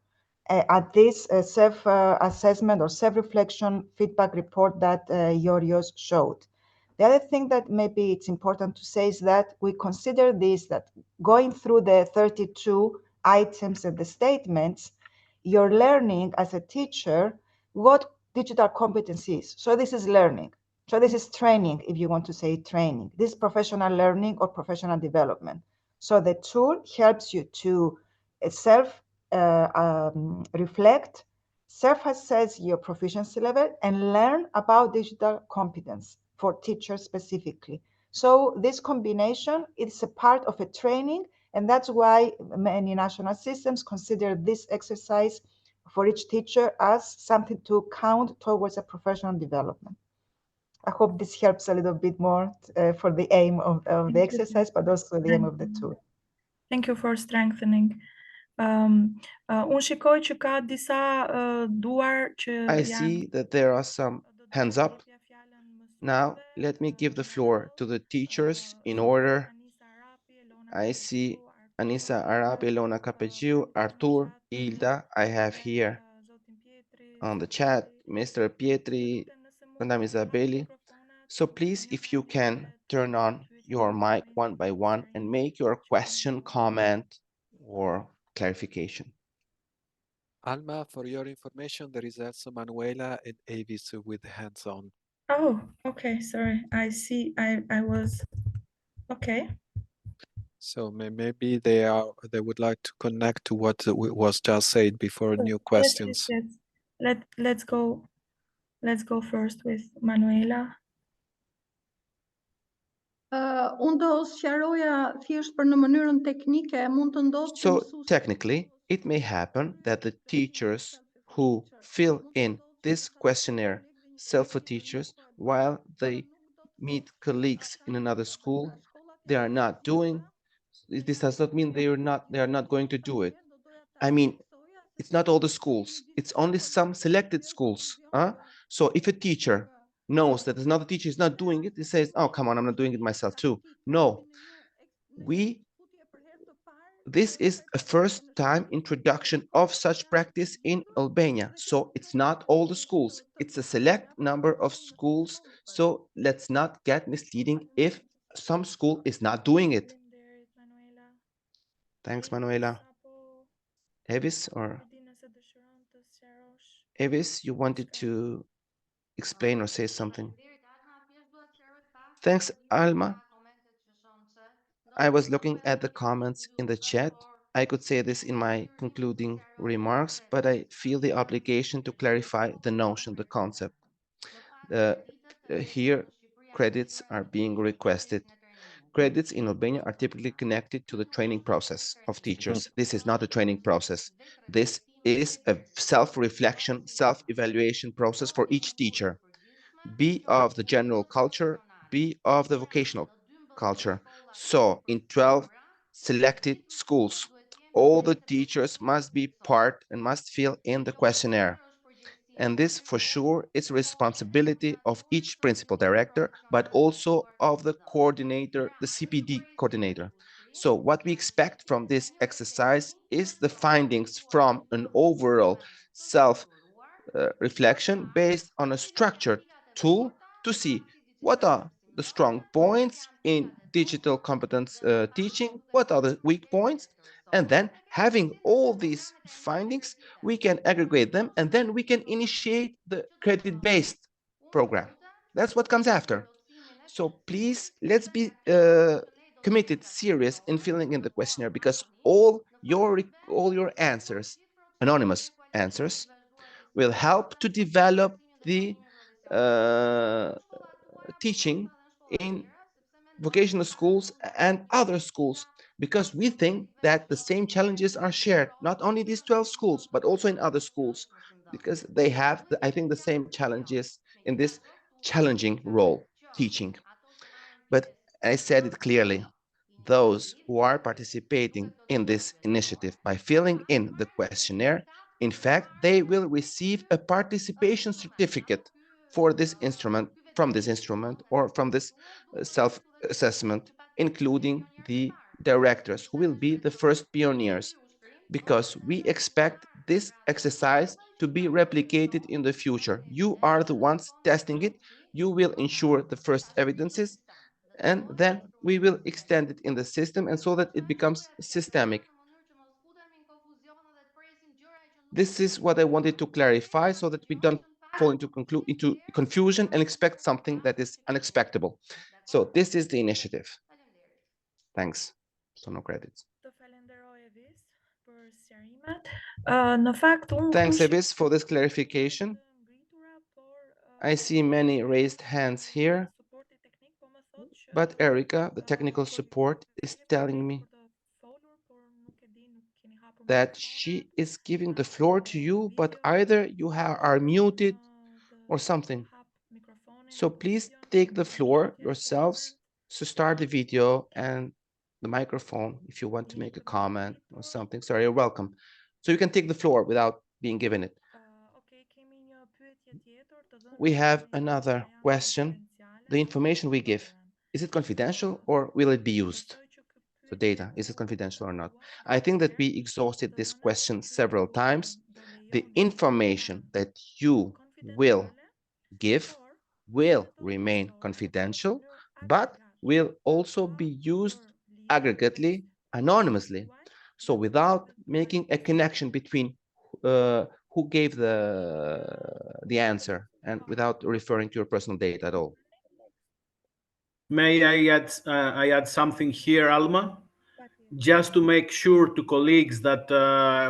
at this self-assessment or self-reflection feedback report that Yorios showed. The other thing that maybe it's important to say is that we consider this, that going through the 32 items and the statements, you're learning as a teacher what digital competencies. So this is learning. So this is training, if you want to say training. This is professional learning or professional development. So the tool helps you to self-reflect, self-assess your proficiency level, and learn about digital competence for teachers specifically. So this combination is a part of a training, and that's why many national systems consider this exercise for each teacher as something to count towards a professional development. I hope this helps a little bit more for the aim of the exercise, but also the aim of the tool. Thank you for strengthening. Unë shikoj që ka disa duar që I see that there are some hands up. Now, let me give the floor to the teachers in order. I see Anissa Arabi, Lona Capegiu, Artur, Hilda. I have here on the chat Mr. Pietri, Madame Isabelli. So please, if you can turn on your mic one by one and make your question, comment, or clarification. Alma, for your information, there is also Manuela and Avis with hands on. Oh, okay. Sorry. I see. I was okay. So maybe they would like to connect to what was just said before new Yes, questions. Let's go. Let's go first with Manuela. So technically, it may happen that the teachers who fill in this questionnaire, self-teachers, while they meet colleagues in another school, they are not doing. This does not mean they are not going to do it. I mean, it's not all the schools. It's only some selected schools. So if a teacher knows that another teacher is not doing it, he says, "Oh, come on, I'm not doing it myself too." No, this is a first time introduction of such practice in Albania. So it's not all the schools. It's a select number of schools. So let's not get misleading if some school is not doing it. Thanks, Manuela. Evis, or Evis, you wanted to explain or say something? Thanks, Alma. I was looking at the comments in the chat. I could say this in my concluding remarks, but I feel the obligation to clarify the notion, the concept. Here, credits are being requested. Credits in Albania are typically connected to the training process of teachers. This is not a training process. This is a self-reflection, self-evaluation process for each teacher, be of the general culture, be of the vocational culture. So in 12 selected schools, all the teachers must be part and must fill in the questionnaire. And this, for sure, is responsibility of each principal director, but also of the coordinator, the CPD coordinator. So what we expect from this exercise is the findings from an overall self-reflection based on a structured tool to see what are the strong points in digital competence teaching, what are the weak points, and then having all these findings, we can aggregate them, and then we can initiate the credit-based program. That's what comes after. So please, let's be committed, serious in filling in the questionnaire, because all your answers, anonymous answers, will help to develop the teaching in vocational schools and other schools, because we think that the same challenges are shared, not only these 12 schools, but also in other schools, because they have, I think, the same challenges in this challenging role, teaching. But I said it clearly, those who are participating in this initiative by filling in the questionnaire, in fact, they will receive a participation certificate for this instrument, from this instrument, or from this self-assessment, including the directors, who will be the first pioneers, because we expect this exercise to be replicated in the future. You are the ones testing it. You will ensure the first evidences, and then we will extend it in the system, and so that it becomes systemic. This is what I wanted to clarify, so that we don't fall into confusion and expect something that is unexpectable. So this is the initiative. Thanks. So no credits. Thanks, Evis, for this clarification. I see many raised hands here, but Erica, the technical support, is telling me that she is giving the floor to you, but either you are muted or something. So please take the floor yourselves to start the video and the microphone if you want to make a comment or something. Sorry, you're welcome. So you can take the floor without being given it. We have another question. The information we give, is it confidential or will it be used? The data, is it confidential or not? I think that we exhausted this question several times. The information that you will give will remain confidential, but will also be used aggregately, anonymously. So without making a connection between who gave the answer and without referring to your personal data at all. May I add something here, Alma? Just to make sure to colleagues that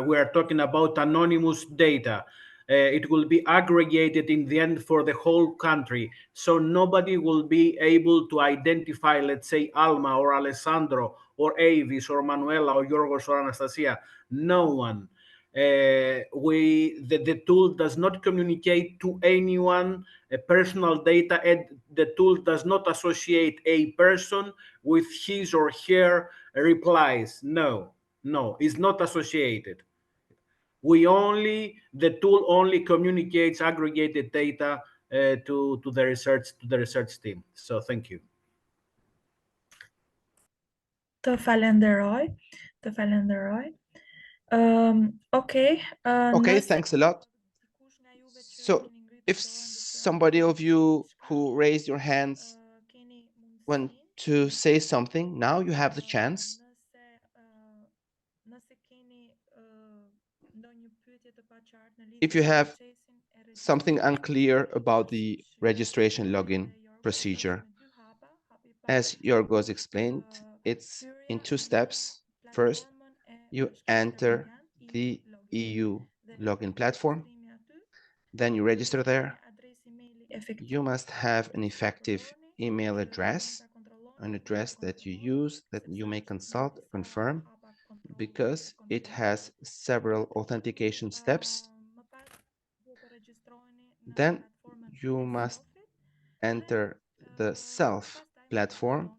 we are talking about anonymous data. It will be aggregated in the end for the whole country. So nobody will be able to identify, let's say, Alma or Alessandro or Avis or Manuela or Yorgos or Anastasia. No one. The tool does not communicate to anyone personal data, and the tool does not associate a person with his or her replies. No, it's not associated. The tool only communicates aggregated data to the research team. So thank you. Okay. Okay, thanks a lot. So if somebody of you who raised your hands want to say something, now you have the chance. If you have something unclear about the registration login procedure, as Yorgos explained, it's in 2 steps. First, you enter the EU login platform, then you register there. You must have an effective email address, an address that you use, that you may consult, confirm, because it has several authentication steps. Then you must enter the self platform,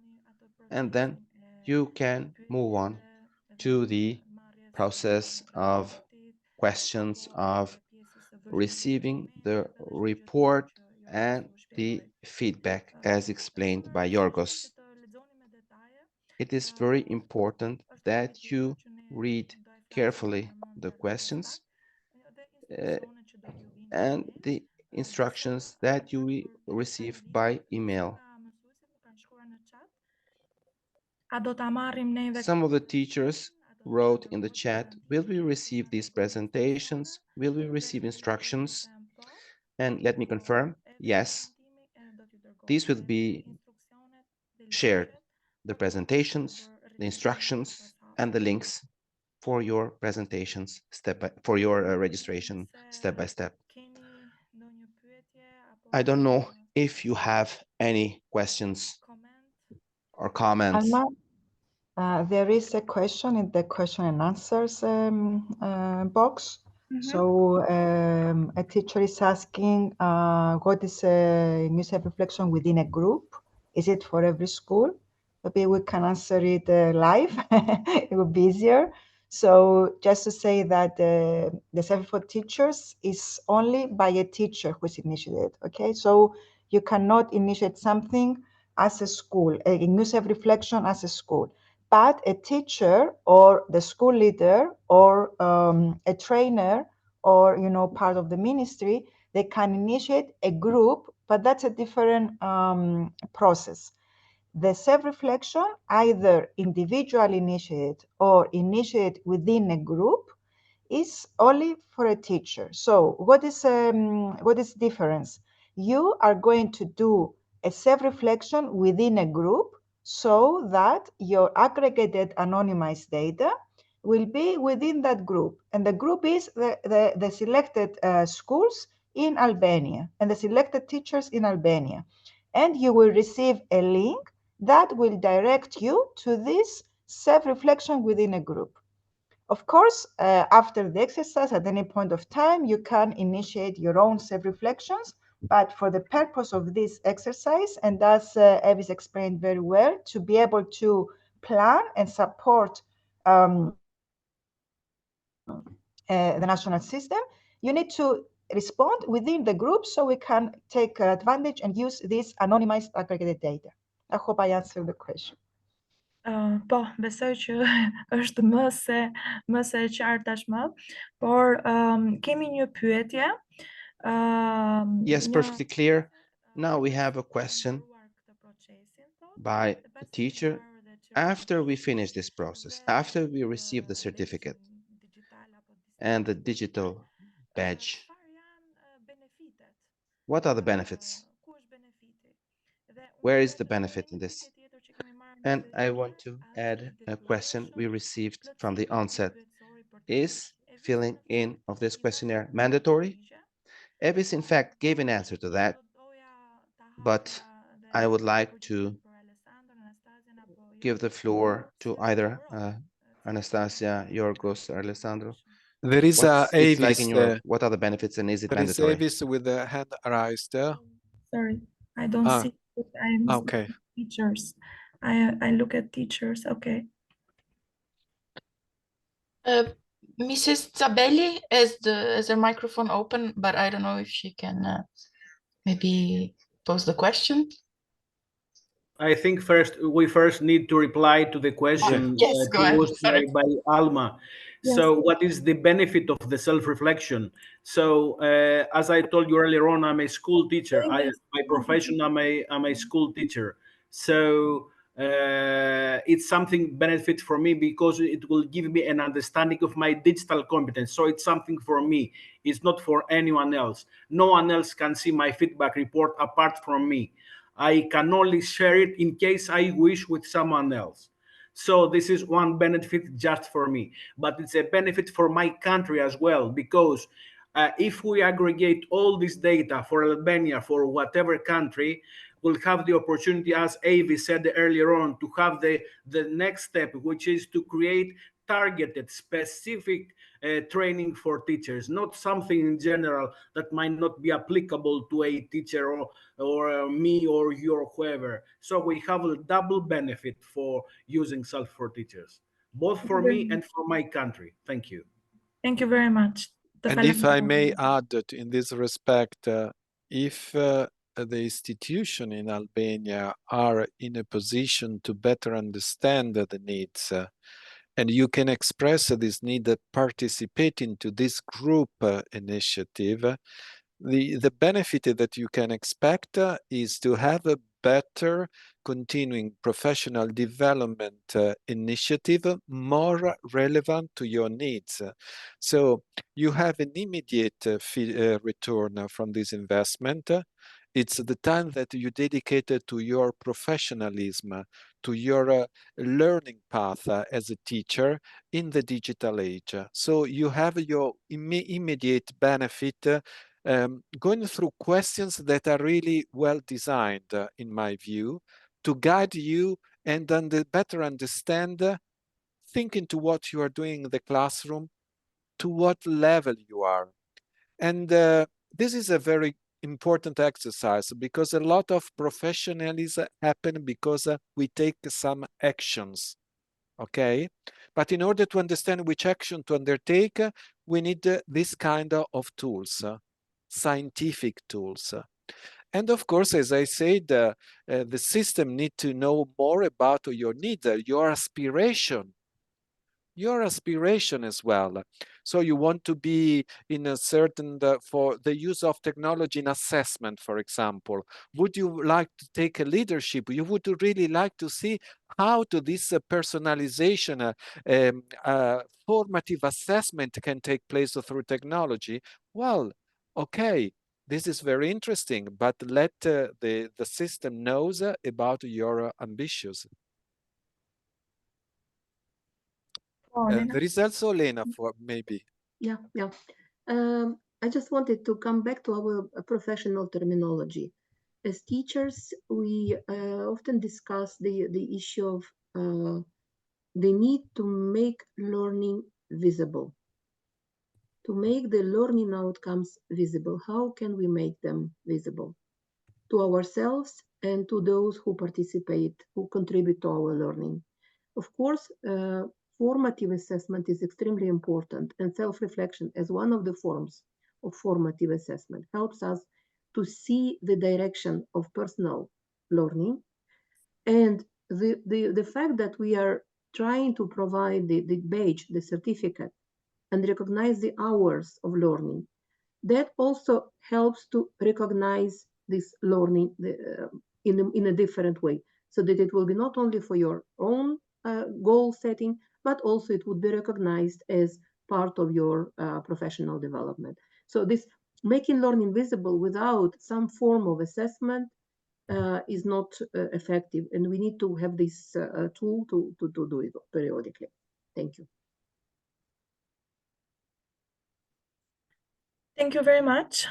and then you can move on to the process of questions of receiving the report and the feedback as explained by Yorgos. It is very important that you read carefully the questions and the instructions that you receive by email. Some of the teachers wrote in the chat, will we receive these presentations? Will we receive instructions? And let me confirm, yes, these will be shared, the presentations, the instructions, and the links for your presentations for your registration step by step. I don't know if you have any questions or comments. Alma, there is a question in the question and answers box. So a teacher is asking, what is a news reflection within a group? Is it for every school? Maybe we can answer it live. It would be easier. So just to say that the Selfie for Teachers is only by a teacher who is initiated, okay? So you cannot initiate something as a school, a news reflection as a school. But a teacher or the school leader or a trainer or part of the ministry, they can initiate a group, but that's a different process. The self-reflection, either individual initiated or initiated within a group, is only for a teacher. So what is difference? You are going to do a self-reflection within a group so that your aggregated anonymized data will be within that group. And the group is the selected schools in Albania and the selected teachers in Albania. And you will receive a link that will direct you to this self-reflection within a group. Of course, after the exercise, at any point of time, you can initiate your own self-reflections, but for the purpose of this exercise, and as Evis explained very well, to be able to plan and support the national system, you need to respond within the group so we can take advantage and use this anonymized aggregated data. I hope I answered the question. Po, besoj që është më se qartë tashmë, por kemi një pyetje. Yes, perfectly clear. Now we have a question by a teacher after we finish this process, after we receive the certificate and the digital badge? What are the benefits? Where is the benefit in this? And I want to add a question we received from the onset. Is filling in of this questionnaire mandatory? Evis, in fact, gave an answer to that, but I would like to give the floor to either Anastasia, Yorgos, or Alessandro. There is What's it's like Avis. in Europe? What are the benefits and is it There is mandatory? Avis with the hand raised. Sorry, I don't see it. I'm Okay. teachers. I look at teachers. Okay. Mrs. Zabelli has her microphone open, but I don't know if she can maybe pose the question. I think we first need to reply to the question Yes, go ahead. posed by Alma. Yes. So what is the benefit of the self-reflection? So as I told you earlier on, I'm a school teacher. By profession, I'm a school teacher. So it's something benefit for me because it will give me an understanding of my digital competence. So it's something for me. It's not for anyone else. No one else can see my feedback report apart from me. I can only share it in case I wish with someone else. So this is one benefit just for me, but it's a benefit for my country as well, because if we aggregate all this data for Albania, for whatever country, we'll have the opportunity, as Avi said earlier on, to have the next step, which is to create targeted, specific training for teachers, not something in general that might not be applicable to a teacher or me or you or whoever. So we have a double benefit for using Self for Teachers, both for me and for my country. Thank you. Thank you very much. And if I may add that in this respect, if the institution in Albania are in a position to better understand the needs, and you can express this need participating to this group initiative, the benefit that you can expect is to have a better continuing professional development initiative more relevant to your needs. So you have an immediate return from this investment. It's the time that you dedicated to your professionalism, to your learning path as a teacher in the digital age. So you have your immediate benefit going through questions that are really well designed, in my view, to guide you and better understand, thinking to what you are doing in the classroom, to what level you are. And this is a very important exercise because a lot of professionalism happen because we take some actions, okay? But in order to understand which action to undertake, we need this kind of tools, scientific tools. And of course, as I said, the system needs to know more about your needs, your aspiration as well. So you want to be in a certain, for the use of technology in assessment, for example. Would you like to take a leadership? You would really like to see how to this personalization, formative assessment can take place through technology. Well, okay, this is very interesting, but let the system knows about your ambitions. There is also Lena for maybe. Yeah. I just wanted to come back to our professional terminology. As teachers, we often discuss the issue of the need to make learning visible, to make the learning outcomes visible. How can we make them visible? To ourselves and to those who participate, who contribute to our learning. Of course, formative assessment is extremely important, and self-reflection as one of the forms of formative assessment helps us to see the direction of personal learning. And the fact that we are trying to provide the badge, the certificate, and recognize the hours of learning, that also helps to recognize this learning in a different way. so that it will be not only for your own goal setting, but also it would be recognized as part of your professional development. So this making learning visible without some form of assessment is not effective, and we need to have this tool to do it periodically. Thank you. Thank you very much.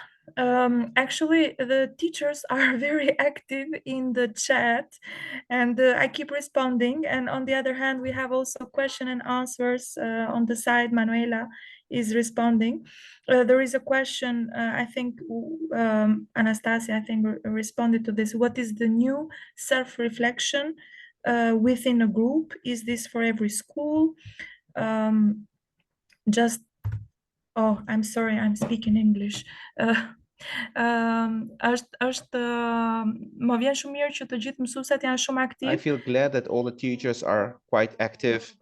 Actually, the teachers are very active in the chat, and I keep responding. And on the other hand, we have also question and answers on the side. Manuela is responding. There is a question, I think Anastasia, I think, responded to this. What is the new self-reflection within a group? Is this for every school? Just Oh, I'm sorry, I'm speaking English. Më vjen shumë mirë që të gjithë mësuesit janë shumë I aktiv. feel glad that all the teachers are quite active,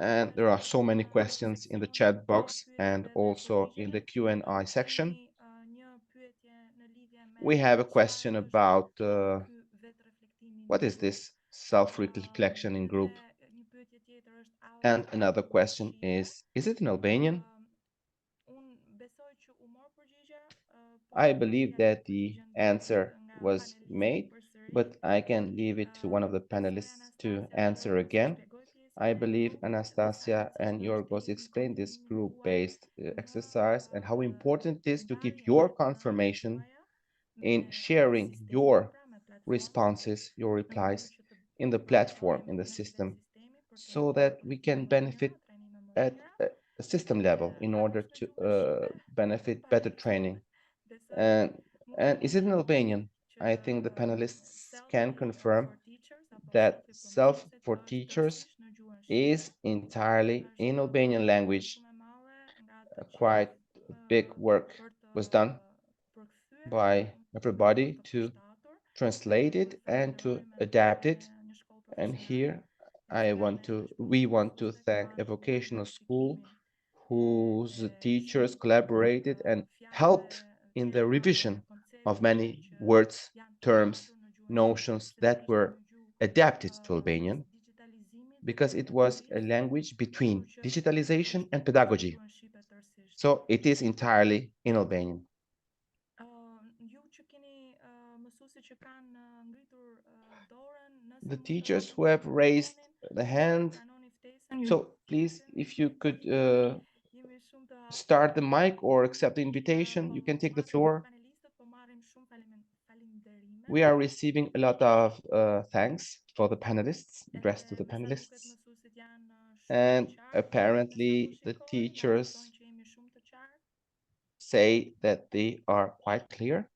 and there are so many questions in the chat box and also in the Q&A section. We have a question about what is this self-reflection in group? And another question is it in Albanian? I believe that the answer was made, but I can leave it to one of the panelists to answer again. I believe Anastasia and Yorgos explained this group-based exercise and how important it is to give your confirmation in sharing your responses, your replies in the platform, in the system, so that we can benefit at a system level in order to benefit better training. And is it in Albanian? I think the panelists can confirm that Self for Teachers is entirely in Albanian language. Quite big work was done by everybody to translate it and to adapt it. And here we want to thank a vocational school whose teachers collaborated and helped in the revision of many words, terms, notions that were adapted to Albanian, because it was a language between digitalization and pedagogy. So it is entirely in Albanian. The teachers who have raised the hand, so please, if you could start the mic or accept the invitation, you can take the floor. We are receiving a lot of thanks for the panelists, addressed to the panelists. And apparently the teachers say that they are quite clear.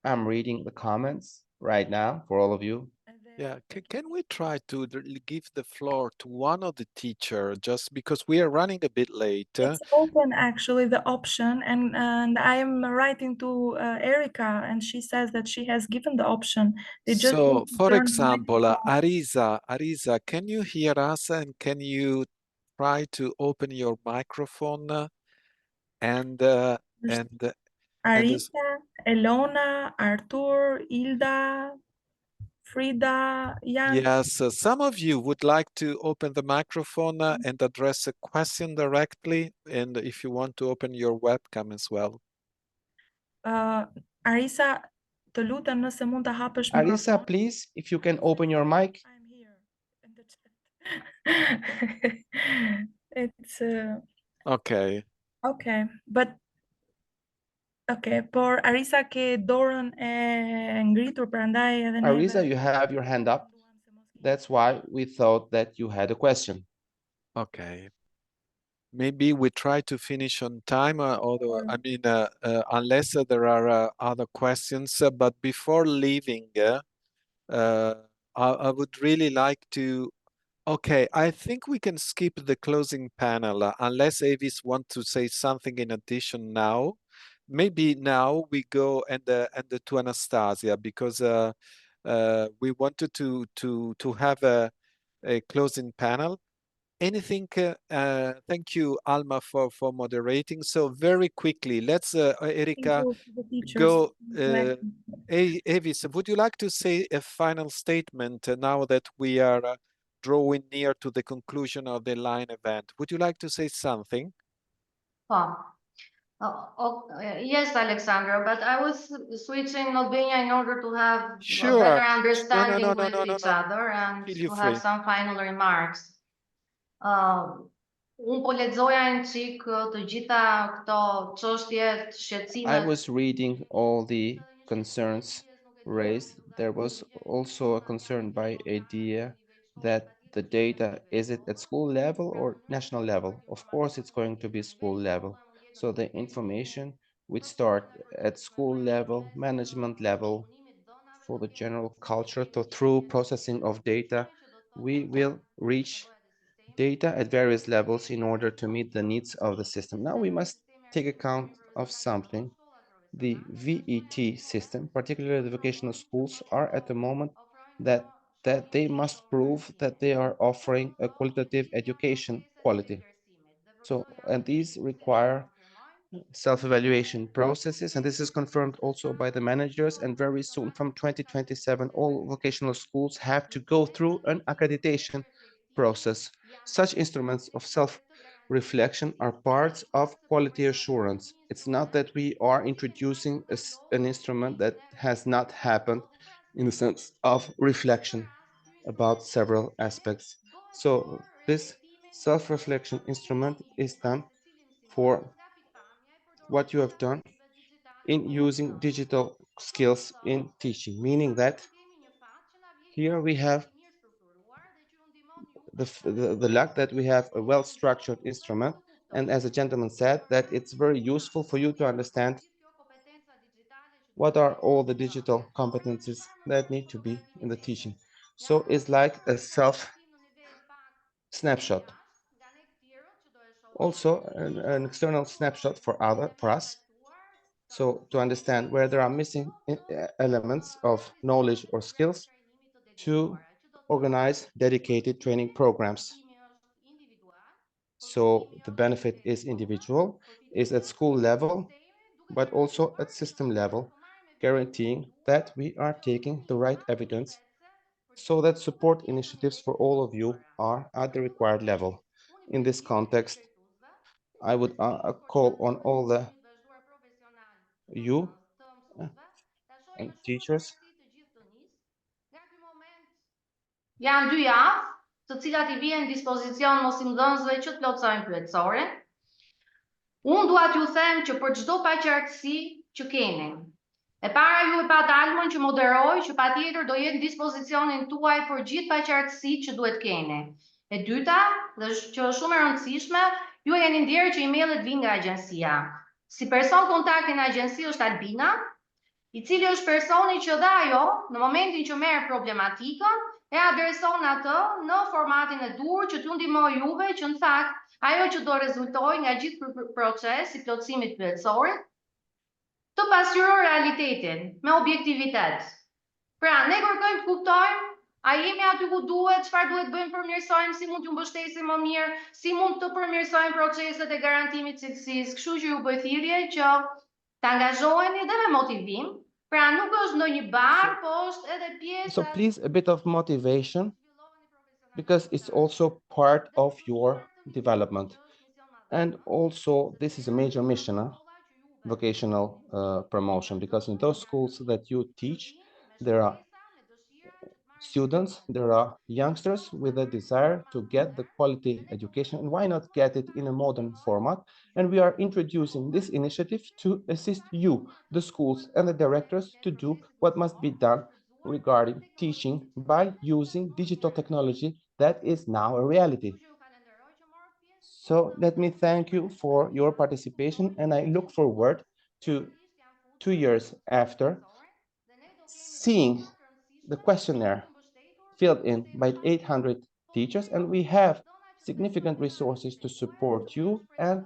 I'm reading the comments right now for all of you. Yeah, can we try to give the floor to one of the teacher, just because we are running a bit late? It's open, actually, the option, and I am writing to Erica, and she says that she has given the option. They just So, need to for turn the example, microphone. Arisa, can you hear us, and can you try to open your microphone and Arisa, Elona, Artur, Hilda, Frida, Jan. yes, some of you would like to open the microphone and address a question directly, and if you want to open your webcam as well. Arisa, të lutem nëse mund të hapësh Arisa, mikrofon. please, if you can open your mic. I'm here in the chat. It's Okay. okay, but okay, por Arisa ke dorën e ngritur, prandaj edhe neve. Arisa, you have your hand up. That's why we thought that you had a question. Okay. Maybe we try to finish on time, although, I mean, unless there are other questions. But before leaving, I would really like to. Okay, I think we can skip the closing panel unless Avis wants to say something in addition now. Maybe now we go and to Anastasia, because we wanted to have a closing panel. Anything? Thank you, Alma, for moderating. So very quickly, let's, Erika, go. Avis, would you like to say a final statement now that we are drawing near to the conclusion of the line event? Would you like to say something? Yes, Alexandra, but I was switching Albania in order to have a Sure. better understanding No, with each other and Feel you to have free. some final remarks. Unë po lexoja një çik të gjitha këto çështje të I shqetësimet. was reading all the concerns raised. There was also a concern by idea that the data, is it at school level or national level? Of course, it's going to be school level. So the information would start at school level, management level, for the general culture. So through processing of data, we will reach data at various levels in order to meet the needs of the system. Now we must take account of something. The VET system, particularly the vocational schools, are at the moment that they must prove that they are offering a qualitative education quality. So, and these require self-evaluation processes, and this is confirmed also by the managers, and very soon from 2027 all vocational schools have to go through an accreditation process. Such instruments of self-reflection are parts of quality assurance. It's not that we are introducing an instrument that has not happened in the sense of reflection about several aspects. So this self-reflection instrument is done for what you have done in using digital skills in teaching, meaning that here we have the luck that we have a well-structured instrument, and as a gentleman said, that it's very useful for you to understand what are all the digital competencies that need to be in the teaching. So it's like a self snapshot. Also an external snapshot for us. So to understand where there are missing elements of knowledge or skills, to organize dedicated training programs. So the benefit is individual, is at school level, but also at system level, guaranteeing that we are taking the right evidence so that support initiatives for all of you are at the required level. In this context, I would call on all the you and teachers. Janë 2 javë, të cilat I vijnë në dispozicion mosimdhënësve që të plotësojnë pyetësorin. Unë dua t'ju them që për çdo paqartësi që keni, e para ju e padalmën që moderoj, që patjetër do jetë në dispozicionin tuaj për gjithë paqartësitë që duhet keni. E dyta, dhe që është shumë e rëndësishme, ju e keni ndjerë që emailët vinë nga agjencia. Si person kontakti në agjenci është Albina, I cili është personi që dhe ajo, në momentin që merr problematikën, e adreson atë në formatin e dur që t'ju ndihmoj juve që në fakt ajo që do rezultojë nga gjithë procesi I plotësimit pyetësor të pasqyrojë realitetin me objektivitet. Pra, ne kërkojmë të kuptojmë a jemi aty ku duhet, çfarë duhet bëjmë për mirësojmë, si mund t'ju mbështesim më mirë, si mund të përmirësojmë proceset e garantimit cilësisë, kështu që ju bëj thirrje që të angazhoheni dhe me motivim. Pra nuk është ndonjë bar, po është edhe pjesë. So please a bit of motivation, because it's also part of your development. And also this is a major mission, vocational promotion, because in those schools that you teach, there are students, there are youngsters with a desire to get the quality education, and why not get it in a modern format? And we are introducing this initiative to assist you, the schools and the directors, to do what must be done regarding teaching by using digital technology that is now a reality. So let me thank you for your participation, and I look forward to 2 years after seeing the questionnaire filled in by 800 teachers, and we have significant resources to support you, and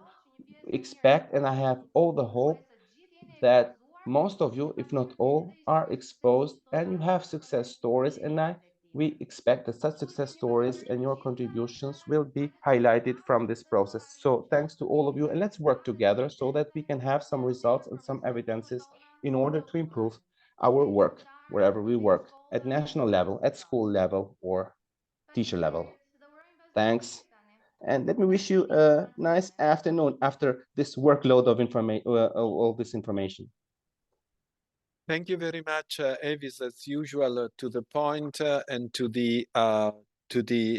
expect, and I have all the hope that most of you, if not all, are exposed and you have success stories, and I We expect that such success stories and your contributions will be highlighted from this process. So thanks to all of you, and let's work together so that we can have some results and some evidences in order to improve our work wherever we work, at national level, at school level, or teacher level. Thanks. And let me wish you a nice afternoon after this workload of all this information. Thank you very much, Avis, as usual, to the point and to the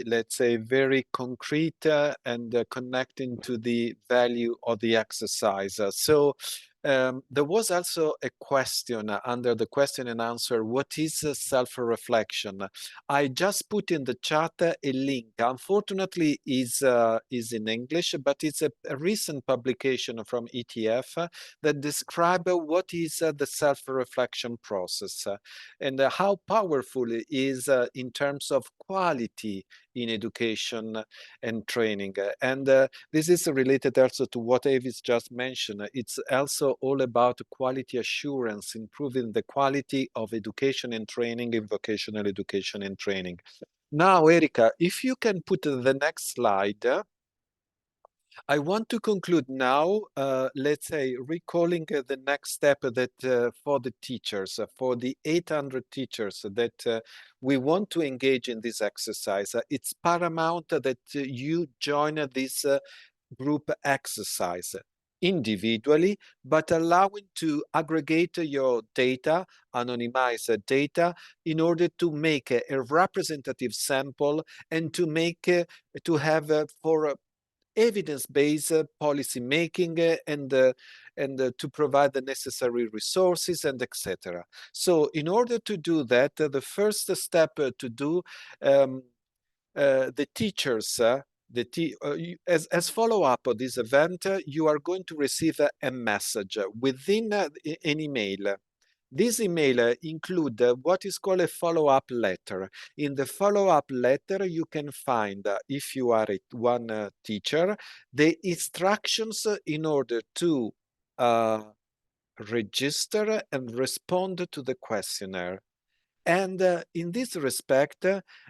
let's say very concrete and connecting to the value of the exercise. There was also a question under the question and answer, what is self-reflection? I just put in the chat a link. Unfortunately, is in English, but it's a recent publication from ETF that describe what is the self-reflection process and how powerful it is in terms of quality in education and training. And this is related also to what Avis just mentioned. It's also all about quality assurance, improving the quality of education and training in vocational education and training. Now, Erika, if you can put the next slide. I want to conclude now, let's say, recalling the next step that for the teachers, for the 800 teachers that we want to engage in this exercise. It's paramount that you join this group exercise individually, but allowing to aggregate your data, anonymize data, in order to make a representative sample and to make, to have for evidence-based policy making and to provide the necessary resources and etc. So in order to do that, the first step to do, the teachers, as follow-up of this event, you are going to receive a message within an email. This email include what is called a follow-up letter. In the follow-up letter, you can find, if you are one teacher, the instructions in order to register and respond to the questionnaire. And in this respect,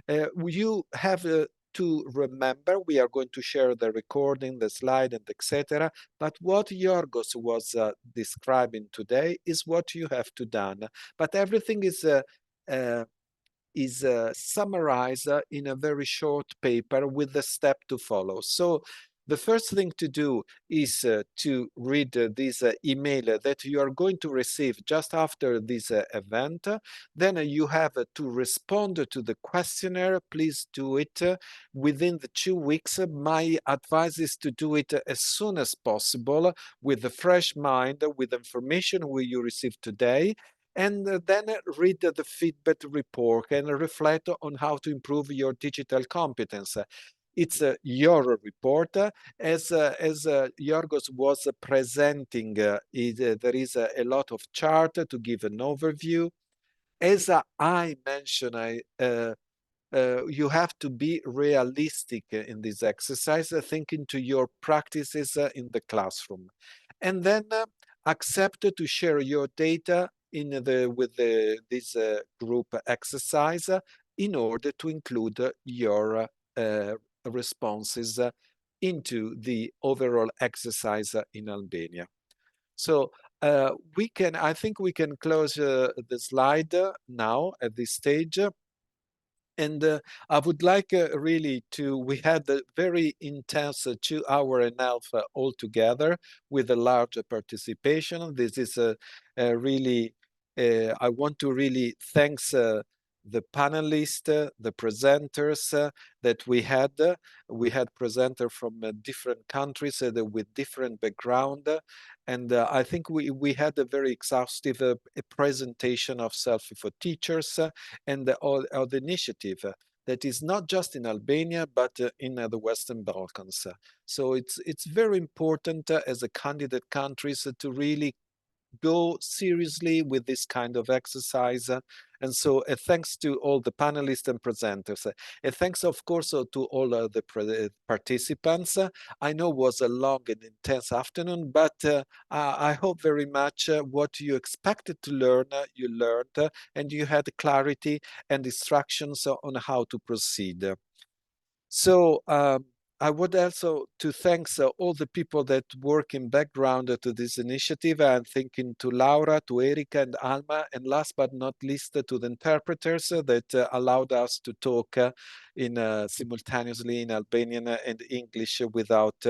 you have to remember, we are going to share the recording, the slide, and etc. But what Yorgos was describing today is what you have to done. But everything is summarized in a very short paper with the step to follow. So the first thing to do is to read this email that you are going to receive just after this event. Then you have to respond to the questionnaire. Please do it within the 2 weeks. My advice is to do it as soon as possible with a fresh mind, with information you received today, and then read the feedback report and reflect on how to improve your digital competence. It's your report. As Yorgos was presenting, there is a lot of chart to give an overview. As I mentioned, you have to be realistic in this exercise, thinking to your practices in the classroom. And then accept to share your data with this group exercise in order to include your responses into the overall exercise in Albania. So I think we can close the slide now at this stage. And I would like really we had a very intense 2.5 hours all together with a large participation. This is really, I want to really thanks the panelists, the presenters that we had. We had presenters from different countries with different background. And I think we had a very exhaustive presentation of SELFIE for Teachers and the initiative that is not just in Albania, but in the Western Balkans. So it's very important as a candidate countries to really go seriously with this kind of exercise And so thanks to all the panelists and presenters. And thanks, of course, to all the participants. I know it was a long and intense afternoon, but I hope very much what you expected to learn, you learned, and you had clarity and instructions on how to proceed. So I would also to thanks all the people that work in background to this initiative. I'm thinking to Laura, to Erika and Alma, and last but not least to the interpreters that allowed us to talk in simultaneously in Albanian and English without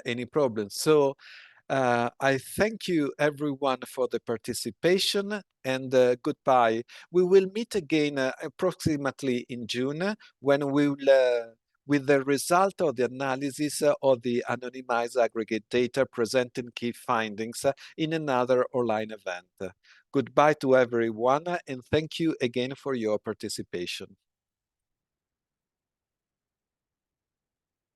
any problems. So I thank you everyone for the participation, and goodbye. We will meet again approximately in June when we will, with the result of the analysis of the anonymized aggregate data presenting key findings in another online event. Goodbye to everyone, and thank you again for your participation.